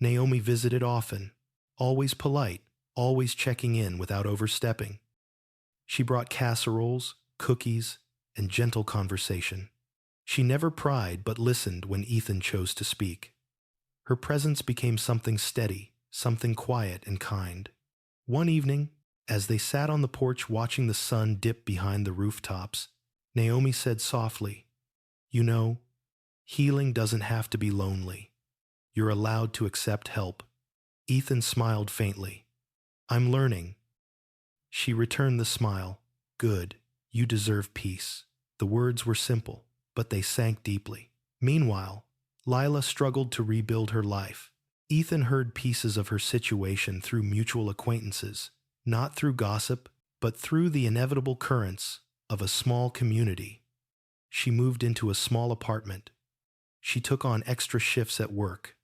Naomi visited often, always polite, always checking in without overstepping. She brought casseroles, cookies, and gentle conversation. She never pried but listened when Ethan chose to speak. Her presence became something steady, something quiet and kind. One evening, as they sat on the porch watching the sun dip behind the rooftops, Naomi said softly, "You know, healing doesn't have to be lonely. You're allowed to accept help." Ethan smiled faintly. "I'm learning." She returned the smile. "Good, you deserve peace." The words were simple, but they sank deeply. Meanwhile, Lila struggled to rebuild her life. Ethan heard pieces of her situation through mutual acquaintances, not through gossip, but through the inevitable currents of a small community. She moved into a small apartment. She took on extra shifts at work.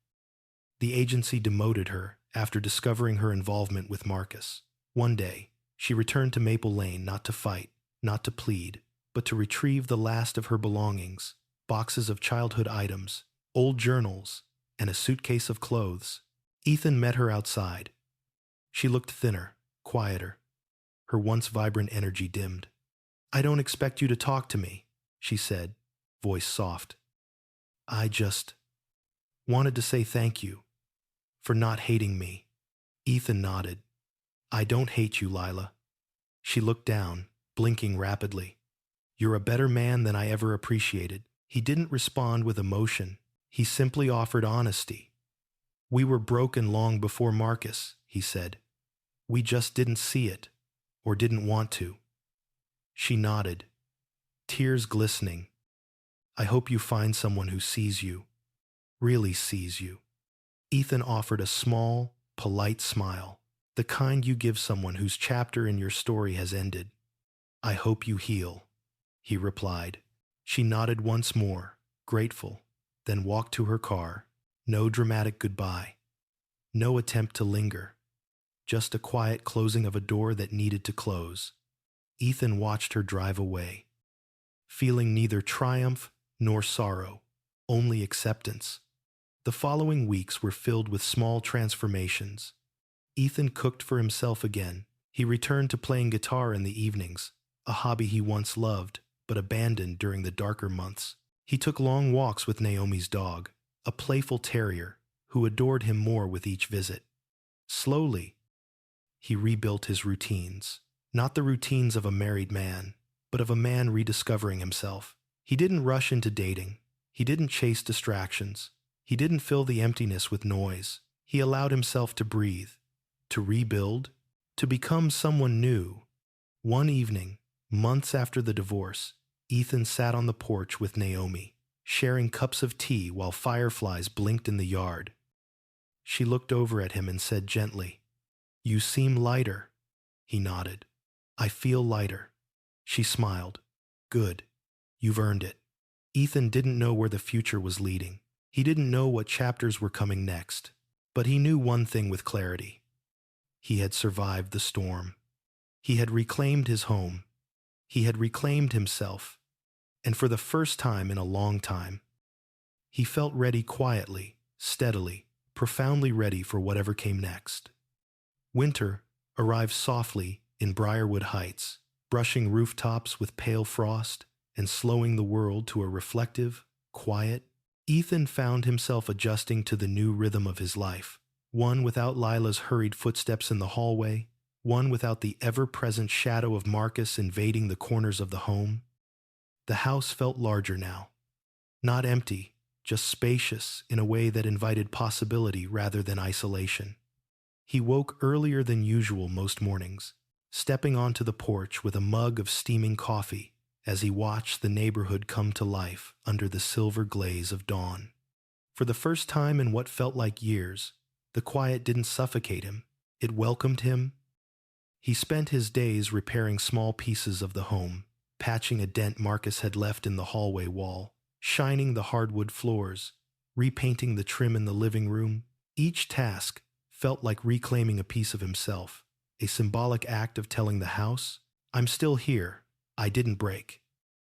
The agency demoted her after discovering her involvement with Marcus. One day, she returned to Maple Lane not to fight, not to plead, but to retrieve the last of her belongings, boxes of childhood items, old journals, and a suitcase of clothes. Ethan met her outside. She looked thinner, quieter. Her once vibrant energy dimmed. "I don't expect you to talk to me," she said, voice soft. "I just wanted to say thank you for not hating me." Ethan nodded. "I don't hate you, Lila." She looked down, blinking rapidly. "You're a better man than I ever appreciated." He didn't respond with emotion. He simply offered honesty. "We were broken long before Marcus," he said. "We just didn't see it, or didn't want to." She nodded, tears glistening. "I hope you find someone who sees you, really sees you." Ethan offered a small, polite smile, the kind you give someone whose chapter in your story has ended. "I hope you heal," he replied. She nodded once more, grateful, then walked to her car. No dramatic goodbye. No attempt to linger. Just a quiet closing of a door that needed to close. Ethan watched her drive away, feeling neither triumph nor sorrow, only acceptance. The following weeks were filled with small transformations. Ethan cooked for himself again. He returned to playing guitar in the evenings, a hobby he once loved, but abandoned during the darker months. He took long walks with Naomi's dog, a playful terrier, who adored him more with each visit. Slowly, he rebuilt his routines. Not the routines of a married man, but of a man rediscovering himself. He didn't rush into dating. He didn't chase distractions. He didn't fill the emptiness with noise. He allowed himself to breathe, to rebuild, to become someone new. One evening, months after the divorce, Ethan sat on the porch with Naomi, sharing cups of tea while fireflies blinked in the yard. She looked over at him and said gently, "You seem lighter." He nodded. "I feel lighter." She smiled. "Good. You've earned it." Ethan didn't know where the future was leading. He didn't know what chapters were coming next. But he knew one thing with clarity. He had survived the storm. He had reclaimed his home. He had reclaimed himself. And for the first time in a long time, he felt ready quietly, steadily, profoundly ready for whatever came next. Winter arrived softly in Briarwood Heights, brushing rooftops with pale frost and slowing the world to a reflective, quiet. Ethan found himself adjusting to the new rhythm of his life, one without Lila's hurried footsteps in the hallway, one without the ever-present shadow of Marcus invading the corners of the home. The house felt larger now. Not empty, just spacious in a way that invited possibility rather than isolation. He woke earlier than usual most mornings, stepping onto the porch with a mug of steaming coffee. as he watched the neighborhood come to life under the silver glaze of dawn. For the first time in what felt like years, the quiet didn't suffocate him. It welcomed him. He spent his days repairing small pieces of the home, patching a dent Marcus had left in the hallway wall, shining the hardwood floors, repainting the trim in the living room. Each task felt like reclaiming a piece of himself, a symbolic act of telling the house, "I'm still here. I didn't break."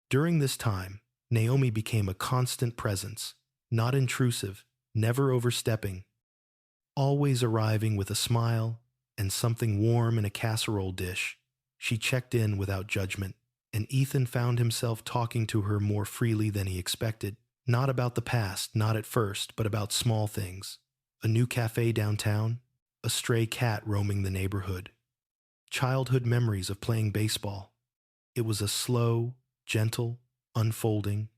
During this time, Naomi became a constant presence, not intrusive, never overstepping, always arriving with a smile and something warm in a casserole dish. She checked in without judgment, and Ethan found himself talking to her more freely than he expected. Not about the past, not at first, but about small things. A new cafe downtown, a stray cat roaming the neighborhood, childhood memories of playing baseball. It was a slow, gentle unfolding,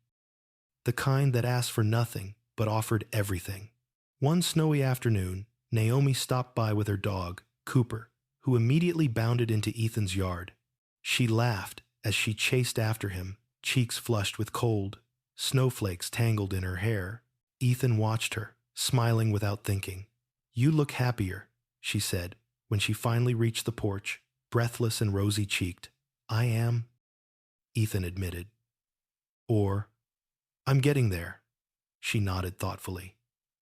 the kind that asked for nothing but offered everything. One snowy afternoon, Naomi stopped by with her dog, Cooper, who immediately bounded into Ethan's yard. She laughed as she chased after him, cheeks flushed with cold, snowflakes tangled in her hair. Ethan watched her, smiling without thinking. "You look happier," she said, when she finally reached the porch, breathless and rosy-cheeked. "I am," Ethan admitted. Or, "I'm getting there," she nodded thoughtfully.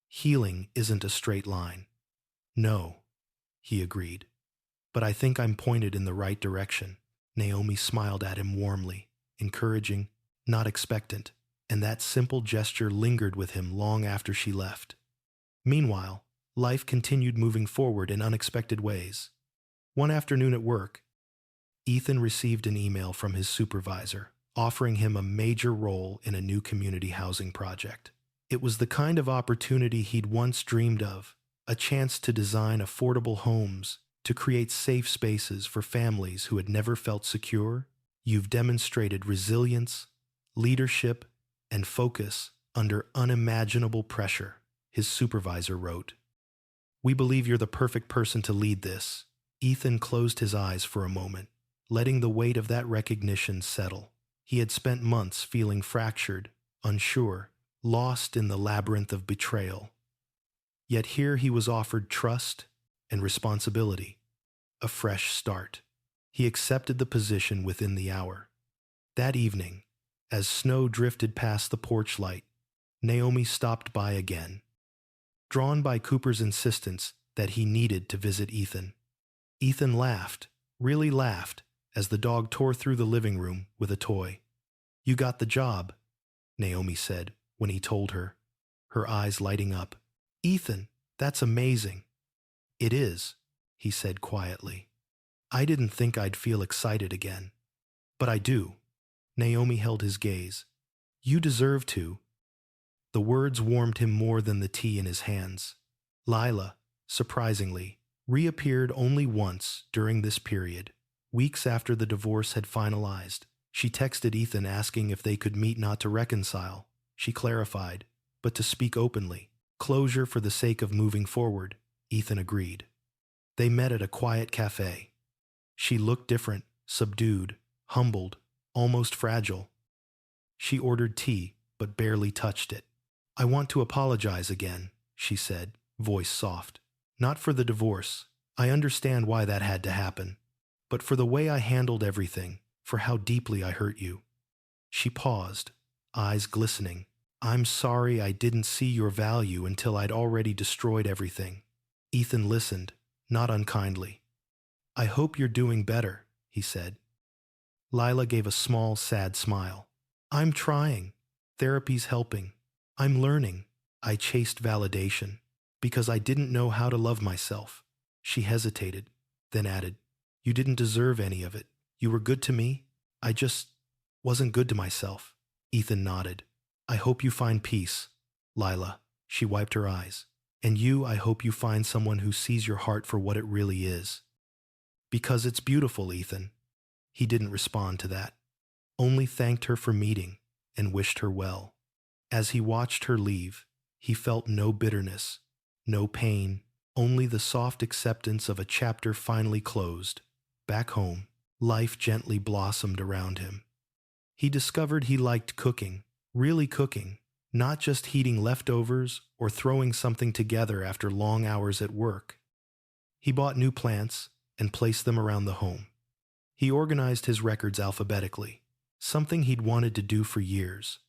"Healing isn't a straight line." "No," he agreed. "But I think I'm pointed in the right direction." Naomi smiled at him warmly, encouraging, not expectant, and that simple gesture lingered with him long after she left. Meanwhile, life continued moving forward in unexpected ways. One afternoon at work, Ethan received an email from his supervisor, offering him a major role in a new community housing project. It was the kind of opportunity he'd once dreamed of, a chance to design affordable homes, to create safe spaces for families who had never felt secure. "You've demonstrated resilience, leadership, and focus under unimaginable pressure," his supervisor wrote. "We believe you're the perfect person to lead this." Ethan closed his eyes for a moment, letting the weight of that recognition settle. He had spent months feeling fractured, unsure, lost in the labyrinth of betrayal. Yet here he was offered trust and responsibility, a fresh start. He accepted the position within the hour. That evening, as snow drifted past the porch light, Naomi stopped by again, drawn by Cooper's insistence that he needed to visit Ethan. Ethan laughed, really laughed, as the dog tore through the living room with a toy. "You got the job," Naomi said when he told her, her eyes lighting up. "Ethan, that's amazing." "It is," he said quietly. "I didn't think I'd feel excited again. But I do." Naomi held his gaze. "You deserve to." The words warmed him more than the tea in his hands. Lila, surprisingly, reappeared only once during this period. Weeks after the divorce had finalized, she texted Ethan asking if they could meet, not to reconcile, she clarified, but to speak openly. Closure for the sake of moving forward, Ethan agreed. They met at a quiet cafe. She looked different, subdued, humbled, almost fragile. She ordered tea, but barely touched it. "I want to apologize again," she said, voice soft. "Not for the divorce. I understand why that had to happen. But for the way I handled everything, for how deeply I hurt you." She paused, eyes glistening. "I'm sorry I didn't see your value until I'd already destroyed everything." Ethan listened, not unkindly. "I hope you're doing better," he said. Lila gave a small, sad smile. "I'm trying. Therapy's helping. I'm learning. I chased validation because I didn't know how to love myself." She hesitated, then added, "You didn't deserve any of it. You were good to me. I just wasn't good to myself." Ethan nodded. "I hope you find peace, Lila." She wiped her eyes. "And you, I hope you find someone who sees your heart for what it really is." "Because it's beautiful, Ethan." He didn't respond to that, only thanked her for meeting and wished her well. As he watched her leave, he felt no bitterness, no pain, only the soft acceptance of a chapter finally closed. Back home, life gently blossomed around him. He discovered he liked cooking, really cooking, not just heating leftovers or throwing something together after long hours at work. He bought new plants and placed them around the home. He organized his records alphabetically, something he'd wanted to do for years.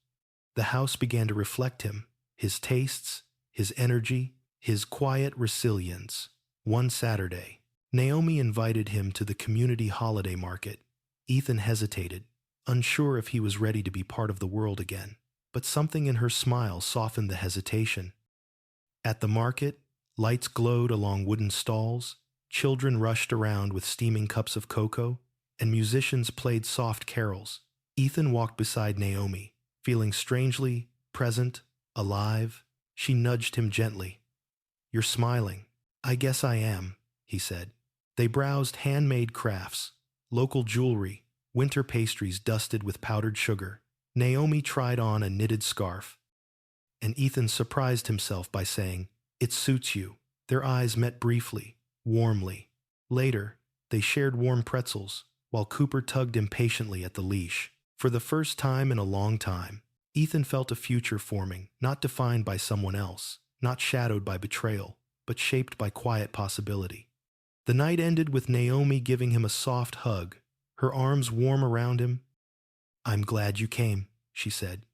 The house began to reflect him, his tastes, his energy, his quiet resilience. One Saturday, Naomi invited him to the community holiday market. Ethan hesitated, unsure if he was ready to be part of the world again, but something in her smile softened the hesitation. At the market, lights glowed along wooden stalls, children rushed around with steaming cups of cocoa, and musicians played soft carols. Ethan walked beside Naomi, feeling strangely present, alive. She nudged him gently. "You're smiling." "I guess I am," he said. They browsed handmade crafts, local jewelry, winter pastries dusted with powdered sugar. Naomi tried on a knitted scarf, and Ethan surprised himself by saying, "It suits you." Their eyes met briefly, warmly. Later, they shared warm pretzels, while Cooper tugged impatiently at the leash. For the first time in a long time, Ethan felt a future forming, not defined by someone else, not shadowed by betrayal, but shaped by quiet possibility. The night ended with Naomi giving him a soft hug, her arms warm around him. "I'm glad you came," she said.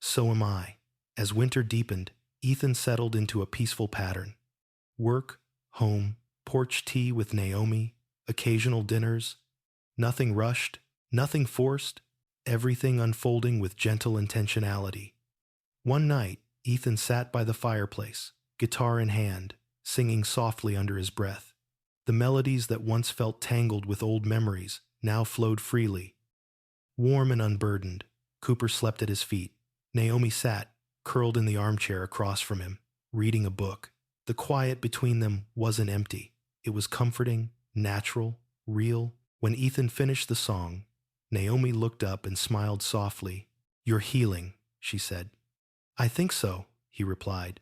"So am I." As winter deepened, Ethan settled into a peaceful pattern. Work, home, porch tea with Naomi, occasional dinners. Nothing rushed, nothing forced, everything unfolding with gentle intentionality. One night, Ethan sat by the fireplace, guitar in hand, singing softly under his breath. The melodies that once felt tangled with old memories now flowed freely. Warm and unburdened, Cooper slept at his feet. Naomi sat, curled in the armchair across from him, reading a book. The quiet between them wasn't empty. It was comforting, natural, real. When Ethan finished the song, Naomi looked up and smiled softly. "You're healing," she said. "I think so," he replied.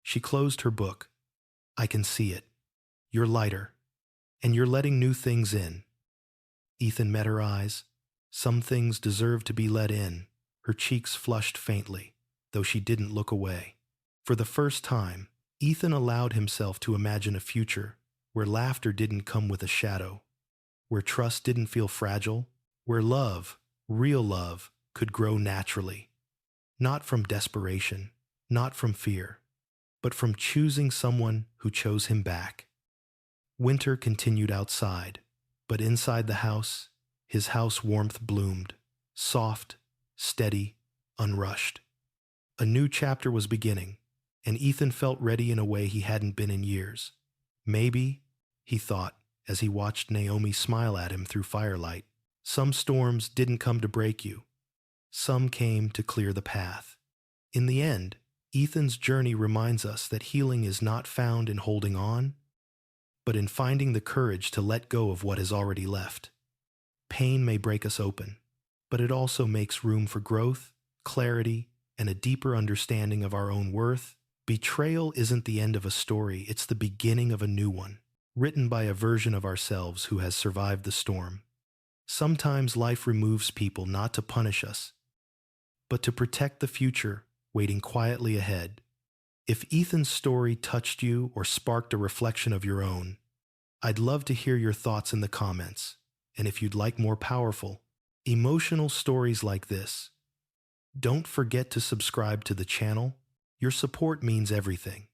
She closed her book. "I can see it. You're lighter, and you're letting new things in." Ethan met her eyes. Some things deserved to be let in. Her cheeks flushed faintly, though she didn't look away. For the first time, Ethan allowed himself to imagine a future where laughter didn't come with a shadow, where trust didn't feel fragile, where love, real love, could grow naturally. Not from desperation, not from fear, but from choosing someone who chose him back. Winter continued outside, but inside the house, his house warmth bloomed, soft, steady, unrushed. A new chapter was beginning, and Ethan felt ready in a way he hadn't been in years. Maybe, he thought, as he watched Naomi smile at him through firelight, some storms didn't come to break you. Some came to clear the path. In the end, Ethan's journey reminds us that healing is not found in holding on, but in finding the courage to let go of what is already left. Pain may break us open, but it also makes room for growth, clarity, and a deeper understanding of our own worth. Betrayal isn't the end of a story, it's the beginning of a new one, written by a version of ourselves who has survived the storm. Sometimes life removes people not to punish us, but to protect the future waiting quietly ahead. If Ethan's story touched you or sparked a reflection of your own, I'd love to hear your thoughts in the comments. And if you'd like more powerful, emotional stories like this, don't forget to subscribe to the channel. Your support means everything.